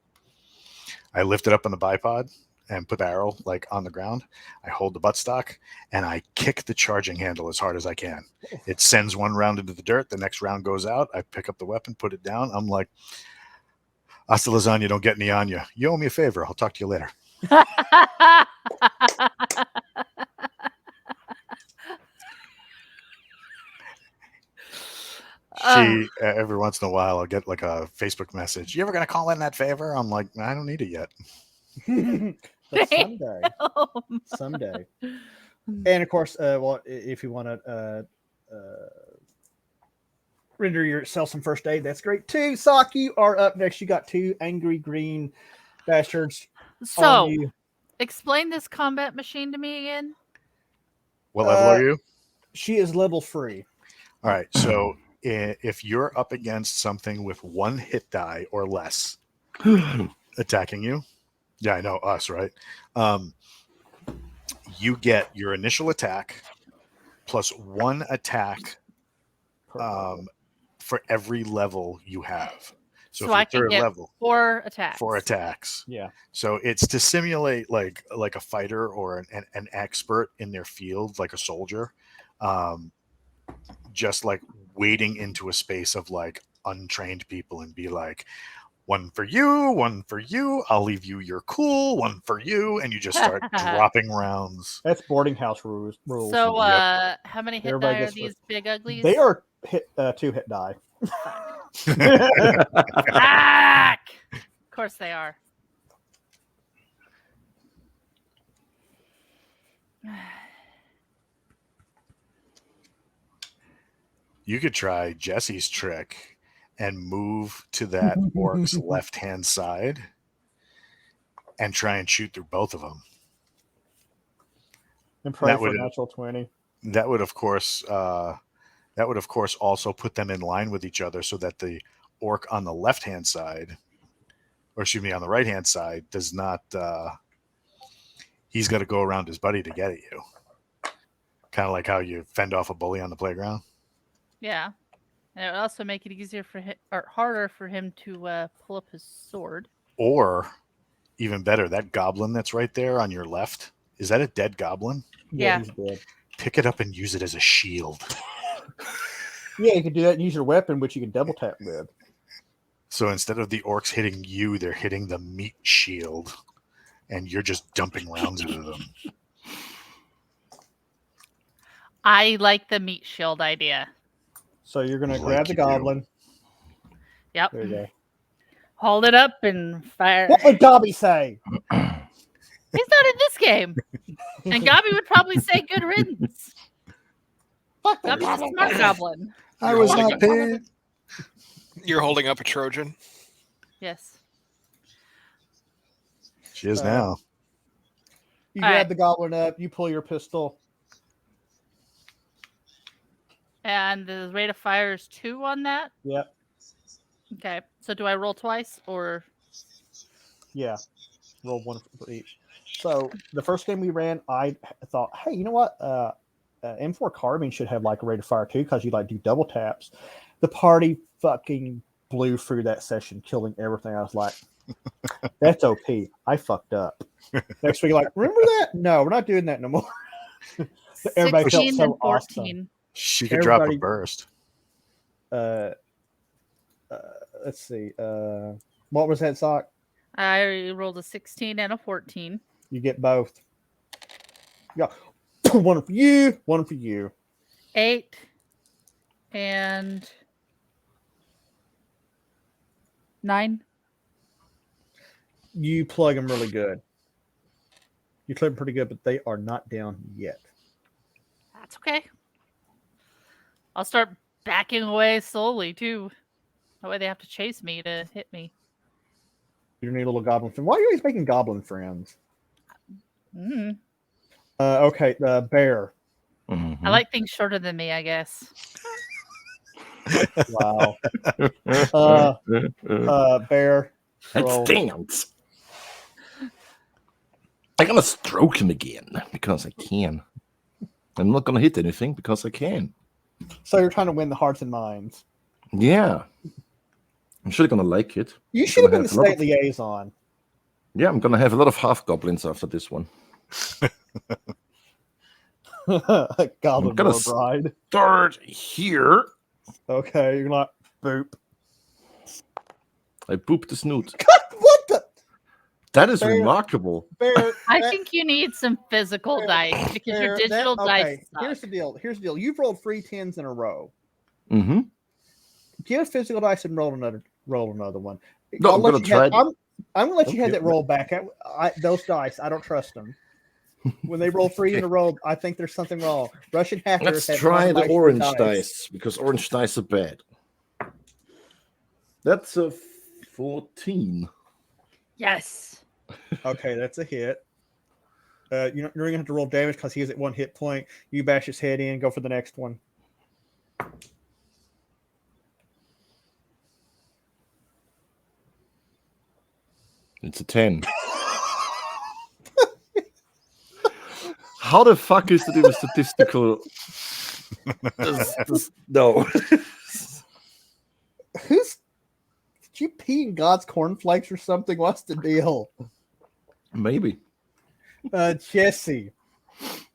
Speaker 5: I lift it up on the bipod and put the arrow like on the ground. I hold the buttstock and I kick the charging handle as hard as I can. It sends 1 round into the dirt. The next round goes out. I pick up the weapon, put it down. I'm like, "Hasta lasagna, don't get any on you. You owe me a favor. I'll talk to you later." She every once in a while I'll get like a Facebook message. "You ever gonna call in that favor?" I'm like, "I don't need it yet."
Speaker 1: But someday. And of course, well, if you want to render yourself some first aid, that's great too. Sock, you are up next. You got 2 angry green bastards.
Speaker 4: So,
Speaker 1: on you.
Speaker 4: explain this combat machine to me again.
Speaker 5: What level are you?
Speaker 1: She is level 3.
Speaker 5: All right. So if you're up against something with 1 hit die or less attacking you, yeah, I know, us, right? You get your initial attack plus 1 attack for every level you have. So if
Speaker 4: I
Speaker 5: you're
Speaker 4: can
Speaker 5: third
Speaker 4: get
Speaker 5: level,
Speaker 4: 4 attacks.
Speaker 5: 4 attacks.
Speaker 1: Yeah.
Speaker 5: So it's to simulate like a fighter or an expert in their field, like a soldier, just like wading into a space of like untrained people and be like, "1 for you, 1 for you. I'll leave you your cool. 1 for you," and you just start dropping rounds.
Speaker 1: That's boarding house rules.
Speaker 4: So, how many hit
Speaker 1: Everybody
Speaker 4: die are
Speaker 1: gets
Speaker 4: these big uglies?
Speaker 1: They are 2 hit die.
Speaker 4: Fuck! Of course they are.
Speaker 5: You could try Jesse's trick and move to that orc's left-hand side and try and shoot through both of them.
Speaker 1: And pray
Speaker 5: That
Speaker 1: for
Speaker 5: would-
Speaker 1: a natural 20.
Speaker 5: That would, of course, also put them in line with each other so that the orc on the left-hand side or excuse me, on the right hand side does not. He's got to go around his buddy to get at you. Kind of like how you fend off a bully on the playground.
Speaker 4: Yeah. And it would also make it easier for him, or harder for him to pull up his sword.
Speaker 5: Or even better, that goblin that's right there on your left, is that a dead goblin?
Speaker 4: Yeah.
Speaker 1: He's dead.
Speaker 5: Pick it up and use it as a shield.
Speaker 1: Yeah, you can do that and use your weapon, which you can double tap with.
Speaker 5: So instead of the orcs hitting you, they're hitting the meat shield, and you're just dumping rounds into them.
Speaker 4: I like the meat shield idea.
Speaker 1: So you're gonna
Speaker 5: Like
Speaker 1: grab the
Speaker 5: you do.
Speaker 1: goblin.
Speaker 4: Yep.
Speaker 1: There you go.
Speaker 4: Hold it up and fire.
Speaker 1: What would Dobby say?
Speaker 4: He's not in this game. And Gobby would probably say good riddance.
Speaker 1: Fuck that
Speaker 4: Gobby's a smart goblin.
Speaker 5: I was
Speaker 2: You're
Speaker 5: not paid.
Speaker 2: You're holding up a Trojan.
Speaker 4: Yes.
Speaker 5: She is now.
Speaker 1: You
Speaker 4: All
Speaker 1: grab
Speaker 4: right.
Speaker 1: the goblin up. You pull your pistol.
Speaker 4: And the rate of fire is 2 on that.
Speaker 1: Yep.
Speaker 4: Okay. So do I roll twice or?
Speaker 1: Yeah. Roll one for each. So the first game we ran, I thought, hey, you know what? M4 carbine should have like a rate of fire too, because you like do double taps. The party fucking blew through that session, killing everything. I was like, that's OP. I fucked up. Next week, like, remember that? No, we're not doing that no more. Everybody felt
Speaker 4: 16
Speaker 1: so
Speaker 4: and
Speaker 1: awesome.
Speaker 4: 14.
Speaker 5: She could drop a
Speaker 1: Everybody-
Speaker 5: burst.
Speaker 1: Let's see. What was that, Sock?
Speaker 4: I rolled a 16 and a 14.
Speaker 1: You get both. Yeah. One for you, one for you.
Speaker 4: 8 and 9.
Speaker 1: You plug them really good. You plug them pretty good, but they are not down yet.
Speaker 4: That's okay. I'll start backing away slowly too. That way they have to chase me to hit me.
Speaker 1: You need a little goblin friend. Why are you always making goblin friends?
Speaker 4: Mm.
Speaker 1: Okay, bear.
Speaker 3: Mhm.
Speaker 4: I like things shorter than me, I guess.
Speaker 1: Wow. Bear.
Speaker 3: That
Speaker 1: Roll.
Speaker 3: stinks. I'm gonna stroke him again because I can. I'm not gonna hit anything because I can.
Speaker 1: So you're trying to win the hearts and minds.
Speaker 3: Yeah. I'm sure they're gonna like it.
Speaker 1: You should have
Speaker 3: gonna
Speaker 1: been the
Speaker 3: have a lot
Speaker 1: state liaison.
Speaker 3: Yeah, I'm gonna have a lot of half goblins after this one.
Speaker 1: Goblin
Speaker 3: I'm gonna
Speaker 1: War Bride.
Speaker 3: Start here.
Speaker 1: Okay, you're not boop.
Speaker 3: I pooped the snoot.
Speaker 1: What the
Speaker 3: That is
Speaker 1: Bear.
Speaker 3: remarkable.
Speaker 1: bear?
Speaker 4: I
Speaker 1: that-
Speaker 4: think you need some physical
Speaker 1: Bear,
Speaker 4: dice because your
Speaker 1: bear,
Speaker 4: digital
Speaker 1: that-
Speaker 4: dice.
Speaker 1: okay, here's the
Speaker 4: suck.
Speaker 1: deal. Here's the deal. You've rolled 3 10s in a row.
Speaker 3: Mm-hmm.
Speaker 1: Get a physical dice and roll another one.
Speaker 3: No,
Speaker 1: I'll
Speaker 3: I'm
Speaker 1: let
Speaker 3: gonna
Speaker 1: you have-
Speaker 3: try-
Speaker 1: I'm gonna let you have
Speaker 3: Okay.
Speaker 1: that roll back. Those dice, I don't trust them. When they roll 3 in a row, I think there's something wrong. Russian hackers.
Speaker 3: Let's
Speaker 1: have
Speaker 3: try
Speaker 1: one
Speaker 3: the
Speaker 1: dice for
Speaker 3: orange dice because orange dice are bad. That's a 14.
Speaker 4: Yes.
Speaker 1: Okay, that's a hit. You're gonna have to roll damage because he is at 1 hit point. You bash his head in. Go for the next one.
Speaker 3: It's a 10. How the fuck is that even statistical? No.
Speaker 1: Who's? Did you pee in God's cornflakes or something? What's the deal?
Speaker 3: Maybe.
Speaker 1: Jesse,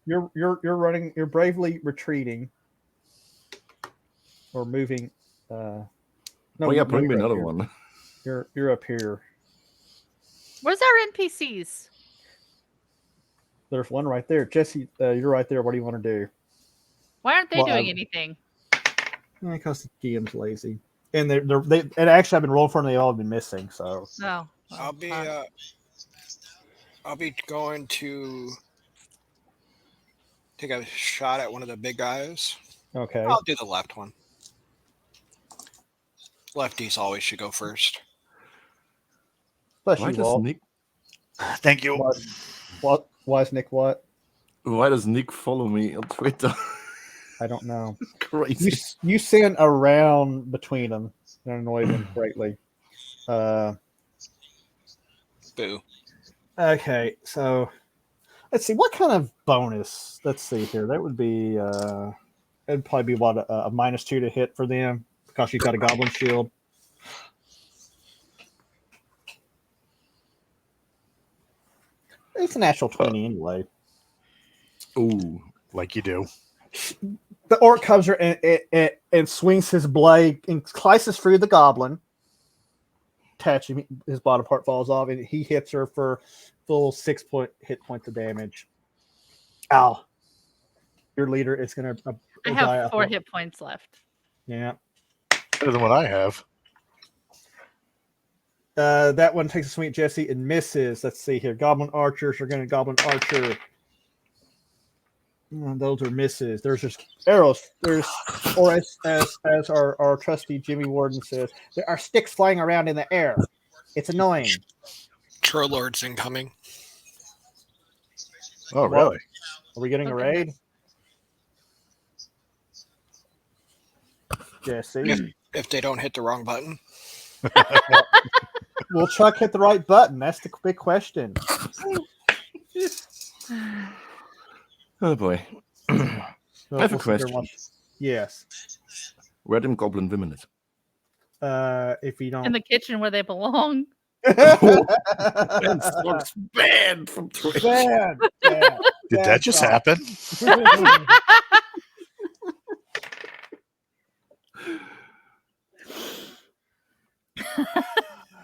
Speaker 1: you're running. You're bravely retreating or moving. No,
Speaker 3: Oh yeah, bring me
Speaker 1: you're up
Speaker 3: another
Speaker 1: here.
Speaker 3: one.
Speaker 1: You're up here.
Speaker 4: Where's our NPCs?
Speaker 1: There's one right there. Jesse, you're right there. What do you want to do?
Speaker 4: Why aren't they
Speaker 1: Well,
Speaker 4: doing anything?
Speaker 1: Because the GM's lazy, and and actually I've been rolling for them. They all have been missing. So
Speaker 4: No.
Speaker 2: I'll be going to take a shot at one of the big guys.
Speaker 1: okay.
Speaker 2: I'll do the left one. Lefties always should go first.
Speaker 1: Bless
Speaker 3: Why
Speaker 1: you,
Speaker 3: does
Speaker 1: Walt.
Speaker 3: Nick?
Speaker 5: Thank you.
Speaker 1: What? Why is Nick what?
Speaker 3: Why does Nick follow me on Twitter?
Speaker 1: I don't know.
Speaker 3: Crazy.
Speaker 1: You send around between them and annoy them greatly.
Speaker 2: Boo.
Speaker 1: Okay, so let's see what kind of bonus. Let's see here. That would be it'd probably be what a -2 to hit for them because you've got a goblin shield. It's a natural 20 anyway.
Speaker 3: Ooh.
Speaker 5: Like you do.
Speaker 1: The orc comes here and swings his blade and slices through the goblin. Attaching his bottom part falls off, and he hits her for full 6 hit points of damage. Ow! Your leader is gonna.
Speaker 4: I have 4 hit points left.
Speaker 1: Yeah.
Speaker 5: Better than what I have.
Speaker 1: That one takes a swing at Jesse and misses. Let's see here. Goblin archers are going to goblin archer. Those are misses. There's just arrows. Or as our trusty Jimmy Warden says, there are sticks flying around in the air. It's annoying.
Speaker 2: Troll Lord's incoming.
Speaker 5: Oh, really?
Speaker 1: Are we getting a
Speaker 4: Okay.
Speaker 1: raid? Jesse.
Speaker 2: If they don't hit the wrong button.
Speaker 1: Will Chuck hit the right button? That's the big question.
Speaker 3: Oh boy.
Speaker 1: So
Speaker 3: I have a
Speaker 1: we'll sit there and
Speaker 3: question.
Speaker 1: watch- Yes.
Speaker 3: Where them goblin women at?
Speaker 1: If you don't.
Speaker 4: In the kitchen where they belong.
Speaker 3: That looks bad from Twitch.
Speaker 1: Bad, bad,
Speaker 5: Did
Speaker 1: bad
Speaker 5: that just
Speaker 1: thought.
Speaker 5: happen?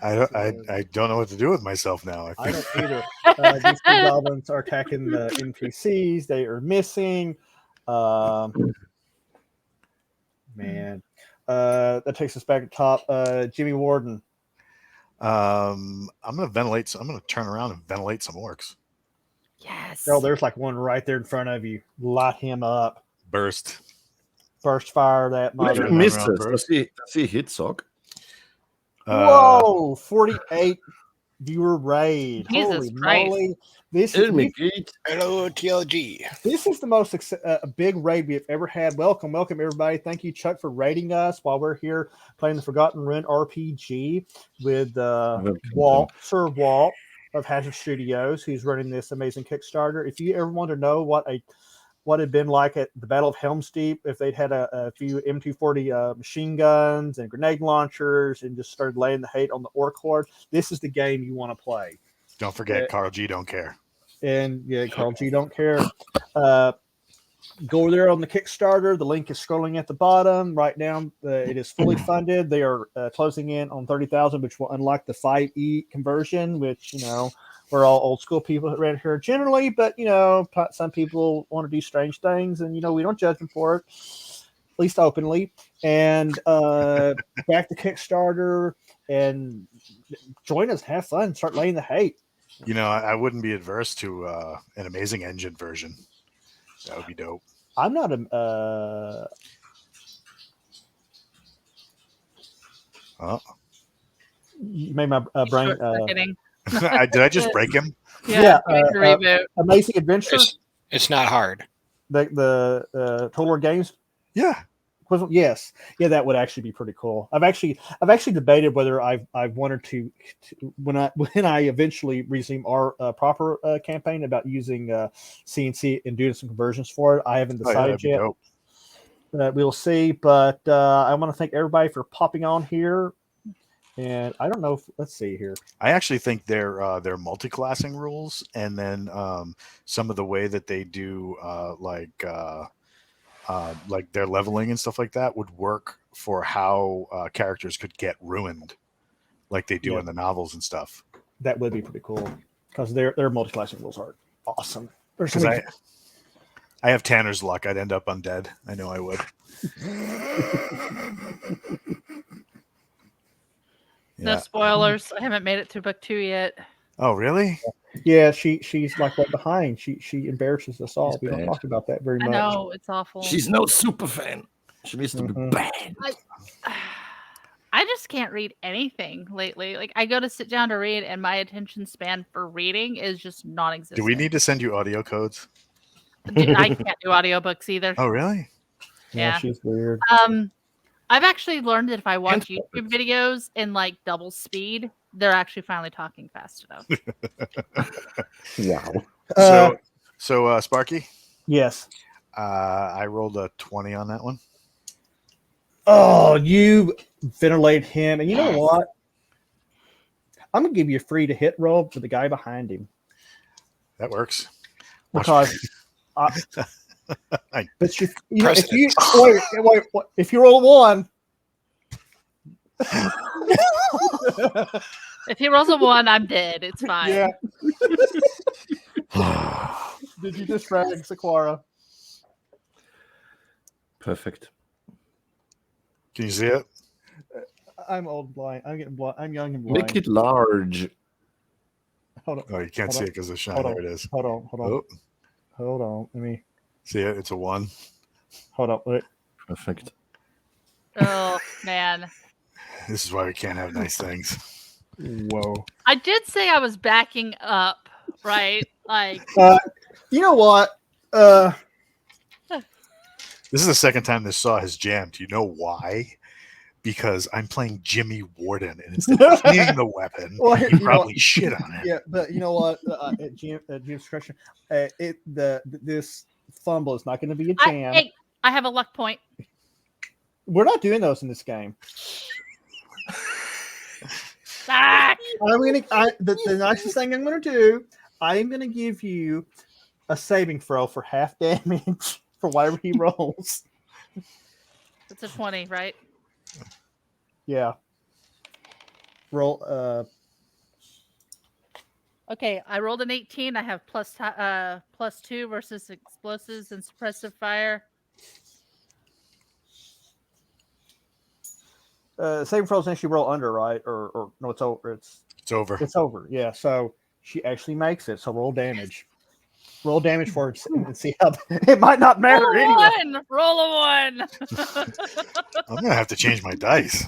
Speaker 5: I don't know what to do with myself now.
Speaker 1: I
Speaker 5: think.
Speaker 1: don't either. These two goblins are attacking the NPCs. They are missing. Man, that takes us back to top. Jimmy Warden.
Speaker 5: I'm gonna ventilate. I'm gonna turn around and ventilate some orcs.
Speaker 4: Yes.
Speaker 1: Oh, there's like one right there in front of you. Light him up.
Speaker 5: Burst.
Speaker 1: Burst fire that
Speaker 3: What
Speaker 1: mother.
Speaker 3: if he misses? Does he hit Sock?
Speaker 1: Whoa, 48 viewer raid.
Speaker 4: Jesus
Speaker 1: Holy
Speaker 4: Christ.
Speaker 1: moly. This
Speaker 3: Help me,
Speaker 1: is,
Speaker 3: Pete.
Speaker 2: Hello, TLG.
Speaker 1: this is the most big raid we've ever had. Welcome, everybody. Thank you, Chuck, for raiding us while we're here playing the Forgotten Rune RPG with Walt, Sir Walt of Hazard Studios, who's running this amazing Kickstarter. If you ever want to know what had been like at the Battle of Helm's Deep, if they'd had a few M240 machine guns and grenade launchers and just started laying the hate on the Orc Horde, this is the game you want to play.
Speaker 5: Don't forget, Carl G. Don't care.
Speaker 1: And yeah, Carl G. don't care. Go there on the Kickstarter. The link is scrolling at the bottom. Right now, it is fully funded. They are closing in on 30,000, which will unlock the 5E conversion, which, we're all old school people around here generally, but, some people want to do strange things, and, we don't judge them for it, at least openly. And back to Kickstarter and join us, have fun, start laying the hate.
Speaker 5: I wouldn't be adverse to an Amazing Engine version. That would be dope.
Speaker 1: I'm not a. You made my brain.
Speaker 4: Short-circuiting.
Speaker 5: Did I just break him?
Speaker 1: Yeah,
Speaker 4: need to reboot.
Speaker 1: Amazing Adventure.
Speaker 2: It's not hard.
Speaker 1: The Total War Games.
Speaker 5: Yeah.
Speaker 1: Yes, yeah, that would actually be pretty cool. I've actually debated whether I've wanted to when I eventually resume our proper campaign about using CNC and doing some conversions for it. I haven't decided yet. We'll see, but I want to thank everybody for popping on here. And I don't know if let's see here.
Speaker 5: I actually think their multi-classing rules, and then some of the way that they do like their leveling and stuff like that would work for how characters could get ruined, like they do in the novels and stuff.
Speaker 1: That would be pretty cool because their multi-classing rules are awesome.
Speaker 5: Because I have Tanner's luck, I'd end up undead. I know I would.
Speaker 4: No spoilers. I haven't made it through book 2 yet.
Speaker 5: Oh, really?
Speaker 1: Yeah, she's like right behind. She embarrasses us all. We don't talk about that very
Speaker 4: I
Speaker 1: much.
Speaker 4: know, it's awful.
Speaker 3: She's no super fan. She needs to be bad.
Speaker 4: I just can't read anything lately. Like, I go to sit down to read, and my attention span for reading is just non-existent.
Speaker 5: Do we need to send you audio codes?
Speaker 4: I can't do audiobooks either.
Speaker 5: Oh, really?
Speaker 1: Yeah, she's weird.
Speaker 4: I've actually learned that if I watch YouTube videos in like double speed, they're actually finally talking fast enough.
Speaker 3: Wow.
Speaker 5: So Sparky,
Speaker 1: Yes.
Speaker 5: I rolled a 20 on that one.
Speaker 1: Oh, you ventilate him, and you know what? I'm gonna give you a free to hit roll for the guy behind him
Speaker 5: That works. Watch-
Speaker 1: because.
Speaker 5: I-
Speaker 1: But you know, if you
Speaker 2: Precedent.
Speaker 1: wait, if you roll a 1,
Speaker 4: If he rolls a 1, I'm dead. It's fine.
Speaker 1: yeah. Did you just frag Sequara?
Speaker 3: Perfect.
Speaker 5: Can you see it?
Speaker 1: I'm old and blind. I'm getting blind. I'm young and blind.
Speaker 3: Make it large.
Speaker 1: Hold on.
Speaker 5: Oh, you can't
Speaker 1: Hold
Speaker 5: see
Speaker 1: on.
Speaker 5: it because of the shine.
Speaker 1: Hold
Speaker 5: There
Speaker 1: on.
Speaker 5: it is.
Speaker 1: Hold on.
Speaker 5: Oh,
Speaker 1: Hold on. Let me.
Speaker 5: see it? It's a 1.
Speaker 1: Hold on. Wait.
Speaker 3: Perfect.
Speaker 4: Oh man.
Speaker 5: This is why we can't have nice things.
Speaker 1: Whoa.
Speaker 4: I did say I was backing up, right? Like
Speaker 1: You know what?
Speaker 5: This is the second time this saw has jammed. Do you know why? Because I'm playing Jimmy Warden, and instead of cleaning the weapon,
Speaker 1: Well,
Speaker 5: you
Speaker 1: you know
Speaker 5: probably
Speaker 1: what?
Speaker 5: shit on it.
Speaker 1: Yeah, but you know what? At Jim's discretion, this fumble is not going to be a jam.
Speaker 4: hey, I have a luck point.
Speaker 1: We're not doing those in this game.
Speaker 4: Ah!
Speaker 1: The nicest thing I'm going to do. I am going to give you a saving throw for half damage for whatever he rolls.
Speaker 4: It's a 20, right?
Speaker 1: Yeah. Roll.
Speaker 4: Okay, I rolled an 18. I have plus 2 versus explosives and suppressive fire.
Speaker 1: Saving throws actually roll under, right? Or no, it's over.
Speaker 5: It's over.
Speaker 1: It's over. Yeah. So she actually makes it. So roll damage. Roll damage for it and see how it might not matter
Speaker 4: Roll a
Speaker 1: anyway.
Speaker 4: 1! Roll a 1!
Speaker 5: I'm gonna have to change my dice.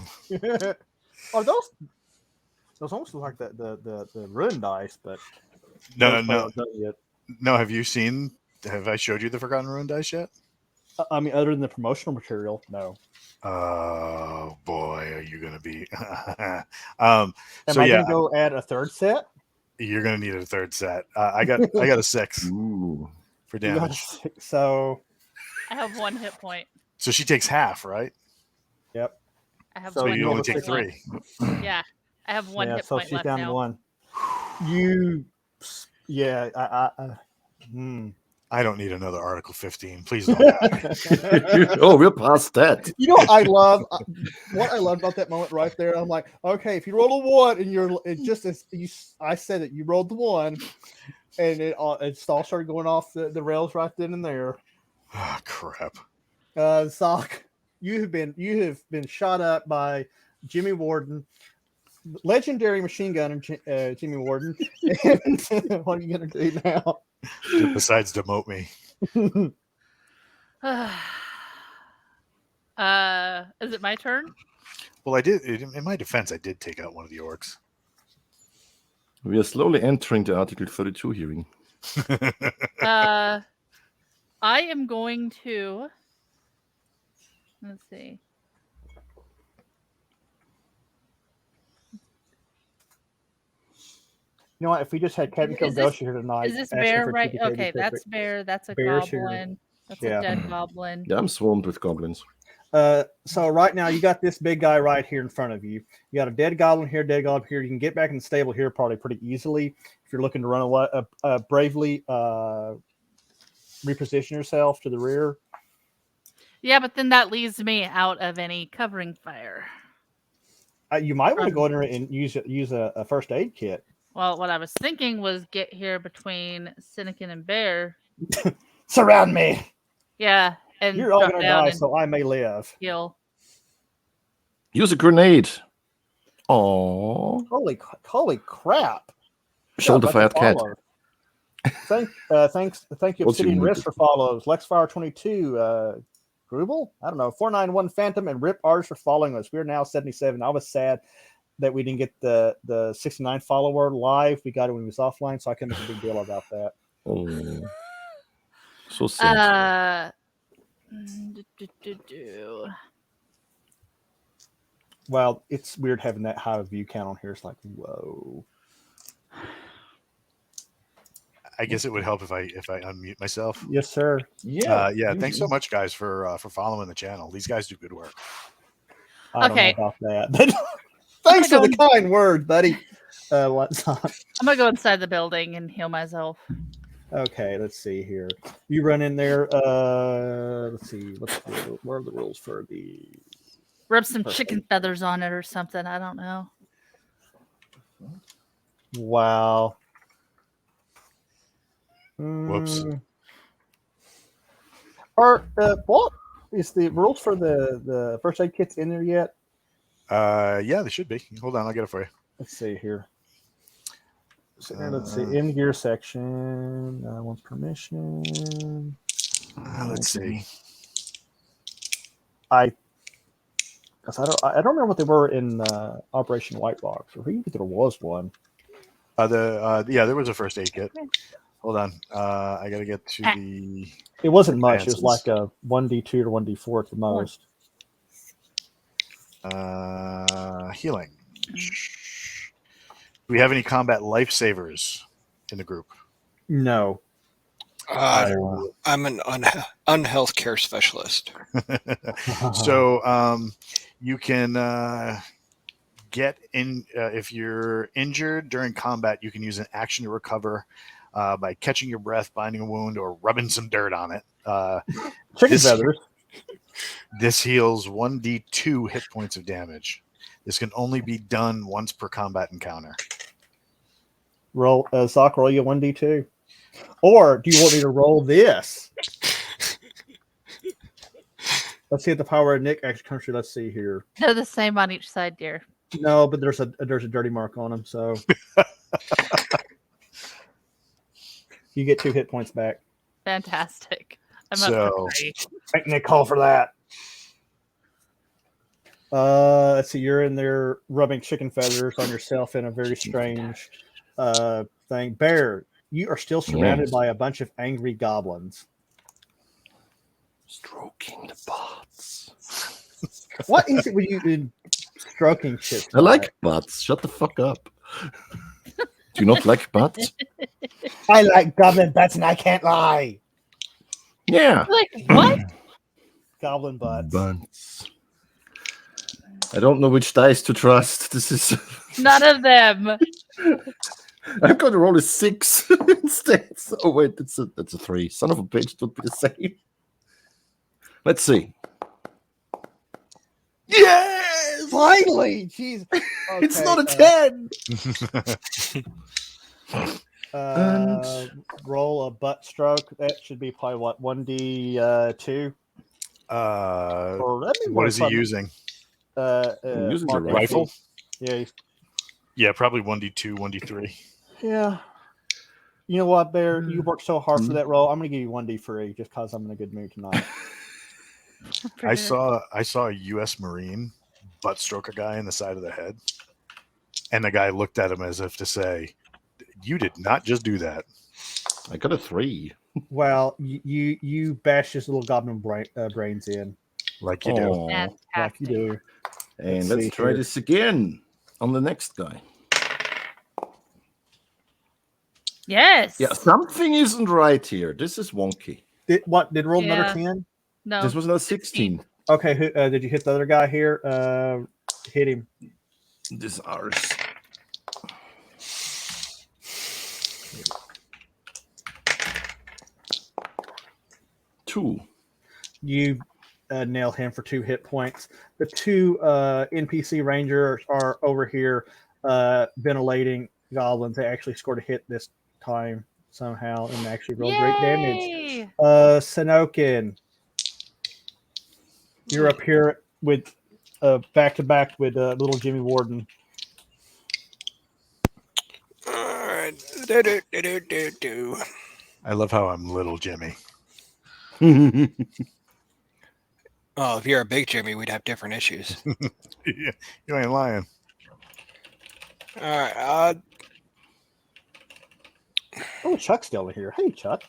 Speaker 1: Are those almost look like the rune dice, but
Speaker 5: No.
Speaker 1: haven't done it yet.
Speaker 5: No, have I showed you the Forgotten Ruin dice yet?
Speaker 1: I mean, other than the promotional material, no.
Speaker 5: Oh boy, are you gonna be
Speaker 1: Am
Speaker 5: so
Speaker 1: I
Speaker 5: yeah,
Speaker 1: gonna go add a third set?
Speaker 5: you're gonna need a third set. I got a 6
Speaker 3: Ooh.
Speaker 5: for
Speaker 1: You got a
Speaker 5: damage.
Speaker 1: six, so
Speaker 4: I have 1 hit point.
Speaker 5: So she takes half, right?
Speaker 1: yep.
Speaker 4: I have
Speaker 1: So
Speaker 5: So
Speaker 4: one
Speaker 5: you
Speaker 1: you
Speaker 5: only
Speaker 1: have a
Speaker 5: take
Speaker 1: six.
Speaker 5: 3.
Speaker 4: Yeah. I have 1
Speaker 1: Yeah,
Speaker 4: hit
Speaker 1: so
Speaker 4: point
Speaker 1: she's
Speaker 4: left
Speaker 1: down to
Speaker 4: now.
Speaker 1: 1. Yeah.
Speaker 5: I don't need another Article 15. Please don't die.
Speaker 3: Oh, we're past that.
Speaker 1: You know what I love? What I love about that moment right there. I'm like, okay, if you roll a 1 and it just as you, I said it, you rolled the 1, and it all started going off the rails right then and there.
Speaker 5: Oh, crap.
Speaker 1: Sock, you have been shot up by Jimmy Warden, legendary machine gunner Jimmy Warden. And what are you gonna do now?
Speaker 5: Besides demote me.
Speaker 4: Is it my turn?
Speaker 5: Well, I did. In my defense, I did take out one of the orcs.
Speaker 3: We are slowly entering the Article 32 hearing.
Speaker 4: I am going to. Let's see.
Speaker 1: You know what? If we just had Captain
Speaker 4: Is this-
Speaker 1: Kilgoshi here tonight,
Speaker 4: Is this
Speaker 1: asking
Speaker 4: bear
Speaker 1: for
Speaker 4: right?
Speaker 1: TPK would be
Speaker 4: Okay, that's
Speaker 1: perfect.
Speaker 4: bear. That's a
Speaker 1: Bear's here.
Speaker 4: goblin. That's
Speaker 1: Yeah.
Speaker 4: a dead goblin.
Speaker 3: Yeah, I'm swarmed with goblins.
Speaker 1: So right now you got this big guy right here in front of you. You got a dead goblin here, dead goblin here. You can get back in the stable here probably pretty easily if you're looking to run away. Bravely reposition yourself to the rear.
Speaker 4: Yeah, but then that leaves me out of any covering fire.
Speaker 1: You might want to go in there and use a first aid kit.
Speaker 4: Well, what I was thinking was get here between Cynican and Bear.
Speaker 1: Surround me.
Speaker 4: Yeah, and
Speaker 1: You're all
Speaker 4: drop
Speaker 1: gonna
Speaker 4: down
Speaker 1: die,
Speaker 4: and
Speaker 1: so I may live.
Speaker 4: heal.
Speaker 3: Use a grenade. Oh,
Speaker 1: Holy crap!
Speaker 3: shoulder fired cat.
Speaker 1: Thank you,
Speaker 3: What's your
Speaker 1: Obsidian Risk
Speaker 3: movement?
Speaker 1: for follows. Lexfire 22, Grubel, I don't know, 491 Phantom and Rip Artist for following us. We're now 77. I was sad that we didn't get the 69 follower live. We got it when he was offline, so I couldn't make a big deal about that.
Speaker 3: Oh, so sad.
Speaker 1: Well, it's weird having that high view count on here. It's like, whoa.
Speaker 5: I guess it would help if I unmute myself.
Speaker 1: Yes, sir.
Speaker 3: Yeah.
Speaker 5: Yeah. Thanks so much, guys, for following the channel. These guys do good work.
Speaker 1: I
Speaker 4: Okay.
Speaker 1: don't know about that. Thanks for the kind word, buddy. What's on?
Speaker 4: I'm gonna go inside the building and heal myself.
Speaker 1: Okay, let's see here. You run in there. Let's see. What are the rules for the?
Speaker 4: Rub some
Speaker 1: Perfect.
Speaker 4: chicken feathers on it or something. I don't know.
Speaker 1: Wow.
Speaker 5: Whoops.
Speaker 1: What is the rules for the first aid kits in there yet?
Speaker 5: Yeah, they should be. Hold on, I'll get it for you.
Speaker 1: Let's see here. So, let's see. In gear section. Wants permission.
Speaker 5: Let's see.
Speaker 1: I don't remember what they were in Operation White Box, or even if there was one.
Speaker 5: Yeah, there was a first aid kit. Hold on. I gotta get to the.
Speaker 1: It wasn't much. It was
Speaker 5: Advances.
Speaker 1: like a 1d2 or 1d4 at the most.
Speaker 5: Healing. Do we have any combat lifesavers in the group?
Speaker 1: No.
Speaker 2: I'm an unhealth care specialist.
Speaker 5: So you can get in if you're injured during combat. You can use an action to recover by catching your breath, binding a wound, or rubbing some dirt on it.
Speaker 1: Chicken
Speaker 5: this-
Speaker 1: feathers.
Speaker 5: This heals 1d2 hit points of damage. This can only be done once per combat encounter.
Speaker 1: Roll Sock, roll you 1d2. Or do you want me to roll this? Let's see if the power of Nick actually comes through. Let's see here.
Speaker 4: They're the same on each side, dear.
Speaker 1: No, but there's a dirty mark on them, so you get 2 hit points back.
Speaker 4: Fantastic. I'm
Speaker 5: So-
Speaker 4: up for 3.
Speaker 1: Make Nick call for that. Let's see. You're in there rubbing chicken feathers on yourself in a very strange thing. Bear, you are still surrounded by a bunch of angry goblins.
Speaker 3: Stroking the butts.
Speaker 1: What is it with you in stroking shit?
Speaker 3: I like butts. Shut the fuck up. Do you not like butts?
Speaker 1: I like goblin butts, and I can't lie.
Speaker 3: Yeah.
Speaker 4: Like, what?
Speaker 1: Goblin butts.
Speaker 3: Butts. I don't know which dice to trust. This is.
Speaker 4: None of them.
Speaker 3: I'm going to roll a 6 instead. Oh wait, that's a 3. Son of a bitch, it would be the same. Let's see.
Speaker 1: Yes, finally. Jeez.
Speaker 3: It's not a
Speaker 1: Okay,
Speaker 3: 10.
Speaker 1: roll a butt stroke. That should be probably what 1d2. Or that'd be more
Speaker 5: What is he
Speaker 1: fun.
Speaker 5: using?
Speaker 3: I'm using the
Speaker 1: Mark
Speaker 5: rifle?
Speaker 1: Yeah,
Speaker 5: Yeah, probably 1d2, 1d3.
Speaker 1: yeah. You know what, Bear? You worked so hard for that roll. I'm gonna give you 1d3 just because I'm in a good mood tonight.
Speaker 5: I saw a U.S. Marine butt stroke a guy in the side of the head, and the guy looked at him as if to say, "You did not just do that."
Speaker 3: I got a 3.
Speaker 1: Well, you bash his little goblin brains in
Speaker 5: Like you do.
Speaker 3: Aw.
Speaker 1: like
Speaker 4: Fantastic.
Speaker 1: you do.
Speaker 3: And
Speaker 1: Let's
Speaker 3: let's
Speaker 1: see
Speaker 3: try
Speaker 1: here.
Speaker 3: this again on the next guy.
Speaker 4: Yes.
Speaker 3: Yeah, something isn't right here. This is wonky.
Speaker 1: Did roll another
Speaker 4: Yeah.
Speaker 1: 10?
Speaker 4: No.
Speaker 3: This was another 16.
Speaker 1: Okay, who, did you hit the other guy here? Hit him.
Speaker 3: This is ours. Two.
Speaker 1: You nail him for 2 hit points. The 2 NPC rangers are over here ventilating goblins. They actually scored a hit this time somehow and actually rolled great damage.
Speaker 4: Yay!
Speaker 1: Sanokin, you're up here with back to back with little Jimmy Warden.
Speaker 2: All right. Do.
Speaker 5: I love how I'm little Jimmy.
Speaker 2: Oh, if you're a big Jimmy, we'd have different issues.
Speaker 5: You ain't lying.
Speaker 2: All right.
Speaker 1: Oh, Chuck's still here. Hey, Chuck.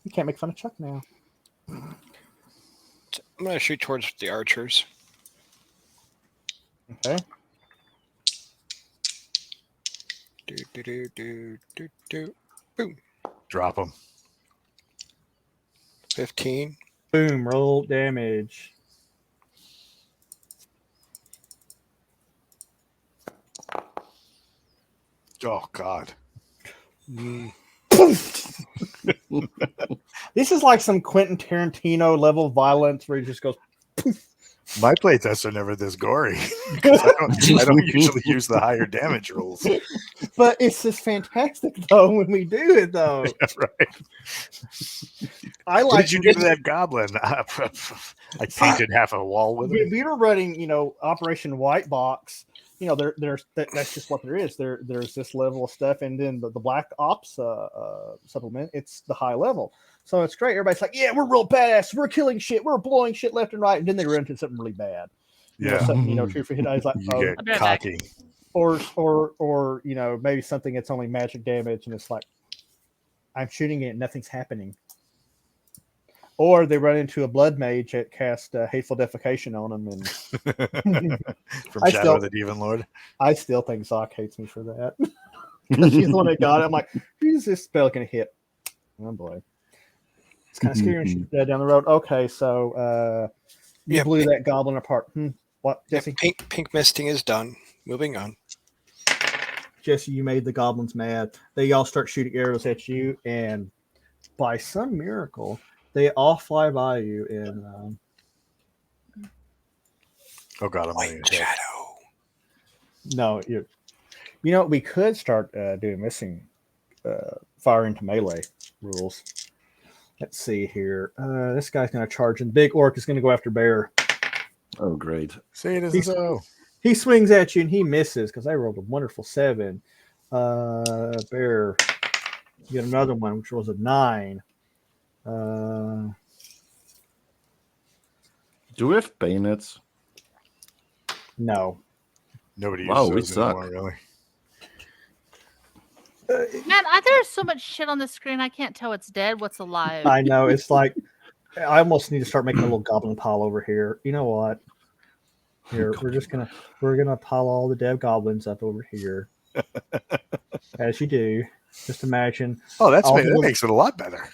Speaker 1: You can't make fun of Chuck now.
Speaker 2: I'm gonna shoot towards the archers.
Speaker 1: Okay.
Speaker 2: Do, do, do, do, do, do. Boom.
Speaker 5: Drop them.
Speaker 2: 15.
Speaker 1: Boom. Roll damage.
Speaker 5: Oh God.
Speaker 2: Mm.
Speaker 1: This is like some Quentin Tarantino level violence where he just goes.
Speaker 5: My playtests are never this gory because I don't usually use the higher damage rolls.
Speaker 1: But it's just fantastic though when we do it though.
Speaker 5: Right.
Speaker 1: I
Speaker 5: What
Speaker 1: like.
Speaker 5: did you do to that goblin? I painted half a wall with
Speaker 1: we,
Speaker 5: it.
Speaker 1: we were running, Operation White Box. That's just what there is. There's this level of stuff, and then the Black Ops supplement. It's the high level, so it's great. Everybody's like, "Yeah, we're real badass. We're killing shit. We're blowing shit left and right," and then they run into something really bad.
Speaker 5: Yeah.
Speaker 1: Something true for hit. I was like,
Speaker 5: You
Speaker 1: oh,
Speaker 5: get
Speaker 4: I'll be right back.
Speaker 5: cocky.
Speaker 1: or maybe something that's only magic damage, and it's like I'm shooting it, and nothing's happening. Or they run into a blood mage that cast hateful defecation on them, and
Speaker 5: From
Speaker 1: I
Speaker 5: Shadow
Speaker 1: still-
Speaker 5: of the Demon Lord.
Speaker 1: I still think Zoc hates me for that. 'Cause she's the one that got it. I'm like, who's this spell gonna hit? Oh boy, it's kind of scary when she's dead down the road. Okay, so you
Speaker 2: Yeah,
Speaker 1: blew that goblin apart. What,
Speaker 2: Yeah,
Speaker 1: Jesse?
Speaker 2: pink misting is done. Moving on.
Speaker 1: Jesse, you made the goblins mad. They all start shooting arrows at you, and by some miracle, they all fly by you. And
Speaker 5: Oh God, I'm
Speaker 2: White
Speaker 5: ready to hit.
Speaker 2: shadow.
Speaker 1: no, we could start doing missing fire into melee rules. Let's see here. This guy's going to charge, and Big Orc is going to go after Bear.
Speaker 3: Oh, great.
Speaker 5: Say it isn't so.
Speaker 1: He swings at you and he misses because I rolled a wonderful 7. Bear, you get another one, which was a 9.
Speaker 3: Do we have bayonets?
Speaker 1: No.
Speaker 5: Nobody uses
Speaker 3: Wow, we
Speaker 5: those
Speaker 3: suck.
Speaker 5: anymore, really.
Speaker 4: Man, there's so much shit on the screen. I can't tell what's dead, what's alive.
Speaker 1: I know. It's like I almost need to start making a little goblin pile over here. You know what? Here, we're gonna pile all the dead goblins up over here. As you do. Just imagine.
Speaker 5: Oh,
Speaker 1: All
Speaker 5: that
Speaker 1: the-
Speaker 5: makes it a lot better.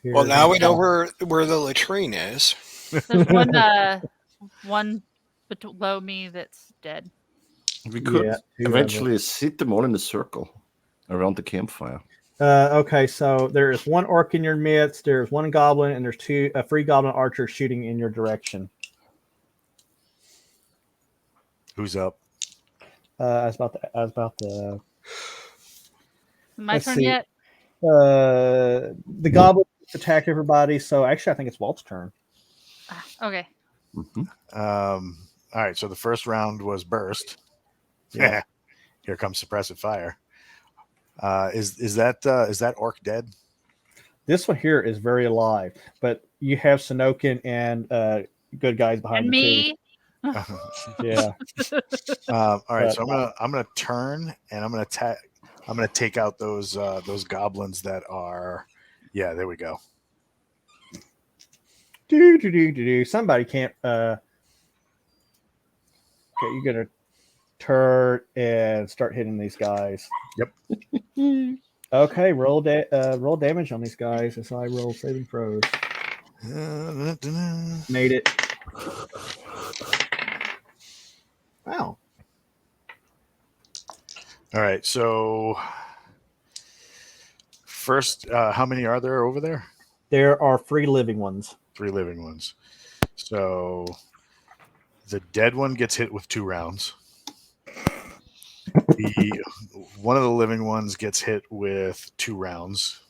Speaker 1: Here,
Speaker 2: Well, now we know where the latrine is.
Speaker 4: There's one below me that's dead.
Speaker 3: We could
Speaker 1: Yeah,
Speaker 3: eventually sit them all in a circle around the campfire.
Speaker 1: Okay, so there is one orc in your midst, there's one goblin, and there's 3 goblin archers shooting in your direction.
Speaker 5: Who's up?
Speaker 1: I was about to.
Speaker 4: My
Speaker 1: Let's
Speaker 4: turn
Speaker 1: see.
Speaker 4: yet?
Speaker 1: The goblin attacked everybody, so actually I think it's Walt's turn.
Speaker 4: Okay.
Speaker 3: Mhm.
Speaker 5: All right. So the first round was burst.
Speaker 1: Yeah.
Speaker 5: Here comes suppressive fire. Is that orc dead?
Speaker 1: This one here is very alive, but you have Sanokin and good guys behind
Speaker 4: And
Speaker 1: you
Speaker 4: me.
Speaker 1: too. Yeah.
Speaker 5: All right.
Speaker 1: But-
Speaker 5: So I'm gonna turn and I'm gonna take out those goblins that are. Yeah. There we go.
Speaker 1: Do. Somebody can't. Okay, you're gonna turn and start hitting these guys.
Speaker 5: Yep.
Speaker 1: Okay, roll damage on these guys as I roll saving throws. Made it. Wow.
Speaker 5: All right. So first, how many are there over there?
Speaker 1: There are 3 living ones.
Speaker 5: 3 living ones. So the dead one gets hit with 2 rounds. One of the living ones gets hit with 2 rounds,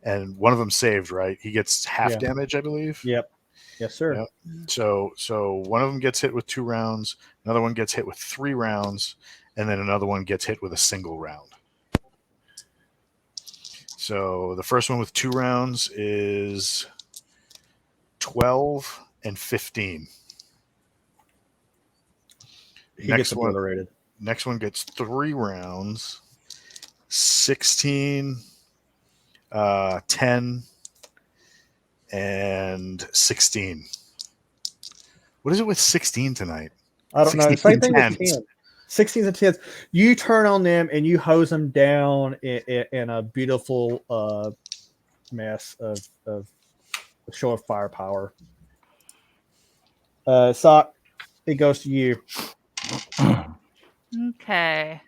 Speaker 5: and one of them saved. Right, he gets half
Speaker 1: Yeah.
Speaker 5: damage, I believe.
Speaker 1: Yep. Yes, sir.
Speaker 5: Yep. So one of them gets hit with 2 rounds, another one gets hit with 3 rounds, and then another one gets hit with a single round. So the first one with 2 rounds is 12 and 15.
Speaker 1: He
Speaker 5: Next
Speaker 1: gets
Speaker 5: one.
Speaker 1: obliterated.
Speaker 5: Next one gets 3 rounds, 16, 10, and 16. What is it with 16 tonight?
Speaker 1: I don't know.
Speaker 5: 16
Speaker 1: Same thing with
Speaker 5: tens.
Speaker 1: 10. 16s and 10s. You turn on them and you hose them down in a beautiful mess of show of firepower. Sock, it goes to you.
Speaker 4: Okay.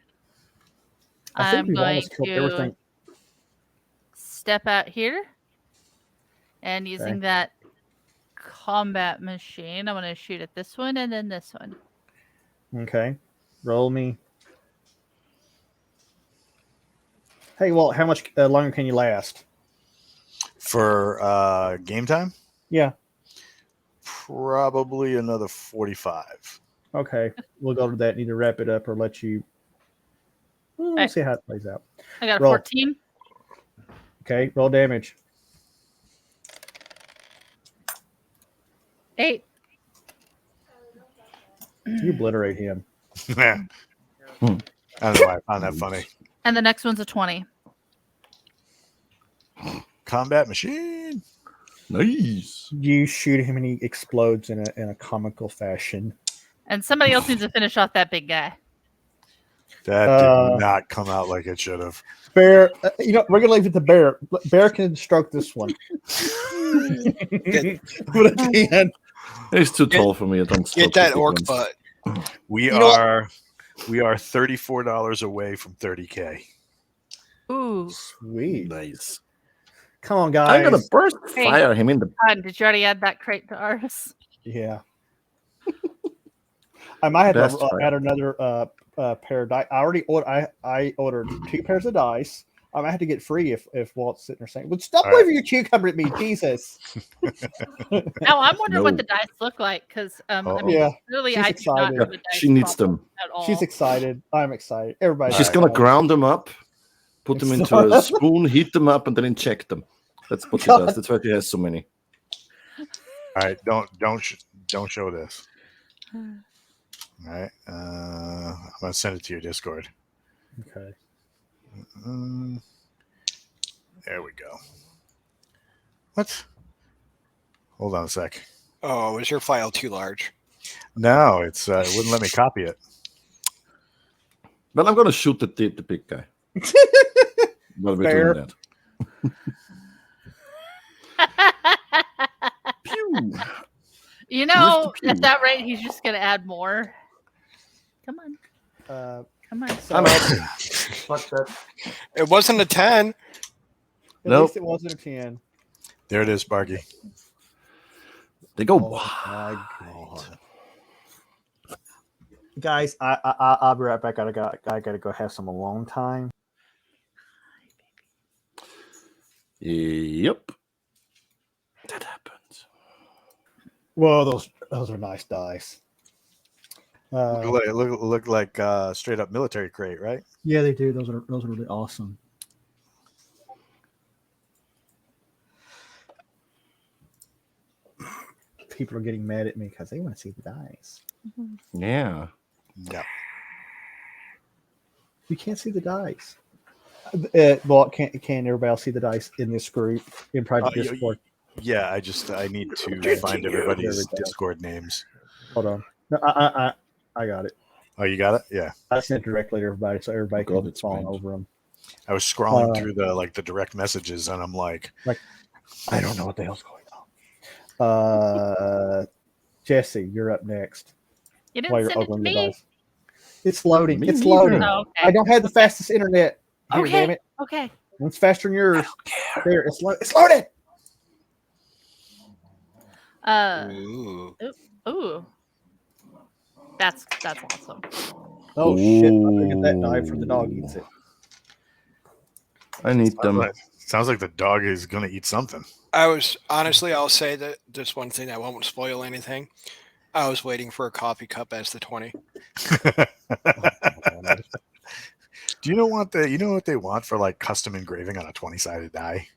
Speaker 1: I think
Speaker 4: I'm
Speaker 1: we've
Speaker 4: going
Speaker 1: almost killed
Speaker 4: to
Speaker 1: everything.
Speaker 4: step out here and using
Speaker 1: Okay.
Speaker 4: that combat machine, I'm going to shoot at this one and then this one.
Speaker 1: Okay. Roll me. Hey, well, how much longer can you last?
Speaker 5: For game time?
Speaker 1: Yeah.
Speaker 5: Probably another 45.
Speaker 1: Okay. We'll go to that. Need to wrap it up or let you. We'll
Speaker 4: Hey.
Speaker 1: see how it plays out.
Speaker 4: I got a
Speaker 1: Roll.
Speaker 4: 14.
Speaker 1: Okay. Roll damage.
Speaker 4: 8.
Speaker 1: You obliterate him.
Speaker 5: I don't know why I found that funny.
Speaker 4: And the next one's a 20.
Speaker 5: Combat machine.
Speaker 3: Nice.
Speaker 1: You shoot him and he explodes in a comical fashion.
Speaker 4: And somebody else needs to finish off that big guy.
Speaker 5: That did not come out like it should have.
Speaker 1: Bear, we're gonna leave it to Bear. Bear can stroke this one. But at the end,
Speaker 3: He's too tall for me. I don't
Speaker 2: Get
Speaker 3: stroke
Speaker 2: that
Speaker 3: the big
Speaker 2: orc
Speaker 3: ones.
Speaker 2: butt.
Speaker 5: We
Speaker 1: You know
Speaker 5: are $34 away from 30K.
Speaker 4: Ooh.
Speaker 1: sweet.
Speaker 3: Nice.
Speaker 1: Come on, guys.
Speaker 3: I'm gonna burst
Speaker 4: Hey.
Speaker 3: fire him in the.
Speaker 4: Did you already add that crate to ours?
Speaker 1: Yeah. I might have
Speaker 3: Best
Speaker 1: to
Speaker 3: fight.
Speaker 1: add another pair of dice. I already ordered. I ordered 2 pairs of dice. I might have to get free if Walt's sitting there saying, "Well, stop
Speaker 5: All right.
Speaker 1: waving your cucumber at me, Jesus."
Speaker 4: Now I'm wondering what
Speaker 3: No.
Speaker 4: the dice look like because I
Speaker 5: Uh-oh.
Speaker 4: mean,
Speaker 1: Yeah,
Speaker 4: really,
Speaker 1: she's
Speaker 4: I do not
Speaker 1: excited.
Speaker 4: know the dice
Speaker 3: She needs
Speaker 4: problem
Speaker 3: them.
Speaker 4: at all.
Speaker 1: She's excited. I'm excited. Everybody's
Speaker 3: She's
Speaker 5: Alright.
Speaker 3: gonna ground them up, put them into a spoon, heat them up, and then inject them. That's what she does. That's why she has so many.
Speaker 5: All right, don't show this. All right, I'm gonna send it to your Discord.
Speaker 1: Okay.
Speaker 5: There we go. What? Hold on a sec.
Speaker 2: Oh, is your file too large?
Speaker 5: No, it wouldn't let me copy it.
Speaker 3: Well, I'm gonna shoot the big guy. While we're
Speaker 1: Fair.
Speaker 3: doing that. Pew.
Speaker 4: You know,
Speaker 3: pew?
Speaker 4: at that rate, he's just going to add more. Come on. Come on.
Speaker 1: So
Speaker 3: I'm
Speaker 1: at
Speaker 3: out. Fuck that.
Speaker 2: It wasn't a 10.
Speaker 3: Nope.
Speaker 1: least it wasn't a 10.
Speaker 5: There it is, Sparky.
Speaker 3: They go
Speaker 1: Oh
Speaker 3: wide.
Speaker 1: my god. Guys, I'll be right back. I gotta go have some alone time.
Speaker 3: Yep. That happens.
Speaker 1: Whoa, those are nice dice.
Speaker 5: Look like straight up military crate, right?
Speaker 1: Yeah, they do. Those are really awesome. People are getting mad at me because they want to see the dice.
Speaker 3: Yeah.
Speaker 5: No.
Speaker 1: You can't see the dice. Well, can everybody else see the dice in this group in private
Speaker 5: you-
Speaker 1: Discord?
Speaker 5: Yeah, I need to find everybody's
Speaker 1: There we go.
Speaker 5: Discord names.
Speaker 1: Hold on. No, I got it.
Speaker 5: Oh, you got it? Yeah.
Speaker 1: I sent it directly to everybody so everybody
Speaker 3: God,
Speaker 1: can
Speaker 3: it's
Speaker 1: fall
Speaker 3: strange.
Speaker 1: over them.
Speaker 5: I was scrolling
Speaker 1: Uh,
Speaker 5: through the direct messages and I'm like,
Speaker 1: I don't know what the hell's going on. Jesse, you're up next.
Speaker 4: You
Speaker 1: While
Speaker 4: didn't
Speaker 1: you're
Speaker 4: send it to
Speaker 1: opening the
Speaker 4: me?
Speaker 1: dice. It's loading.
Speaker 3: Me
Speaker 1: It's
Speaker 3: neither.
Speaker 1: loading.
Speaker 4: Oh,
Speaker 1: I
Speaker 4: okay.
Speaker 1: don't have the fastest internet. Here,
Speaker 4: Okay.
Speaker 1: damn it.
Speaker 4: Okay.
Speaker 1: It's faster than yours. There, it's loaded.
Speaker 2: Ooh.
Speaker 4: Ooh. That's awesome.
Speaker 1: Oh shit! I'm gonna get that knife for the dog eats it.
Speaker 3: I need them.
Speaker 5: sounds like the dog is gonna eat something.
Speaker 2: I'll say that this one thing that won't spoil anything. I was waiting for a coffee cup as the 20.
Speaker 5: Do you know what they want for like custom engraving on a 20-sided die?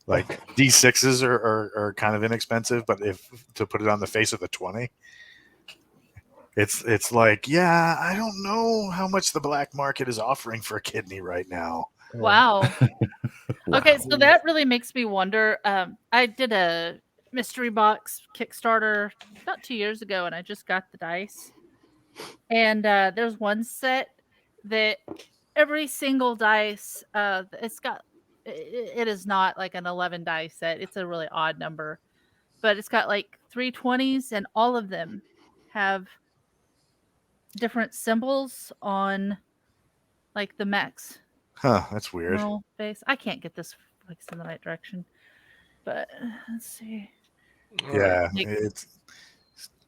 Speaker 5: Like D6s are kind of inexpensive, but if to put it on the face of the 20, it's like, yeah, I don't know how much the black market is offering for a kidney right now.
Speaker 4: Wow. Okay,
Speaker 3: Wow.
Speaker 4: so that really makes me wonder. I did a mystery box Kickstarter about 2 years ago, and I just got the dice. And there's one set that every single dice, it is not like an 11 dice set. It's a really odd number, but it's got like 3 20s, and all of them have different symbols on like the mechs.
Speaker 5: Huh, that's weird.
Speaker 4: Normal face. I can't get this fixed in the right direction, but let's see.
Speaker 5: Yeah,
Speaker 4: Like-
Speaker 5: it's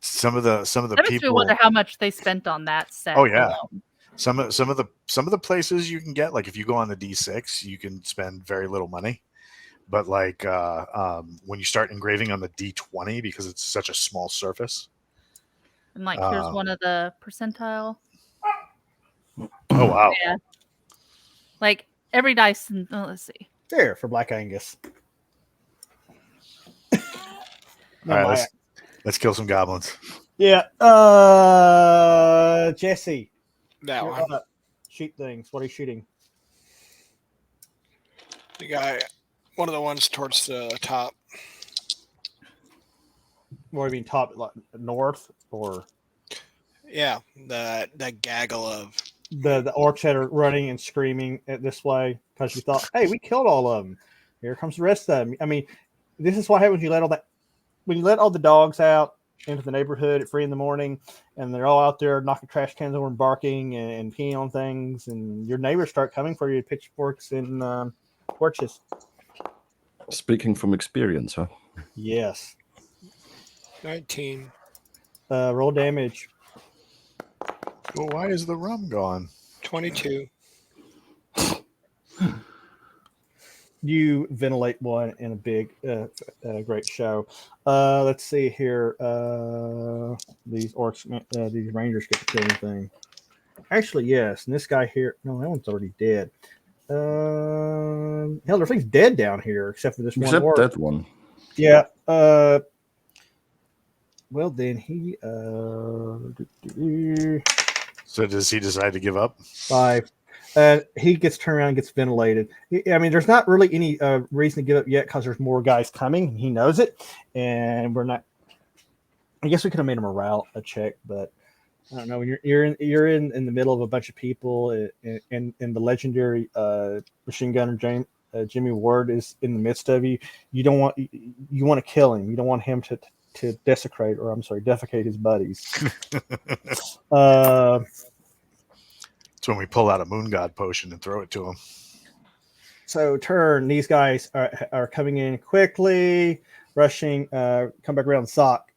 Speaker 5: some of the
Speaker 4: That makes me
Speaker 5: people.
Speaker 4: wonder how much they spent on that set.
Speaker 5: Oh, yeah.
Speaker 4: alone.
Speaker 5: Some of the places you can get, like if you go on the D6, you can spend very little money. But like when you start engraving on the D20, because it's such a small surface.
Speaker 4: And like here's one of the percentile.
Speaker 5: Oh wow!
Speaker 4: Yeah. Like every dice. Let's see.
Speaker 1: There for Black Angus.
Speaker 5: All right, let's kill some goblins.
Speaker 1: Yeah. Jesse.
Speaker 2: That
Speaker 1: you're
Speaker 2: one.
Speaker 1: up. Shoot things. What are you shooting?
Speaker 2: The guy, one of the ones towards the top.
Speaker 1: What do you mean, top, like north, or
Speaker 2: Yeah, that gaggle of.
Speaker 1: the orcs that are running and screaming at this way because you thought, hey, we killed all of them. Here comes the rest of them. I mean, this is what happens when you let all the dogs out into the neighborhood at 3 a.m, and they're all out there knocking trash cans over and barking and peeing on things, and your neighbors start coming for you with pitchforks and torches.
Speaker 3: Speaking from experience, huh?
Speaker 1: Yes.
Speaker 2: 19.
Speaker 1: Roll damage.
Speaker 5: Well, why is the rum gone?
Speaker 2: 22.
Speaker 1: You ventilate one in a big, great show. Let's see here. These orcs, these rangers get to kill anything. Actually, yes. And this guy here, no, that one's already dead. Hell, everything's dead down here except for this one
Speaker 3: Except
Speaker 1: orc.
Speaker 3: that one.
Speaker 1: Yeah. Well, then he.
Speaker 5: So does he decide to give up?
Speaker 1: 5. He gets turned around and gets ventilated. I mean, there's not really any reason to give up yet because there's more guys coming. He knows it, and we're not. I guess we could have made a morale check, but I don't know. When you're in the middle of a bunch of people, and the legendary machine gunner Jimmy Ward is in the midst of you. You want to kill him. You don't want him to defecate his buddies.
Speaker 5: It's when we pull out a moon god potion and throw it to him.
Speaker 1: So turn. These guys are coming in quickly, rushing. Come back around. Sock.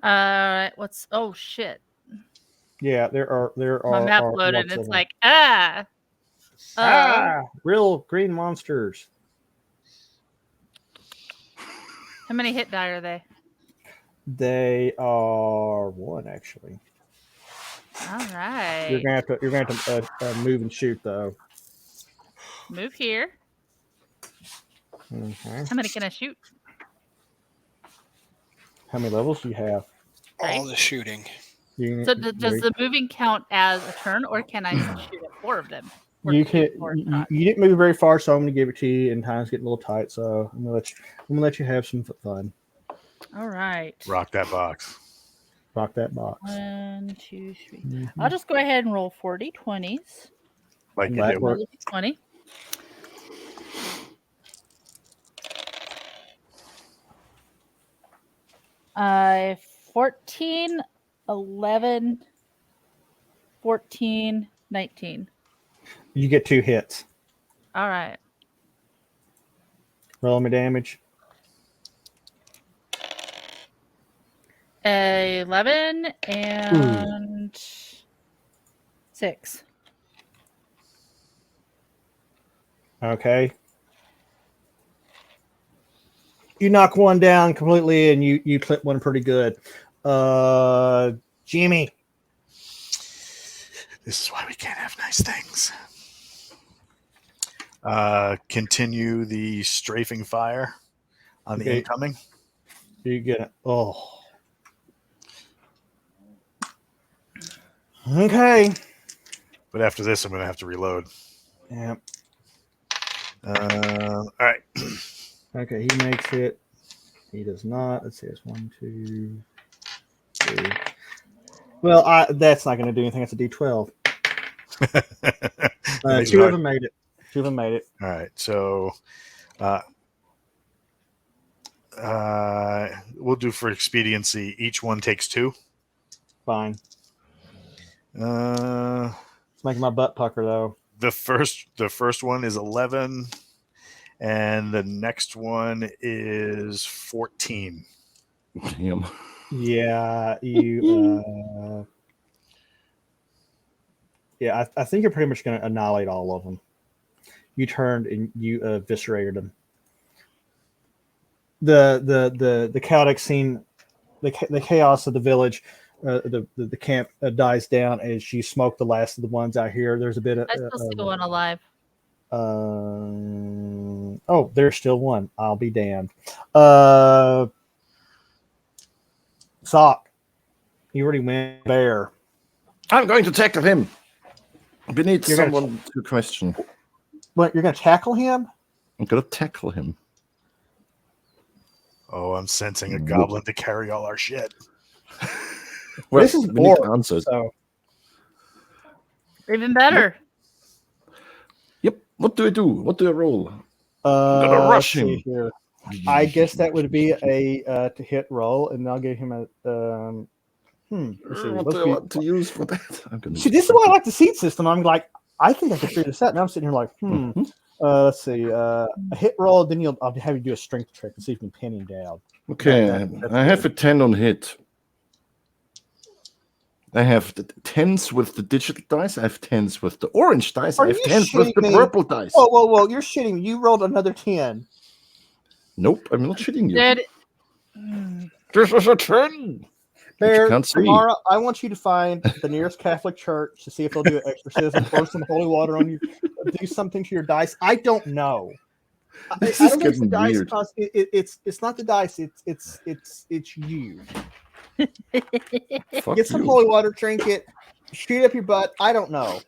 Speaker 4: All right. Oh shit.
Speaker 1: Yeah, there are.
Speaker 4: My map
Speaker 1: are
Speaker 4: loaded.
Speaker 1: lots
Speaker 4: And
Speaker 1: of
Speaker 4: it's
Speaker 1: them.
Speaker 4: like
Speaker 1: Real green monsters.
Speaker 4: How many hit die are they?
Speaker 1: They are 1 actually.
Speaker 4: All right.
Speaker 1: You're gonna have to move and shoot though.
Speaker 4: Move here.
Speaker 1: Okay.
Speaker 4: How many can I shoot?
Speaker 1: How many levels do you have?
Speaker 2: All the shooting.
Speaker 4: So does the moving count as a turn, or can I shoot at 4 of them? Or
Speaker 1: You
Speaker 4: 2
Speaker 1: can.
Speaker 4: or
Speaker 1: You
Speaker 4: not?
Speaker 1: didn't move very far, so I'm gonna give it to you. And time's getting a little tight, so I'm gonna let you have some fun.
Speaker 4: All right.
Speaker 5: Rock that box.
Speaker 1: Rock that box.
Speaker 4: 1, 2, 3.
Speaker 1: Mhm.
Speaker 4: I'll just go ahead and roll 40 20s.
Speaker 5: Like you
Speaker 1: That
Speaker 5: do.
Speaker 1: works.
Speaker 4: Roll 20. Uh, 14, 11, 14, 19.
Speaker 1: You get 2 hits.
Speaker 4: All right.
Speaker 1: Roll me damage.
Speaker 4: 11 and 6.
Speaker 1: Okay. You knock one down completely, and you clip one pretty good. Jimmy.
Speaker 5: This is why we can't have nice things. Continue the strafing fire on the
Speaker 1: Okay.
Speaker 5: incoming.
Speaker 1: You get it. Oh. Okay.
Speaker 5: But after this, I'm going to have to reload.
Speaker 1: Yeah.
Speaker 5: All right.
Speaker 1: Okay, he makes it. He does not. Let's see. It's 1, 2, 3. Well, that's not going to do anything. It's a D12. Two of them made it.
Speaker 5: All right, so we'll do for expediency. Each one takes 2.
Speaker 1: Fine.
Speaker 5: Uh,
Speaker 1: It's making my butt pucker though.
Speaker 5: the first one is 11, and the next one is 14.
Speaker 3: Damn.
Speaker 1: Yeah, you. Yeah, I think you're pretty much going to annihilate all of them. You turned and you eviscerated them. The chaotic scene, the chaos of the village, the camp dies down as you smoke the last of the ones out here. There's a bit of.
Speaker 4: I still see one alive.
Speaker 1: Oh, there's still one. I'll be damned. Sock, you already went Bear.
Speaker 3: I'm going to tackle him. We need
Speaker 1: You're gonna-
Speaker 3: someone to question.
Speaker 1: What, you're going to tackle him?
Speaker 3: I'm going to tackle him.
Speaker 5: Oh, I'm sensing a goblin to carry all our shit.
Speaker 3: Well,
Speaker 1: This is
Speaker 3: we need
Speaker 1: boring.
Speaker 3: answers.
Speaker 1: So
Speaker 4: Even better.
Speaker 3: Yep. What do I do? What do I roll?
Speaker 1: gonna
Speaker 3: rush him.
Speaker 1: Here. I guess that would be a to hit roll, and I'll give him a. Let's see.
Speaker 3: What
Speaker 1: Let's
Speaker 3: do I
Speaker 1: be-
Speaker 3: want to use for that? I'm gonna
Speaker 1: See, this is why I like the seed system. I'm like, I think I can figure this out. Now I'm sitting here like, let's see. A hit roll, then I'll have you do a strength check and see if you can pin him down.
Speaker 3: Okay,
Speaker 1: That's
Speaker 3: I have a 10 on hit. I have the 10s with the digital dice. I have 10s with the orange dice.
Speaker 1: Are
Speaker 3: I have
Speaker 1: you
Speaker 3: 10s with the
Speaker 1: shitting me?
Speaker 3: purple dice.
Speaker 1: Whoa! You're shitting me. You rolled another 10.
Speaker 3: Nope, I'm not shitting you.
Speaker 4: Did
Speaker 3: This is a 10.
Speaker 1: Bear,
Speaker 3: can't see.
Speaker 1: tomorrow I want you to find the nearest Catholic church to see if they'll do an exorcism, pour some holy water on you, do something to your dice. I don't know.
Speaker 3: This
Speaker 1: I
Speaker 3: is
Speaker 1: don't know if it's the
Speaker 3: getting
Speaker 1: dice
Speaker 3: weird.
Speaker 1: because it's not the dice. It's you.
Speaker 3: Fuck
Speaker 1: Get some
Speaker 3: you.
Speaker 1: holy water, drink it, shoot up your butt. I don't know.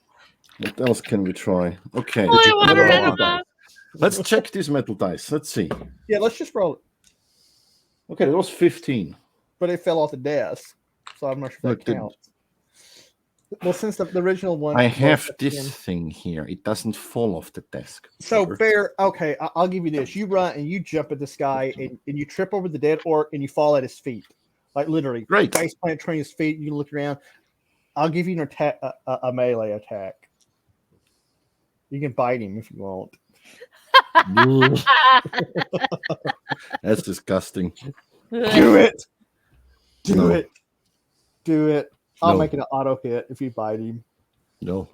Speaker 3: What else can we try? Okay,
Speaker 4: Holy
Speaker 5: you
Speaker 4: water
Speaker 5: roll
Speaker 4: in
Speaker 5: on
Speaker 4: a box.
Speaker 3: let's check these metal dice. Let's see.
Speaker 1: Yeah, let's just roll it.
Speaker 3: Okay, that was 15.
Speaker 1: But it fell off the desk, so I'm not sure
Speaker 3: No,
Speaker 1: if
Speaker 3: it
Speaker 1: that
Speaker 3: didn't.
Speaker 1: counts. Well, since the original one,
Speaker 3: I
Speaker 1: was
Speaker 3: have
Speaker 1: a
Speaker 3: this
Speaker 1: 10.
Speaker 3: thing here. It doesn't fall off the desk.
Speaker 1: So
Speaker 3: Sugar.
Speaker 1: Bear, okay, I'll give you this. You run and you jump at this guy and you trip over the dead orc and you fall at his feet. Like literally.
Speaker 3: Great.
Speaker 1: Face plant between his feet, you look around. I'll give you an attack a melee attack. You can bite him if you want.
Speaker 3: That's disgusting.
Speaker 1: Do it. Do
Speaker 3: No.
Speaker 1: it. Do it. I'll
Speaker 3: No.
Speaker 1: make it an auto hit if you bite him.
Speaker 3: No.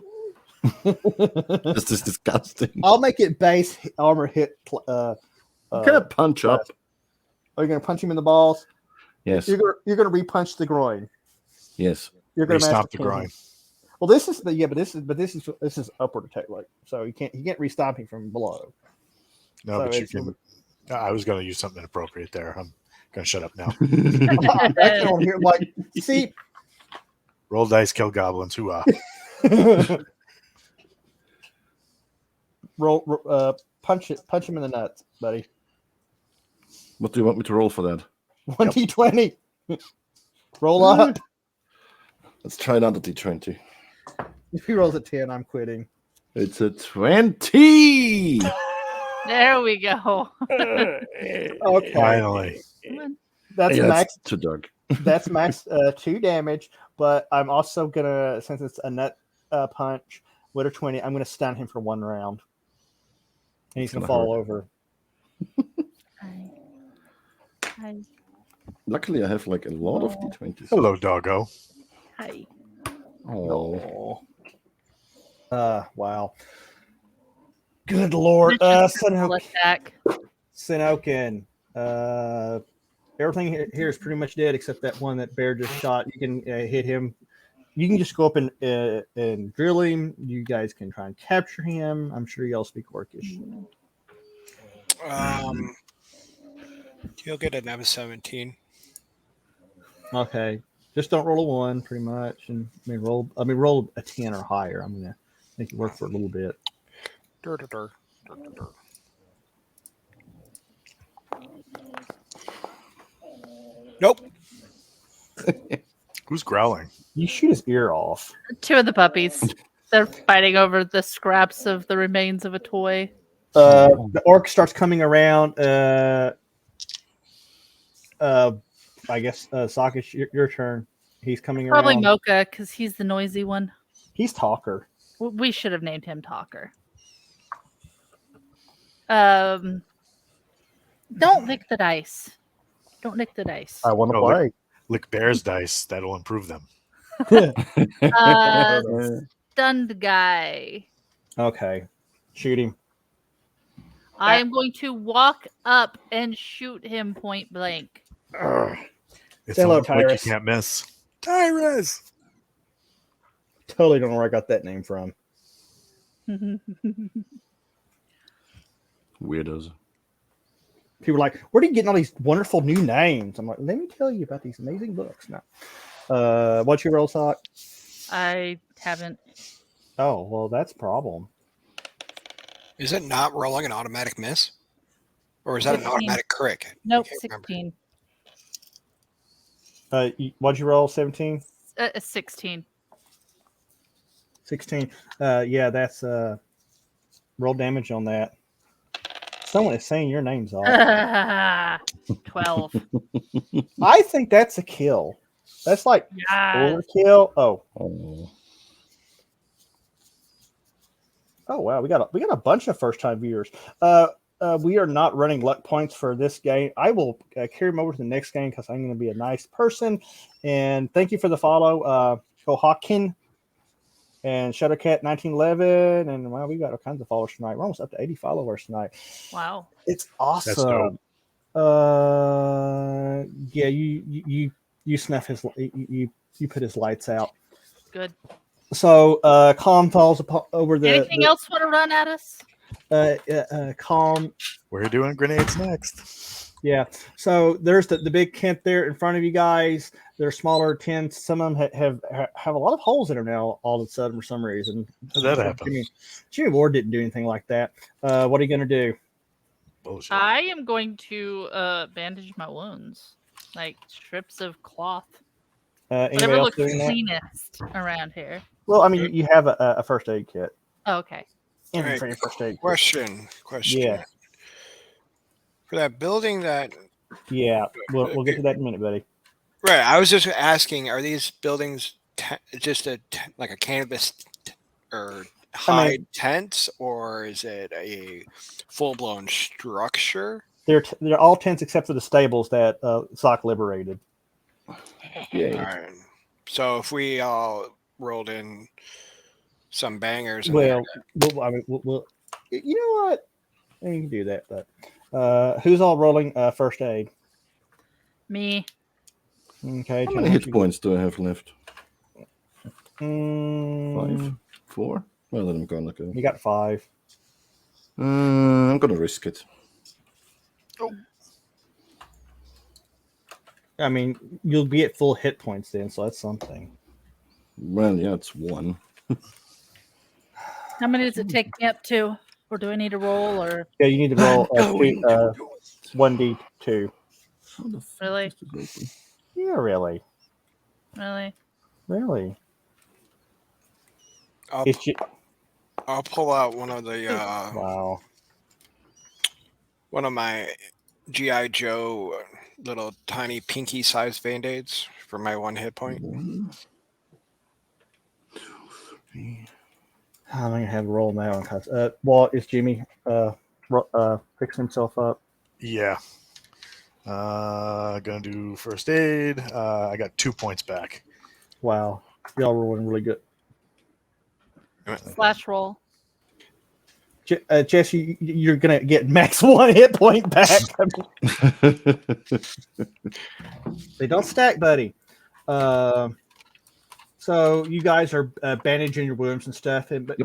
Speaker 3: This is disgusting.
Speaker 1: I'll make it base armor hit.
Speaker 3: Can I punch up?
Speaker 1: Are you gonna punch him in the balls?
Speaker 3: Yes.
Speaker 1: You're gonna re-punch the groin.
Speaker 3: Yes.
Speaker 1: You're gonna
Speaker 5: Stop
Speaker 1: master
Speaker 5: the
Speaker 1: pin
Speaker 5: groin.
Speaker 1: him. Well, this is this is upward attack, like so he can't re-stop him from below.
Speaker 5: No,
Speaker 1: So
Speaker 5: but you
Speaker 1: it's-
Speaker 5: can. I was going to use something inappropriate there. I'm going to shut up now.
Speaker 1: That's what I'm here. Like, see,
Speaker 5: Roll dice, kill goblins. Hooah!
Speaker 1: punch him in the nuts, buddy.
Speaker 3: What do you want me to roll for that?
Speaker 1: 1d20. Roll up.
Speaker 3: Let's try another d20.
Speaker 1: If he rolls a 10, I'm quitting.
Speaker 3: It's a 20.
Speaker 4: There we go.
Speaker 1: Okay,
Speaker 5: Finally,
Speaker 4: Come on.
Speaker 1: that's
Speaker 3: Hey,
Speaker 1: max.
Speaker 3: too dark.
Speaker 1: That's max 2 damage. But I'm also gonna, since it's a nut punch with a 20, I'm gonna stun him for 1 round, and he's gonna
Speaker 3: Gonna
Speaker 1: fall over.
Speaker 4: Hi.
Speaker 3: Luckily, I have like a lot of
Speaker 1: Oh.
Speaker 3: d20s.
Speaker 5: hello, doggo.
Speaker 4: Hi.
Speaker 3: Oh.
Speaker 1: Wow. Good lord.
Speaker 4: Full attack.
Speaker 1: Sinokin. Everything here is pretty much dead except that one that Bear just shot. You can hit him. You can just go up and drill him. You guys can try and capture him. I'm sure y'all speak Orcish.
Speaker 2: You'll get an M17.
Speaker 1: Okay. Just don't roll a 1, pretty much, and roll a 10 or higher. I'm gonna make it work for a little bit.
Speaker 2: Dur, dur, dur, dur, dur, dur. Nope.
Speaker 5: Who's growling?
Speaker 1: You shoot his ear off.
Speaker 4: 2 of the puppies. They're fighting over the scraps of the remains of a toy.
Speaker 1: The orc starts coming around. I guess Sokish, your turn. He's coming
Speaker 4: Probably
Speaker 1: around.
Speaker 4: Mocha, because he's the noisy one.
Speaker 1: He's Talker.
Speaker 4: We should have named him Talker. Don't lick the dice. Don't lick the dice.
Speaker 1: I want to
Speaker 5: Oh,
Speaker 1: play.
Speaker 5: Lick Bear's dice. That'll improve them.
Speaker 4: Stunned guy.
Speaker 1: Okay, shoot him.
Speaker 4: I am going to walk up and shoot him point blank.
Speaker 5: It's
Speaker 1: Say hello,
Speaker 5: like you
Speaker 1: Tyrus.
Speaker 5: can't miss. Tyrus.
Speaker 1: Totally don't know where I got that name from.
Speaker 3: Weirdos.
Speaker 1: People are like, where are you getting all these wonderful new names? I'm like, let me tell you about these amazing books. Now, what's your roll, Sock?
Speaker 4: I haven't.
Speaker 1: Oh, well, that's a problem.
Speaker 2: Is it not rolling an automatic miss? Or is that an
Speaker 4: 16.
Speaker 2: automatic crit?
Speaker 4: Nope,
Speaker 2: I can't remember.
Speaker 4: 16.
Speaker 1: What'd you roll? 17?
Speaker 4: 16.
Speaker 1: 16. Yeah, that's roll damage on that. Someone is saying your name's off.
Speaker 4: 12.
Speaker 1: I think that's a kill. That's like
Speaker 4: Yes.
Speaker 1: overkill. Oh,
Speaker 3: Oh.
Speaker 1: oh wow, we got a bunch of first time viewers. We are not running luck points for this game. I will carry them over to the next game because I'm going to be a nice person. And thank you for the follow, Hawkin and Shadowcat 1911. And wow, we got all kinds of followers tonight. We're almost up to 80 followers tonight.
Speaker 4: Wow.
Speaker 1: It's
Speaker 5: That's
Speaker 1: awesome.
Speaker 5: dope.
Speaker 1: Yeah, you snuff his you put his lights out.
Speaker 4: Good.
Speaker 1: So Calm falls over
Speaker 4: Anything else want to run at us?
Speaker 1: Calm.
Speaker 5: We're doing grenades next.
Speaker 1: Yeah. So there's the big tent there in front of you guys. They're smaller tents. Some of them have a lot of holes in them now. All of a sudden, for some reason,
Speaker 5: How'd that happen?
Speaker 1: Jimmy Ward didn't do anything like that. What are you gonna do?
Speaker 5: Bullshit.
Speaker 4: I am going to bandage my wounds, like strips of cloth.
Speaker 1: Anybody
Speaker 4: Whatever
Speaker 1: else
Speaker 4: looks
Speaker 1: doing that?
Speaker 4: cleanest around here.
Speaker 1: Well, I mean, you have a first aid kit.
Speaker 4: Oh, okay.
Speaker 1: And
Speaker 2: Right.
Speaker 1: for your first aid kit.
Speaker 2: Question.
Speaker 1: Yeah.
Speaker 2: For that building that...
Speaker 1: Yeah, we'll get to that in a minute, buddy.
Speaker 2: Right, I was just asking, are these buildings just like a canvas or hide tents, or is it a full-blown structure?
Speaker 1: They're all tents except for the stables that Sock liberated.
Speaker 3: Yeah.
Speaker 2: All right. So if we all rolled in some bangers, in
Speaker 1: Well,
Speaker 2: there,
Speaker 1: we'll you know what? You can do that, but who's all rolling first aid?
Speaker 4: Me.
Speaker 1: Okay.
Speaker 3: How many hit points do I have left?
Speaker 1: 5.
Speaker 3: 5? 4? Well, then I'm gonna go.
Speaker 1: You got 5.
Speaker 3: I'm gonna risk it.
Speaker 1: I mean, you'll be at full hit points then, so that's something.
Speaker 3: Well, yeah, it's 1.
Speaker 4: How many does it take me up to? Or do I need to roll? Or
Speaker 1: Yeah, you need to roll 1d2.
Speaker 3: How the fuck
Speaker 4: Really?
Speaker 3: is this open?
Speaker 1: Yeah, really,
Speaker 4: really?
Speaker 2: I'll,
Speaker 1: It's
Speaker 2: I'll pull out one of the
Speaker 1: wow.
Speaker 2: one of my GI Joe little tiny pinky-sized band-aids for my 1 hit point.
Speaker 3: 1, 2, 3.
Speaker 1: I'm gonna have to roll now because Walt is Jimmy fixing himself up.
Speaker 5: Yeah. Gonna do first aid. I got 2 points back.
Speaker 1: Wow, y'all rolling really good.
Speaker 4: Slash roll.
Speaker 1: Jess, you're gonna get max 1 hit point back. They don't stack, buddy. So you guys are bandaging your wounds and stuff, but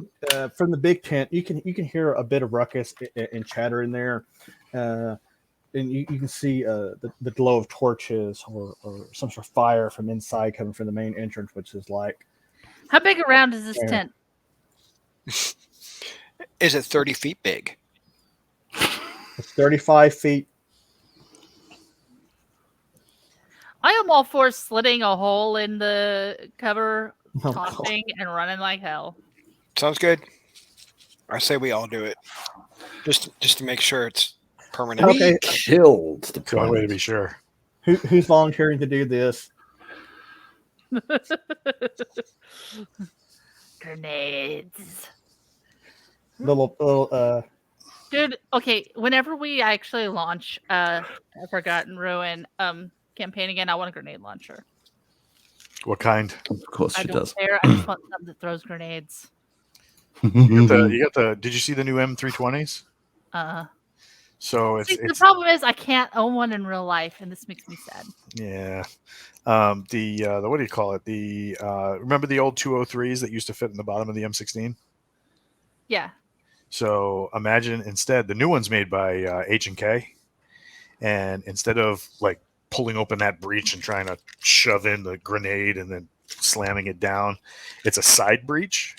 Speaker 1: from the big tent, you can hear a bit of ruckus and chatter in there, and you can see the glow of torches or some sort of fire from inside coming from the main entrance, which is like.
Speaker 4: How big around is this
Speaker 1: Yeah.
Speaker 4: tent?
Speaker 2: Is it 30 feet big?
Speaker 1: It's 35 feet
Speaker 4: I am all for slitting a hole in the cover,
Speaker 1: Oh, God.
Speaker 4: tossing, and running like hell.
Speaker 2: Sounds good. I say we all do it, just to make sure it's permanent.
Speaker 1: Okay.
Speaker 3: We killed the
Speaker 5: It's the only way to
Speaker 3: planet.
Speaker 5: be sure.
Speaker 1: Who's volunteering to do this?
Speaker 4: Grenades.
Speaker 1: Little
Speaker 4: Dude, okay, whenever we actually launch a Forgotten Ruin campaign again, I want a grenade launcher.
Speaker 5: What kind?
Speaker 3: Of course
Speaker 4: I
Speaker 3: she
Speaker 4: don't
Speaker 3: does.
Speaker 4: care. I just want something that throws grenades.
Speaker 5: You got the. Did you see the new M320s? So
Speaker 4: See, the
Speaker 5: it's
Speaker 4: problem is I can't own one in real life, and this makes me sad.
Speaker 5: yeah. The what do you call it? The remember the old 203s that used to fit in the bottom of the M16?
Speaker 4: Yeah.
Speaker 5: So imagine instead the new one's made by H&K, and instead of like pulling open that breech and trying to shove in the grenade and then slamming it down, it's a side breech.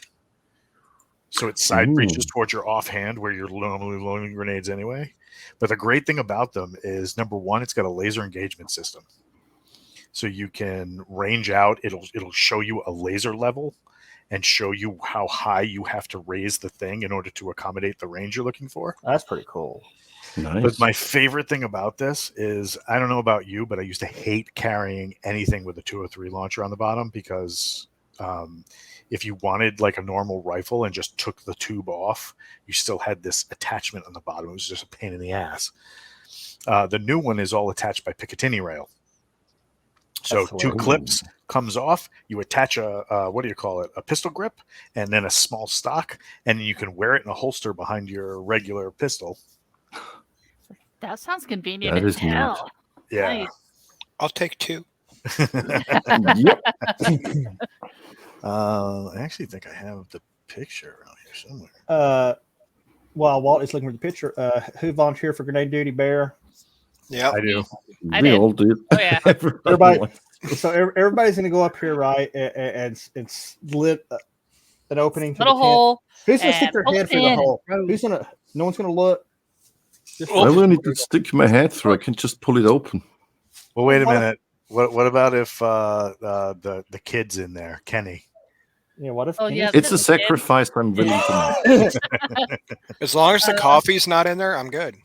Speaker 5: So it side breaches towards your offhand where you're normally loading grenades anyway. But the great thing about them is number one, it's got a laser engagement system. So you can range out, it'll show you a laser level and show you how high you have to raise the thing in order to accommodate the range you're looking for.
Speaker 1: That's pretty cool.
Speaker 3: Nice.
Speaker 5: But my favorite thing about this is, I don't know about you, but I used to hate carrying anything with a 203 launcher on the bottom because if you wanted like a normal rifle and just took the tube off, you still had this attachment on the bottom. It was just a pain in the ass. The new one is all attached by Picatinny rail. So
Speaker 1: That's
Speaker 5: two
Speaker 1: hilarious.
Speaker 5: clips comes off, you attach a what do you call it? A pistol grip and then a small stock, and you can wear it in a holster behind your regular pistol.
Speaker 4: That sounds convenient
Speaker 3: That
Speaker 4: as
Speaker 3: is neat.
Speaker 4: hell.
Speaker 5: Yeah.
Speaker 4: Nice.
Speaker 2: I'll take 2.
Speaker 3: Yep.
Speaker 5: I actually think I have the picture around here somewhere.
Speaker 1: While Walt is looking for the picture, who volunteered for grenade duty? Bear.
Speaker 2: Yep.
Speaker 5: I do.
Speaker 4: I
Speaker 3: We
Speaker 4: did.
Speaker 3: all did.
Speaker 4: Oh, yeah.
Speaker 1: Everybody-
Speaker 3: wants-
Speaker 1: So everybody's going to go up here, right, and slit an opening to
Speaker 4: Little
Speaker 1: the tent.
Speaker 4: hole.
Speaker 1: Who's going to stick
Speaker 4: and
Speaker 1: their
Speaker 4: pull
Speaker 1: head
Speaker 4: it
Speaker 1: through the
Speaker 4: in.
Speaker 1: hole?
Speaker 4: Road.
Speaker 1: Who's going to? No one's going to look. Just
Speaker 3: I will need to stick my head through. I can just pull it open.
Speaker 5: Well, wait a
Speaker 1: What if-
Speaker 5: minute. What about if the kid's in there, Kenny?
Speaker 1: Yeah. What if?
Speaker 4: Oh, yeah.
Speaker 3: It's a
Speaker 4: Just-
Speaker 3: sacrifice I'm willing to make.
Speaker 2: As long as the coffee's not in there, I'm good.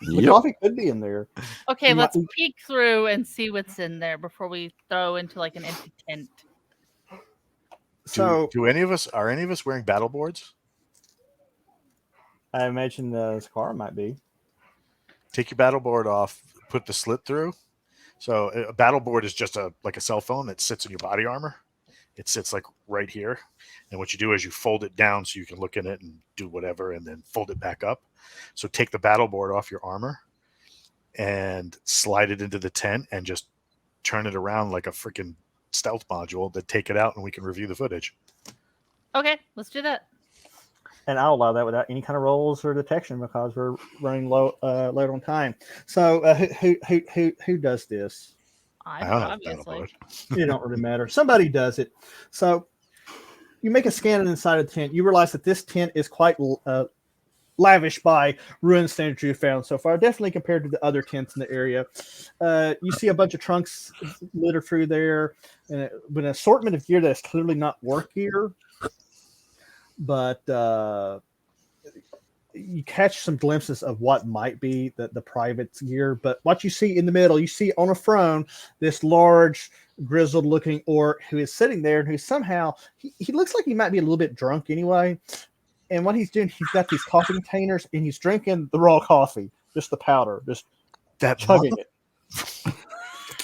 Speaker 1: The
Speaker 3: Yep.
Speaker 1: coffee could be in there.
Speaker 4: Okay,
Speaker 1: You
Speaker 4: let's
Speaker 1: might-
Speaker 4: peek through and see what's in there before we throw into like an empty tent.
Speaker 1: So
Speaker 5: Do any of us wearing battle boards?
Speaker 1: I imagine the car might be.
Speaker 5: Take your battle board off, put the slit through. So a battle board is just like a cell phone that sits in your body armor. It sits like right here. And what you do is you fold it down so you can look in it and do whatever and then fold it back up. So take the battle board off your armor and slide it into the tent and just turn it around like a freaking stealth module, then take it out and we can review the footage.
Speaker 4: Okay, let's do that.
Speaker 1: And I'll allow that without any kind of rolls or detection because we're running low on time. So who does this?
Speaker 5: I
Speaker 4: I
Speaker 5: don't have a battle
Speaker 4: obviously.
Speaker 5: board.
Speaker 1: It don't really matter. Somebody does it. So you make a scan inside of the tent. You realize that this tent is quite lavish by ruin standards you've found so far, definitely compared to the other tents in the area. You see a bunch of trunks littered through there, and an assortment of gear that's clearly not work gear. But you catch some glimpses of what might be the private's gear. But what you see in the middle, you see on a throne this large, grizzled looking orc who is sitting there and who somehow he looks like he might be a little bit drunk anyway. And what he's doing, he's got these coffee containers and he's drinking the raw coffee, just the powder, just
Speaker 5: That
Speaker 1: chugging it.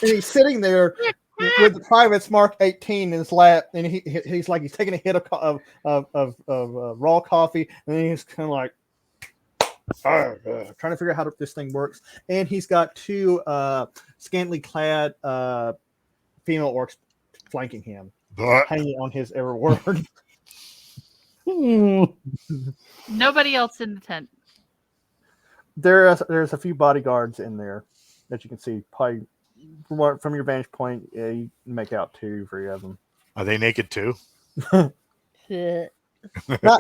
Speaker 1: And he's sitting there with the private's Mark 18 in his lap, and he's like he's taking a hit of raw coffee, and then he's kind of like trying to figure out how this thing works. And he's got two scantily clad female orcs flanking him, hanging on his every word.
Speaker 4: Nobody else in the tent.
Speaker 1: There's a few bodyguards in there that you can see. Probably from your vantage point, you can make out 2, 3 of them.
Speaker 5: Are they naked too?
Speaker 1: Not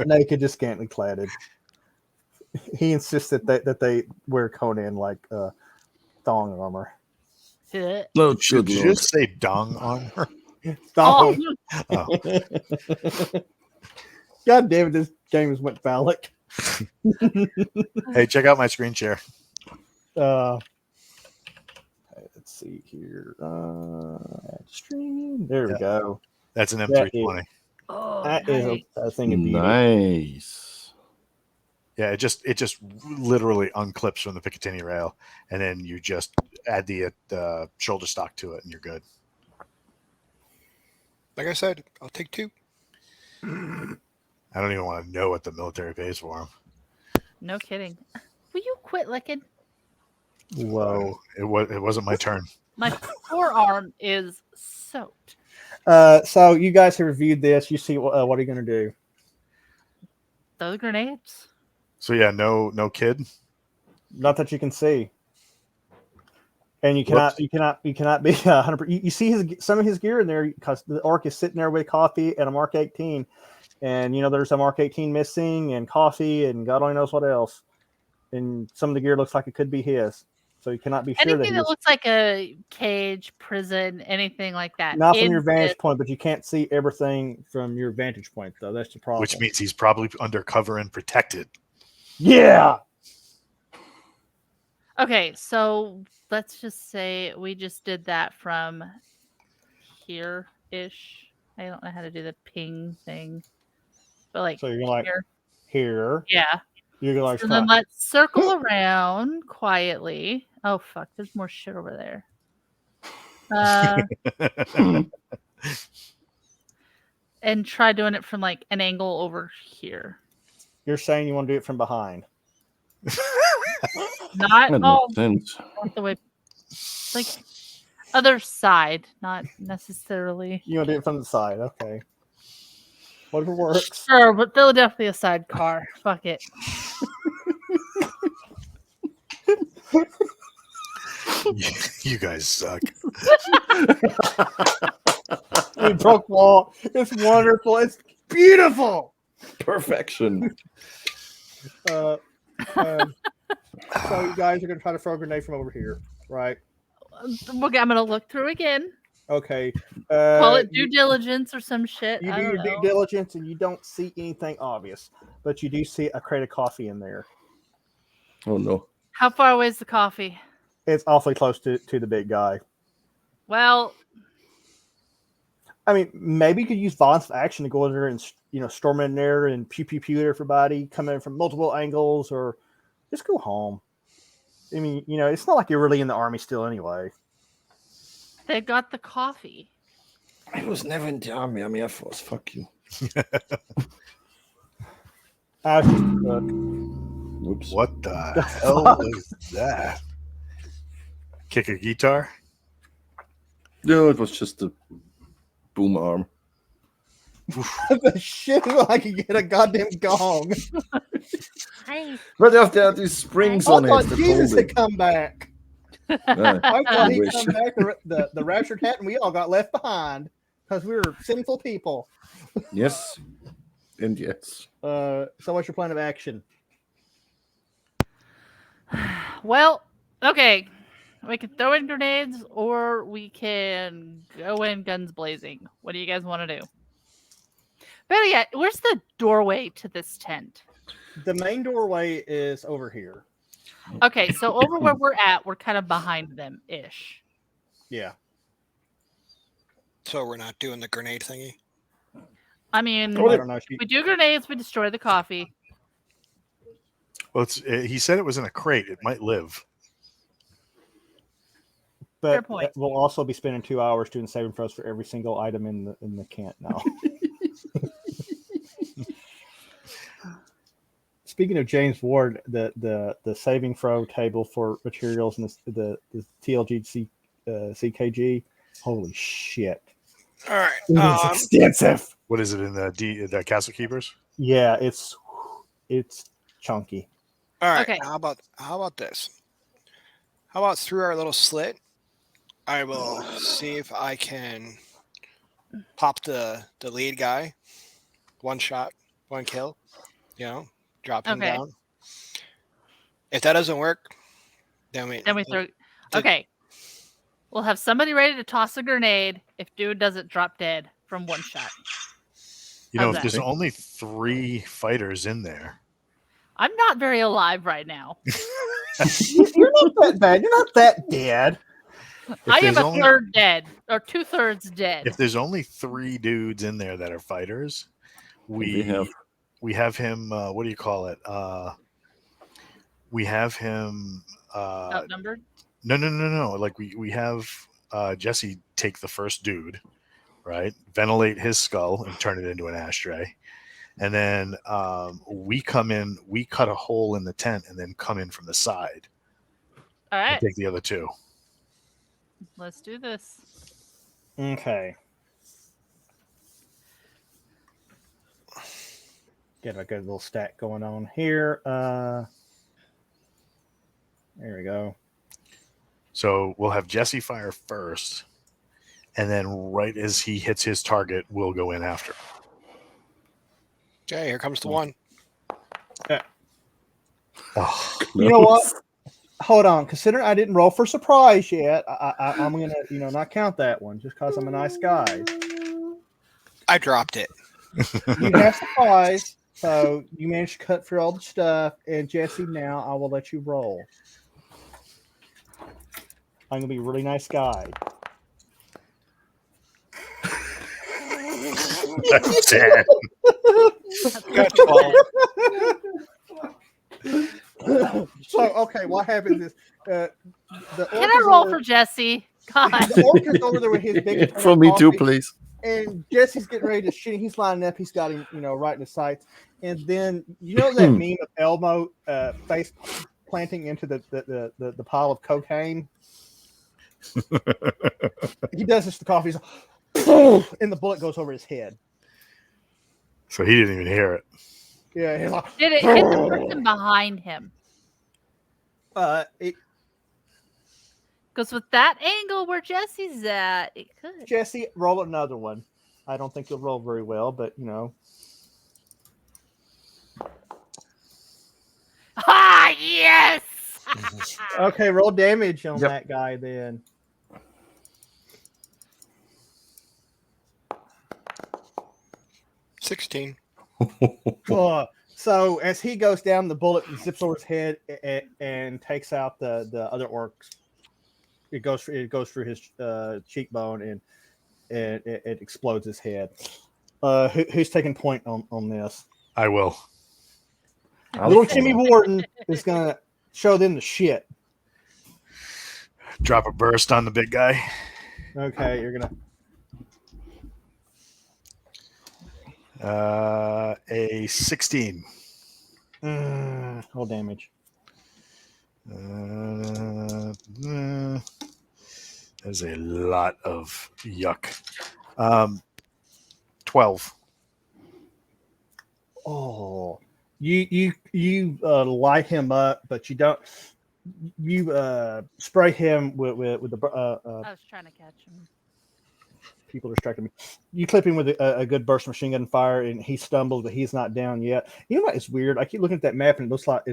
Speaker 1: naked, just scantily cladded. He insists that they wear Conan like thong armor.
Speaker 3: Oh,
Speaker 5: Should
Speaker 3: good
Speaker 5: you
Speaker 3: lord.
Speaker 5: just say dung on her?
Speaker 1: Stop.
Speaker 5: Oh,
Speaker 1: God damn it, this game has went phallic.
Speaker 5: hey, check out my screen share.
Speaker 1: Let's see here. Stream. There we
Speaker 5: Yeah.
Speaker 1: go.
Speaker 5: That's an
Speaker 1: That
Speaker 5: M320.
Speaker 4: Oh,
Speaker 1: That is
Speaker 4: nice.
Speaker 1: a thing of beauty.
Speaker 3: Nice.
Speaker 5: Yeah, it just literally unclips from the Picatinny rail, and then you just add the shoulder stock to it, and you're good.
Speaker 2: Like I said, I'll take 2.
Speaker 5: I don't even want to know what the military pays for them.
Speaker 4: No kidding. Will you quit licking?
Speaker 1: Whoa.
Speaker 5: It wasn't my turn.
Speaker 4: My forearm is soaked.
Speaker 1: So you guys have reviewed this. You see what are you going to do?
Speaker 4: Those grenades.
Speaker 5: So yeah, no kid.
Speaker 1: Not that you can see. And you
Speaker 5: Whoops.
Speaker 1: cannot be 100%. You see some of his gear in there because the Orc is sitting there with coffee and a Mark 18, and there's a Mark 18 missing and coffee and God only knows what else. And some of the gear looks like it could be his, so you cannot be sure
Speaker 4: Anything
Speaker 1: that
Speaker 4: that looks like a cage, prison, anything like that.
Speaker 1: not from
Speaker 4: in
Speaker 1: your vantage
Speaker 4: this-
Speaker 1: point, but you can't see everything from your vantage point though. That's the problem.
Speaker 5: Which means he's probably undercover and protected.
Speaker 1: yeah.
Speaker 4: Okay, so let's just say we just did that from here-ish. I don't know how to do the ping thing. But like
Speaker 1: So you're gonna like
Speaker 4: here.
Speaker 1: here.
Speaker 4: Yeah.
Speaker 1: You're gonna like
Speaker 4: So then
Speaker 1: stop.
Speaker 4: let's circle around quietly. Oh fuck, there's more shit over there. And try doing it from like an angle over here.
Speaker 1: You're saying you want to do it from behind.
Speaker 4: Not
Speaker 3: That
Speaker 4: all
Speaker 3: makes sense.
Speaker 4: not the way, like other side, not necessarily.
Speaker 1: You want to do it from the side, okay? Whatever works.
Speaker 4: Sure, but Philadelphia sidecar. Fuck it.
Speaker 5: You guys suck.
Speaker 1: We broke wall. It's wonderful. It's beautiful.
Speaker 3: Perfection.
Speaker 1: So you guys are gonna try to throw a grenade from over here, right?
Speaker 4: I'm gonna look through again.
Speaker 1: Okay.
Speaker 4: Call it due diligence or some shit.
Speaker 1: You
Speaker 4: I
Speaker 1: do
Speaker 4: don't
Speaker 1: your due
Speaker 4: know.
Speaker 1: diligence and you don't see anything obvious, but you do see a crate of coffee in there.
Speaker 3: Oh no.
Speaker 4: How far away is the coffee?
Speaker 1: It's awfully close to the big guy.
Speaker 4: Well,
Speaker 1: I mean, maybe you could use violence of action to go in there and storm in there and pew pew pew at everybody, come in from multiple angles, or just go home. I mean, it's not like you're really in the army still anyway.
Speaker 4: they got the coffee.
Speaker 3: I was never in the army. I'm Air Force. Fuck you.
Speaker 1: I was just a cook.
Speaker 3: Oops.
Speaker 5: What the hell was that? Kick a guitar?
Speaker 3: No, it was just a boom arm.
Speaker 1: The shit like you get a goddamn gong.
Speaker 4: Hi.
Speaker 3: But there are these springs
Speaker 1: I
Speaker 3: on it.
Speaker 1: thought
Speaker 3: that
Speaker 1: Jesus
Speaker 3: hold
Speaker 1: had
Speaker 3: it.
Speaker 1: come back.
Speaker 3: Yeah.
Speaker 1: I thought
Speaker 3: I
Speaker 1: he'd
Speaker 3: wish.
Speaker 1: come back. The raptured hat, and we all got left behind because we were sinful people.
Speaker 3: Yes. And yes.
Speaker 1: So what's your plan of action?
Speaker 4: Well, okay. We can throw in grenades or we can go in guns blazing. What do you guys want to do? Better yet, where's the doorway to this tent?
Speaker 1: The main doorway is over here.
Speaker 4: Okay, so over where we're at, we're kind of behind them ish.
Speaker 1: Yeah.
Speaker 2: So we're not doing the grenade thingy.
Speaker 4: I mean,
Speaker 1: I don't know.
Speaker 4: we do grenades, we destroy the coffee.
Speaker 5: Well, he said it was in a crate. It might live.
Speaker 4: Fair
Speaker 1: But
Speaker 4: point.
Speaker 1: we'll also be spending 2 hours doing saving throws for every single item in the camp now. Speaking of James Ward, the saving throw table for materials and the TLG CKG, holy shit!
Speaker 2: All right.
Speaker 1: It is extensive.
Speaker 5: What is it in the Castle Keepers?
Speaker 1: Yeah, it's chunky.
Speaker 2: All right.
Speaker 4: Okay.
Speaker 2: How about this? How about through our little slit? I will see if I can pop the lead guy. One shot, one kill. Drop him
Speaker 4: Okay.
Speaker 2: down. If that doesn't work, then we
Speaker 4: Then we throw.
Speaker 2: the-
Speaker 4: Okay. We'll have somebody ready to toss a grenade if dude doesn't drop dead from one shot.
Speaker 5: You know,
Speaker 4: How's
Speaker 5: if there's
Speaker 4: that?
Speaker 5: only 3 fighters in there,
Speaker 4: I'm not very alive right now.
Speaker 1: You're not that bad. You're not that dead.
Speaker 4: I am
Speaker 5: there's
Speaker 4: a
Speaker 5: only-
Speaker 4: third dead, or 2/3 dead.
Speaker 5: if there's only 3 dudes in there that are fighters, we have him. What do you call it? We have him.
Speaker 4: Outnumbered.
Speaker 5: No. Like we have Jesse take the first dude, right? Ventilate his skull and turn it into an ashtray, and then we come in. We cut a hole in the tent and then come in from the side
Speaker 4: All
Speaker 5: and
Speaker 4: right,
Speaker 5: take the other 2.
Speaker 4: let's do this.
Speaker 1: Okay. Get a good little stack going on here. There we go.
Speaker 5: So we'll have Jesse fire first, and then right as he hits his target, we'll go in after.
Speaker 2: Okay, here comes the one.
Speaker 5: Oh,
Speaker 1: You know what? Hold on. Considering I didn't roll for surprise yet, I'm gonna, not count that one just because I'm a nice guy.
Speaker 2: I dropped it.
Speaker 1: You have surprise, so you managed to cut through all the stuff. And Jesse, now I will let you roll. I'm gonna be a really nice guy.
Speaker 5: that's 10.
Speaker 2: Got 12.
Speaker 1: So okay, what happens is the
Speaker 4: Can I roll for Jesse? God.
Speaker 1: the orc is over there with his big
Speaker 3: From me too,
Speaker 1: coffee,
Speaker 3: please.
Speaker 1: and Jesse's getting ready to shoot. He's lining up. He's got him, right in the sights. And then that meme of Elmo face planting into the pile of cocaine. He does this to coffee, he's like, and the bullet goes over his head.
Speaker 5: So he didn't even hear it.
Speaker 1: Yeah, he's like,
Speaker 4: Did it hit the person behind him? Because with that angle where Jesse's at, it could.
Speaker 1: Jesse, roll another one. I don't think you'll roll very well, but
Speaker 4: Ah, yes!
Speaker 1: Okay, roll damage on
Speaker 3: Yep.
Speaker 1: that guy then.
Speaker 2: $16.
Speaker 1: So as he goes down, the bullet zips over his head and takes out the other orcs. It goes through his cheekbone and it explodes his head. Who's taking point on this?
Speaker 5: I will.
Speaker 1: Little Timmy Wharton is gonna show them the shit.
Speaker 5: Drop a burst on the big guy.
Speaker 1: Okay, you're gonna.
Speaker 5: A 16.
Speaker 1: Roll damage.
Speaker 5: There's a lot of yuck. 12.
Speaker 1: Oh, you light him up, but you don't. You spray him with the
Speaker 4: I was trying to catch him.
Speaker 1: people distracted me. You clip him with a good burst of machine gun fire, and he stumbles, but he's not down yet. You know what is weird? I keep looking at that map, and it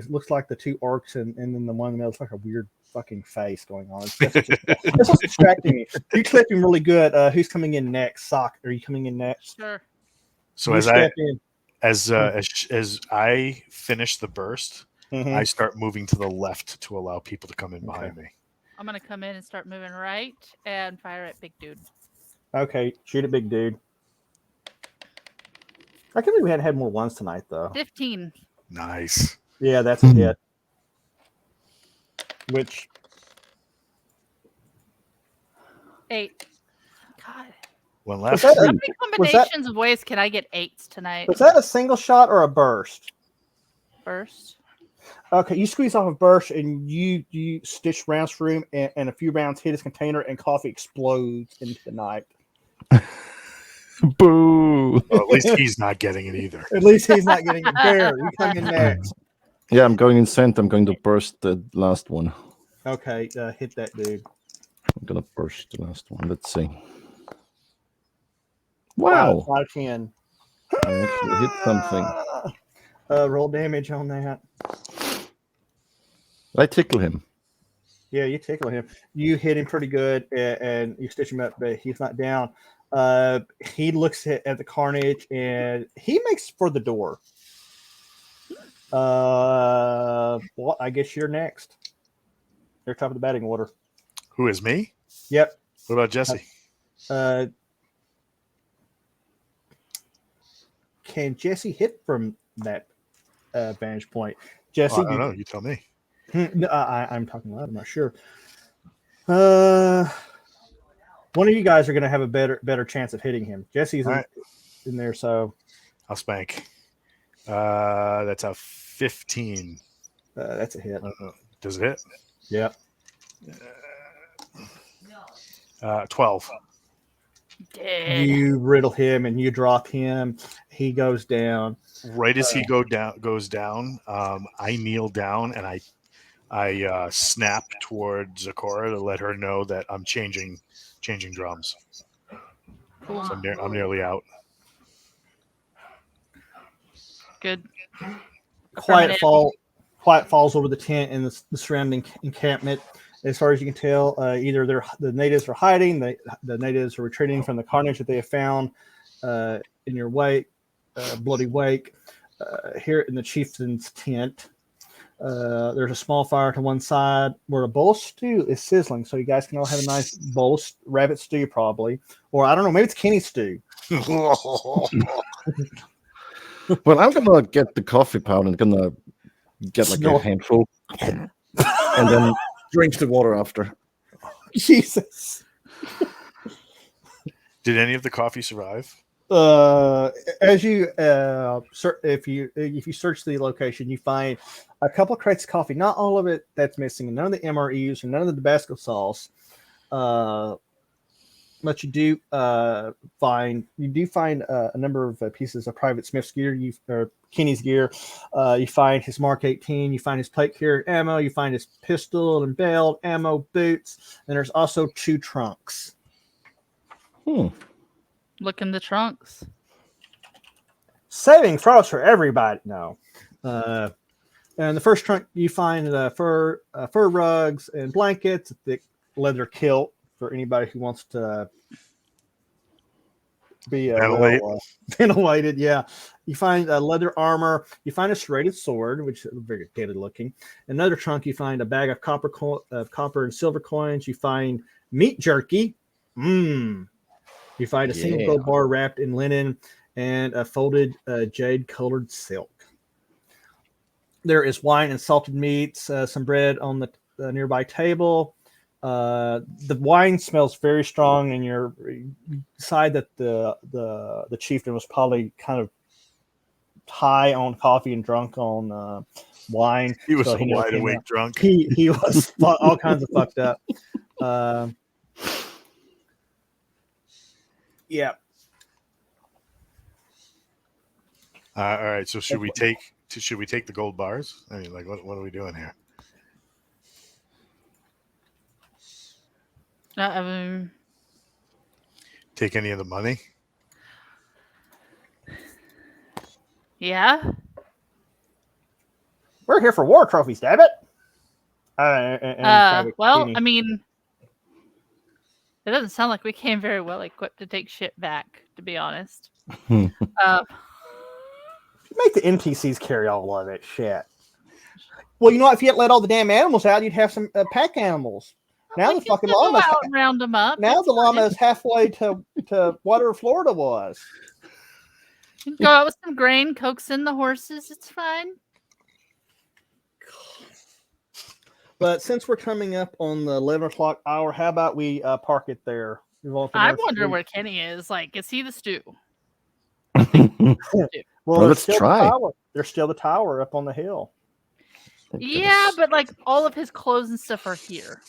Speaker 1: looks like the 2 orcs, and then the one in the middle looks like a weird fucking face going on. It's just distracting me. You clip him really good. Who's coming in next? Sock, are you coming in next?
Speaker 4: Sure.
Speaker 5: So
Speaker 1: You
Speaker 5: as
Speaker 1: step in.
Speaker 5: as I finish the burst,
Speaker 1: Mhm.
Speaker 5: I start moving to the left to allow people to come in behind me.
Speaker 4: I'm going to come in and start moving right and fire at big dude.
Speaker 1: Okay, shoot a big dude. I can't believe we hadn't had more ones tonight, though.
Speaker 4: 15.
Speaker 5: Nice.
Speaker 1: Yeah, that's a hit. Which
Speaker 4: 8. God.
Speaker 5: One
Speaker 1: was
Speaker 5: left.
Speaker 1: that,
Speaker 4: How
Speaker 1: a,
Speaker 4: many combinations of ways can I get 8s tonight?
Speaker 1: was that a single shot or a burst?
Speaker 4: First.
Speaker 1: Okay, you squeeze off a burst and you stitch rounds through him, and a few rounds hit his container, and coffee explodes into the night.
Speaker 3: Boo.
Speaker 5: Well, at least he's not getting it either.
Speaker 1: At least he's not getting it. Bear, you come in next.
Speaker 3: Yeah, I'm going in center. I'm going to burst the last one.
Speaker 1: Okay, hit that dude.
Speaker 3: I'm gonna burst the last one. Let's see. Wow.
Speaker 1: 5, 10.
Speaker 3: I actually hit something.
Speaker 1: Roll damage on that.
Speaker 3: I tickle him.
Speaker 1: Yeah, you tickle him. You hit him pretty good, and you stitch him up, but he's not down. He looks at the carnage, and he makes for the door. Well, I guess you're next. You're top of the batting order.
Speaker 5: Who is me?
Speaker 1: Yep.
Speaker 5: What about Jesse?
Speaker 1: Can Jesse hit from that vantage point? Jesse,
Speaker 5: I don't know. You tell me.
Speaker 1: No, I'm talking loud. I'm not sure. One of you guys are going to have a better chance of hitting him. Jesse's in there, so
Speaker 5: I'll spank. That's a 15.
Speaker 1: that's a hit.
Speaker 5: Does it hit?
Speaker 1: Yep.
Speaker 5: 12.
Speaker 4: Dead.
Speaker 1: You riddle him and you drop him. He goes down.
Speaker 5: Right as he goes down, I kneel down and I snap toward Zakora to let her know that I'm changing drums.
Speaker 4: Cool.
Speaker 5: So I'm nearly out.
Speaker 4: Good.
Speaker 1: Quiet falls over the tent and the surrounding encampment. As far as you can tell, either the natives are hiding, the natives are retreating from the carnage that they have found in your wake, bloody wake. Here in the chieftain's tent, there's a small fire to one side where a bowl of stew is sizzling, so you guys can all have a nice bowl of rabbit stew, probably, or I don't know, maybe it's Kenny stew.
Speaker 3: Well, I'm gonna get the coffee powder and gonna get like a handful, and then drink the water after.
Speaker 1: Jesus.
Speaker 5: Did any of the coffee survive?
Speaker 1: As you if you search the location, you find a couple of crates of coffee. Not all of it that's missing. None of the MREs and none of the Tabasco sauce. But you do find a number of pieces of Private Smith's gear. Or Kenny's gear. You find his Mark 18. You find his plate carrier ammo. You find his pistol and belt, ammo, boots, and there's also 2 trunks.
Speaker 4: Look in the trunks.
Speaker 1: Saving frost for everybody. No. And the first trunk, you find fur rugs and blankets, a thick leather kilt for anybody who wants to be ventilated. Yeah. You find leather armor. You find a serrated sword, which is very dated looking. Another trunk, you find a bag of copper and silver coins. You find meat jerky. You find a single gold bar wrapped in linen and a folded jade-colored silk. There is wine and salted meats, some bread on the nearby table. The wine smells very strong, and you decide that the chieftain was probably kind of high on coffee and drunk on wine.
Speaker 5: He was wide awake drunk.
Speaker 1: He was all kinds of fucked up. Yeah.
Speaker 5: All right. So should we take the gold bars? I mean, like, what are we doing here? Take any of the money?
Speaker 4: Yeah.
Speaker 1: We're here for war trophies, damn it.
Speaker 4: Well, I mean, it doesn't sound like we came very well equipped to take shit back, to be honest.
Speaker 1: Make the NPCs carry all of it. Shit. Well, you know what? If you had let all the damn animals out, you'd have some pack animals. Now the fucking llama.
Speaker 4: Round them up.
Speaker 1: Now the llama is halfway to whatever Florida was.
Speaker 4: You can go out with some grain, coax in the horses. It's fine.
Speaker 1: But since we're coming up on the 11 o'clock hour, how about we park it there?
Speaker 4: I wonder where Kenny is. Like, is he the stew?
Speaker 1: Well,
Speaker 3: let's try.
Speaker 1: There's still the tower up on the hill.
Speaker 4: Yeah, but like all of his clothes and stuff are here.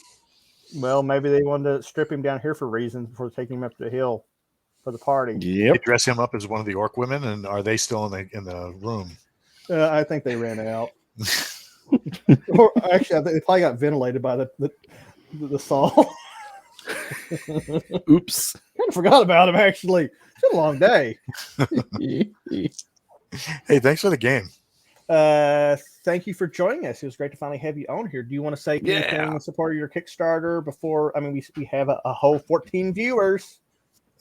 Speaker 1: Well, maybe they wanted to strip him down here for reasons before taking him up to the hill for the party.
Speaker 3: Yep.
Speaker 5: They dress him up as one of the orc women, and are they still in the room?
Speaker 1: I think they ran out. Or actually, I think they probably got ventilated by the saw.
Speaker 3: Oops.
Speaker 1: Kind of forgot about him. Actually, it's been a long day.
Speaker 5: Hey, thanks for the game.
Speaker 1: thank you for joining us. It was great to finally have you on here. Do you want to say anything
Speaker 2: Yeah.
Speaker 1: in support of your Kickstarter before? I mean, we have a whole 14 viewers.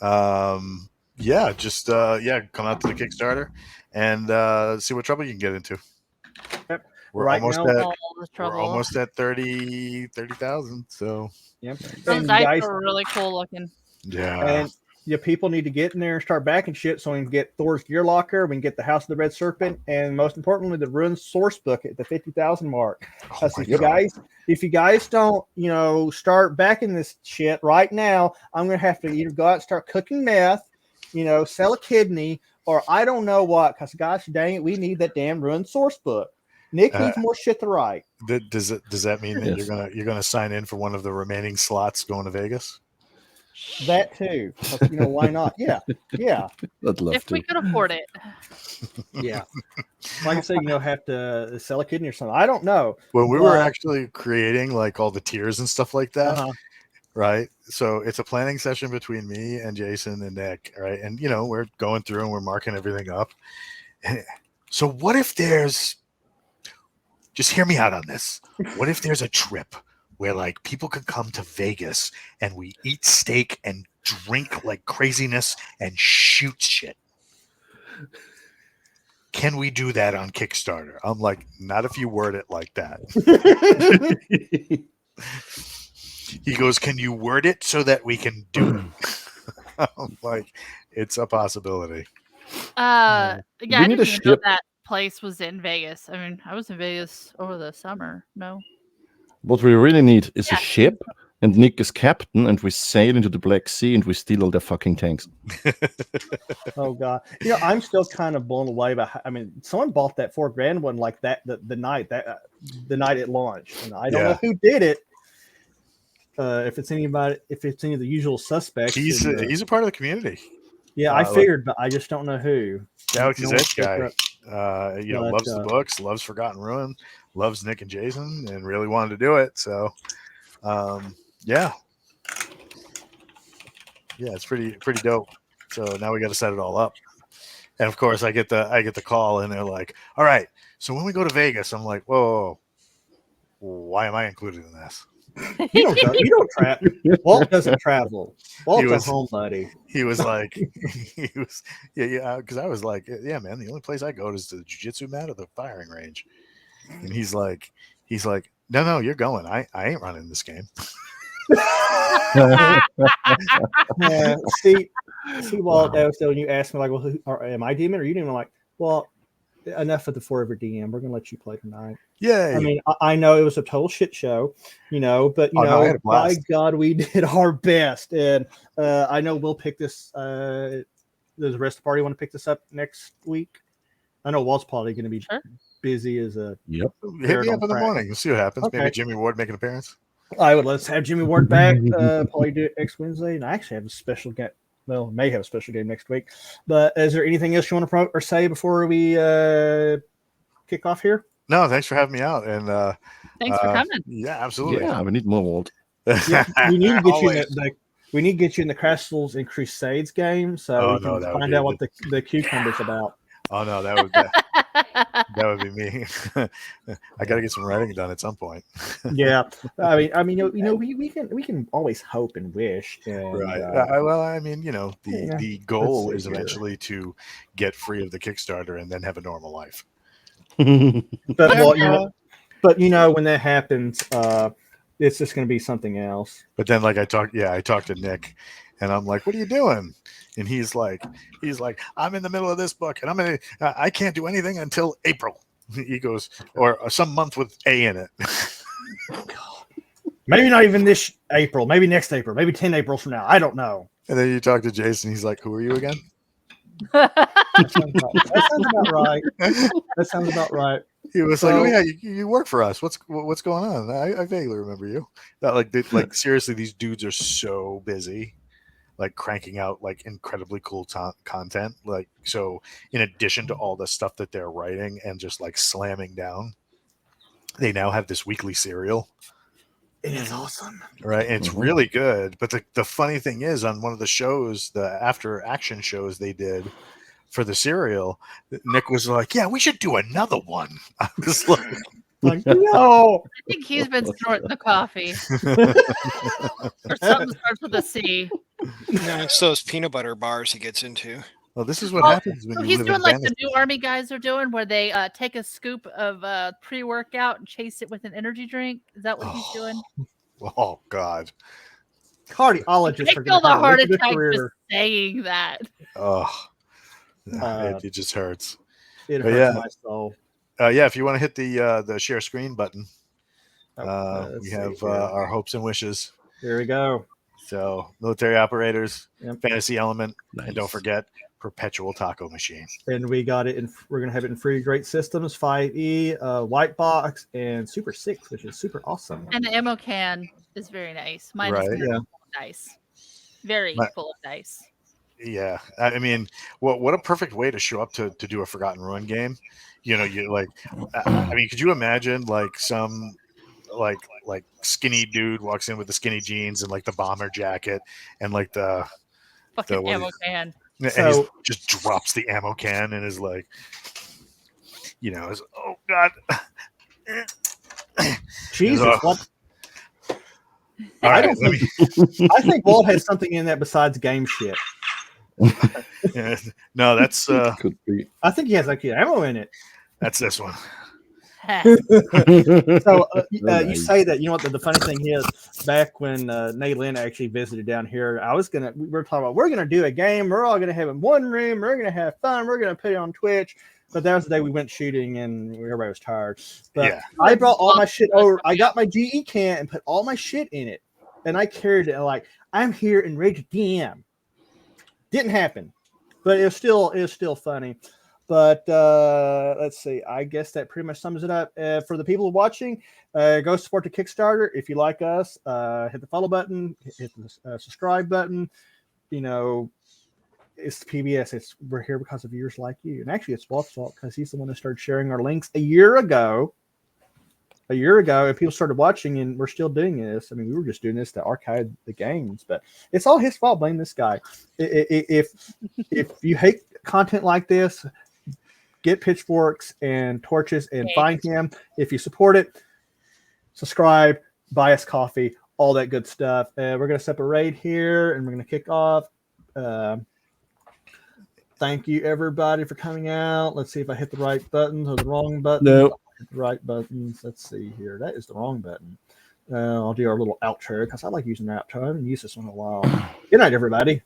Speaker 5: Yeah, just come out to the Kickstarter and see what trouble you can get into.
Speaker 1: Yep.
Speaker 5: We're
Speaker 1: Right
Speaker 5: almost
Speaker 1: now-
Speaker 5: at
Speaker 4: All the trouble.
Speaker 5: we're almost at 30,000. So
Speaker 1: Yep.
Speaker 4: Those
Speaker 1: And
Speaker 4: dice
Speaker 1: guys,
Speaker 4: are really cool looking.
Speaker 5: yeah,
Speaker 1: and yeah, people need to get in there and start backing shit so we can get Thor's Gear Locker, we can get the House of the Red Serpent, and most importantly, the Ruined Source Book at the 50,000 mark.
Speaker 5: oh
Speaker 1: Because
Speaker 5: my
Speaker 1: if you guys don't, start backing this shit right now, I'm gonna have to either go out and start cooking meth, sell a kidney, or I don't know what. Because gosh dang it, we need that damn Ruined Source Book. Nick needs more shit to write.
Speaker 5: Does that mean that
Speaker 3: Yes.
Speaker 5: you're gonna sign in for one of the remaining slots going to Vegas?
Speaker 1: That too. 'Cause, why not? Yeah.
Speaker 3: I'd love
Speaker 4: If
Speaker 3: to.
Speaker 4: we could afford it.
Speaker 1: Yeah. Like I said, have to sell a kidney or something. I don't know.
Speaker 5: When we were
Speaker 1: But-
Speaker 5: actually creating like all the tiers and stuff like that,
Speaker 1: Uh-huh.
Speaker 5: right? So it's a planning session between me and Jason and Nick, right? And we're going through and we're marking everything up. So what if there's, just hear me out on this. What if there's a trip where like people could come to Vegas and we eat steak and drink like craziness and shoot shit? Can we do that on Kickstarter? I'm like, not if you word it like that. He goes, can you word it so that we can do it? I'm like, it's a possibility.
Speaker 4: Yeah,
Speaker 3: We
Speaker 4: I
Speaker 3: need
Speaker 4: didn't
Speaker 3: a
Speaker 4: even know
Speaker 3: ship.
Speaker 4: that place was in Vegas. I mean, I was in Vegas over the summer. No.
Speaker 3: What we really need is
Speaker 4: Yeah.
Speaker 3: a ship, and Nick is captain, and we sail into the Black Sea and we steal all their fucking tanks.
Speaker 1: Oh god. I'm still kind of blown away by someone bought that $4,000 one like that the night it launched. And I don't know who did it. If it's any of the usual suspects.
Speaker 5: He's a part of the community.
Speaker 1: Yeah, I figured, but I just don't know who.
Speaker 5: Alex is
Speaker 1: No
Speaker 5: that
Speaker 1: one
Speaker 5: guy.
Speaker 1: picked up. No,
Speaker 5: Loves
Speaker 1: that's,
Speaker 5: the books, loves Forgotten Ruin, loves Nick and Jason, and really wanted to do it. So, yeah, it's pretty dope. So now we got to set it all up. And of course, I get the call, and they're like, "All right, so when we go to Vegas," I'm like, "Whoa, why am I included in this?"
Speaker 1: You don't travel. Walt doesn't travel. Walt's
Speaker 5: was-
Speaker 1: a homebody.
Speaker 5: He was like, because I was like, yeah, man, the only place I go is to the jiu-jitsu mat or the firing range. And he's like, no, you're going. I ain't running this game.
Speaker 1: Yeah, see, Walt, that was when you asked me like, well, am I DMing or you DMing? I'm like, well, enough of the Forever DM. We're gonna let you play tonight.
Speaker 5: Yeah.
Speaker 1: I mean, I know it was a total shit show, but
Speaker 5: Oh, no, I had a
Speaker 1: by
Speaker 5: blast.
Speaker 1: God, we did our best. And I know we'll pick this. Does the rest of the party want to pick this up next week? I know Walt's probably going to be
Speaker 4: Sure.
Speaker 1: busy as a.
Speaker 3: Yep.
Speaker 5: hit me
Speaker 1: on
Speaker 5: up in the
Speaker 1: track.
Speaker 5: morning. We'll see what happens.
Speaker 1: Okay.
Speaker 5: Maybe Jimmy Ward make an appearance.
Speaker 1: I would let's have Jimmy Ward back. Probably do it next Wednesday, and I actually have a special game. Well, may have a special game next week. But is there anything else you want to promote or say before we kick off here?
Speaker 5: No, thanks for having me out. And
Speaker 4: Thanks for coming.
Speaker 5: yeah, absolutely.
Speaker 3: Yeah, we need more Walt.
Speaker 1: Yeah, we need to get you in
Speaker 5: Always.
Speaker 1: we need to get you in the Crystals and Crusades game so
Speaker 5: Oh,
Speaker 1: we can
Speaker 5: no, that would
Speaker 1: find
Speaker 5: be
Speaker 1: out what the cucumber's about.
Speaker 5: Oh no, that would be me. I got to get some writing done at some point.
Speaker 1: Yeah, I mean, we can always hope and wish. And,
Speaker 5: Right.
Speaker 1: uh,
Speaker 5: I mean,
Speaker 1: yeah.
Speaker 5: the goal
Speaker 1: Let's
Speaker 5: is
Speaker 1: see here.
Speaker 5: eventually to get free of the Kickstarter and then have a normal life.
Speaker 1: but well, when that happens, it's just going to be something else.
Speaker 5: But then, like I talked to Nick, and I'm like, "What are you doing?" And he's like, "I'm in the middle of this book, and I can't do anything until April." He goes, or some month with A in it.
Speaker 1: Maybe not even this April. Maybe next April. Maybe 10 Aprils from now. I don't know.
Speaker 5: And then you talk to Jason. He's like, "Who are you again?"
Speaker 1: That sounds about right. That sounds about right.
Speaker 5: He was like,
Speaker 1: So-
Speaker 5: "Oh yeah, you work for us. What's going on?" I vaguely remember you. That like seriously, these dudes are so busy, like cranking out like incredibly cool content. Like so, in addition to all the stuff that they're writing and just like slamming down, they now have this weekly serial.
Speaker 1: It is awesome.
Speaker 5: Right. And it's
Speaker 3: Mhm.
Speaker 5: really good. But the funny thing is, on one of the shows, the after action shows they did for the cereal, Nick was like, "Yeah, we should do another one." I was like,
Speaker 1: Like, no.
Speaker 4: I think he's been snorting the coffee. Or something starts with a C.
Speaker 2: No, it's those peanut butter bars he gets into.
Speaker 5: "Well, this is what
Speaker 4: Oh,
Speaker 5: happens when
Speaker 4: So
Speaker 5: you
Speaker 4: he's
Speaker 5: live
Speaker 4: doing
Speaker 5: in
Speaker 4: like
Speaker 5: Venice."
Speaker 4: the new army guys are doing, where they take a scoop of pre-workout and chase it with an energy drink. Is that what he's doing?
Speaker 5: Oh God.
Speaker 1: Cardiologists
Speaker 4: I
Speaker 1: are
Speaker 4: feel
Speaker 1: going
Speaker 4: the
Speaker 1: to
Speaker 4: heart
Speaker 1: have a
Speaker 4: attack just
Speaker 1: career.
Speaker 4: saying that.
Speaker 5: Oh,
Speaker 1: Uh,
Speaker 5: it just hurts.
Speaker 1: It
Speaker 5: But
Speaker 1: hurts
Speaker 5: yeah.
Speaker 1: my soul.
Speaker 5: Yeah, if you want to hit the share screen button,
Speaker 1: Let's
Speaker 5: we
Speaker 1: see
Speaker 5: have
Speaker 1: here.
Speaker 5: our hopes and wishes.
Speaker 1: Here we go.
Speaker 5: So, military operators,
Speaker 1: Yep.
Speaker 5: fantasy element, and don't
Speaker 3: Nice.
Speaker 5: forget perpetual taco machine.
Speaker 1: And we got it in. We're going to have it in free great systems, 5E, white box, and Super 6, which is super awesome.
Speaker 4: And the ammo can is very nice. Mine
Speaker 5: Right.
Speaker 4: is very
Speaker 1: Yeah.
Speaker 4: full of dice. Very
Speaker 5: My-
Speaker 4: full of dice.
Speaker 5: Yeah, I mean, what a perfect way to show up to do a Forgotten Ruin game. You know, you like, I mean, could you imagine like some like skinny dude walks in with the skinny jeans and like the bomber jacket and like the
Speaker 4: Fucking
Speaker 5: what
Speaker 4: ammo
Speaker 5: is-
Speaker 4: can.
Speaker 5: and
Speaker 1: So-
Speaker 5: he just drops the ammo can and is like, you know, is oh God.
Speaker 1: Jesus,
Speaker 5: Ugh.
Speaker 1: what?
Speaker 5: All
Speaker 1: I
Speaker 5: right,
Speaker 1: don't
Speaker 5: let me.
Speaker 1: I think Walt has something in that besides game shit.
Speaker 5: No, that's
Speaker 3: Could be.
Speaker 1: I think he has like ammo in it.
Speaker 5: that's this one.
Speaker 1: So you
Speaker 3: Nice.
Speaker 1: say that, you know what the funny thing is, back when Nate Lynn actually visited down here, we were talking about, we're gonna do a game, we're all gonna have it in one room, we're gonna have fun, we're gonna put it on Twitch. But that was the day we went shooting and everybody was tired. But
Speaker 5: Yeah.
Speaker 1: I brought all my shit over. I got my GE can and put all my shit in it, and I carried it like I'm here in Rage DM. Didn't happen, but it was still funny. But let's see. I guess that pretty much sums it up. For the people watching, go support the Kickstarter. If you like us, hit the follow button, hit the subscribe button. You know, it's PBS. We're here because of viewers like you. And actually, it's Walt's fault because he's the one who started sharing our links a year ago. And people started watching, and we're still doing this. I mean, we were just doing this to archive the games, but it's all his fault. Blame this guy. If you hate content like this, get pitchforks and torches and find him. If you support it, subscribe, buy us coffee, all that good stuff. We're going to separate here, and we're going to kick off. Thank you, everybody, for coming out. Let's see if I hit the right buttons or the wrong buttons.
Speaker 3: No.
Speaker 1: Hit the right buttons. Let's see here. That is the wrong button. I'll do our little outro because I like using the outro. I haven't used this one in a while. Good night, everybody.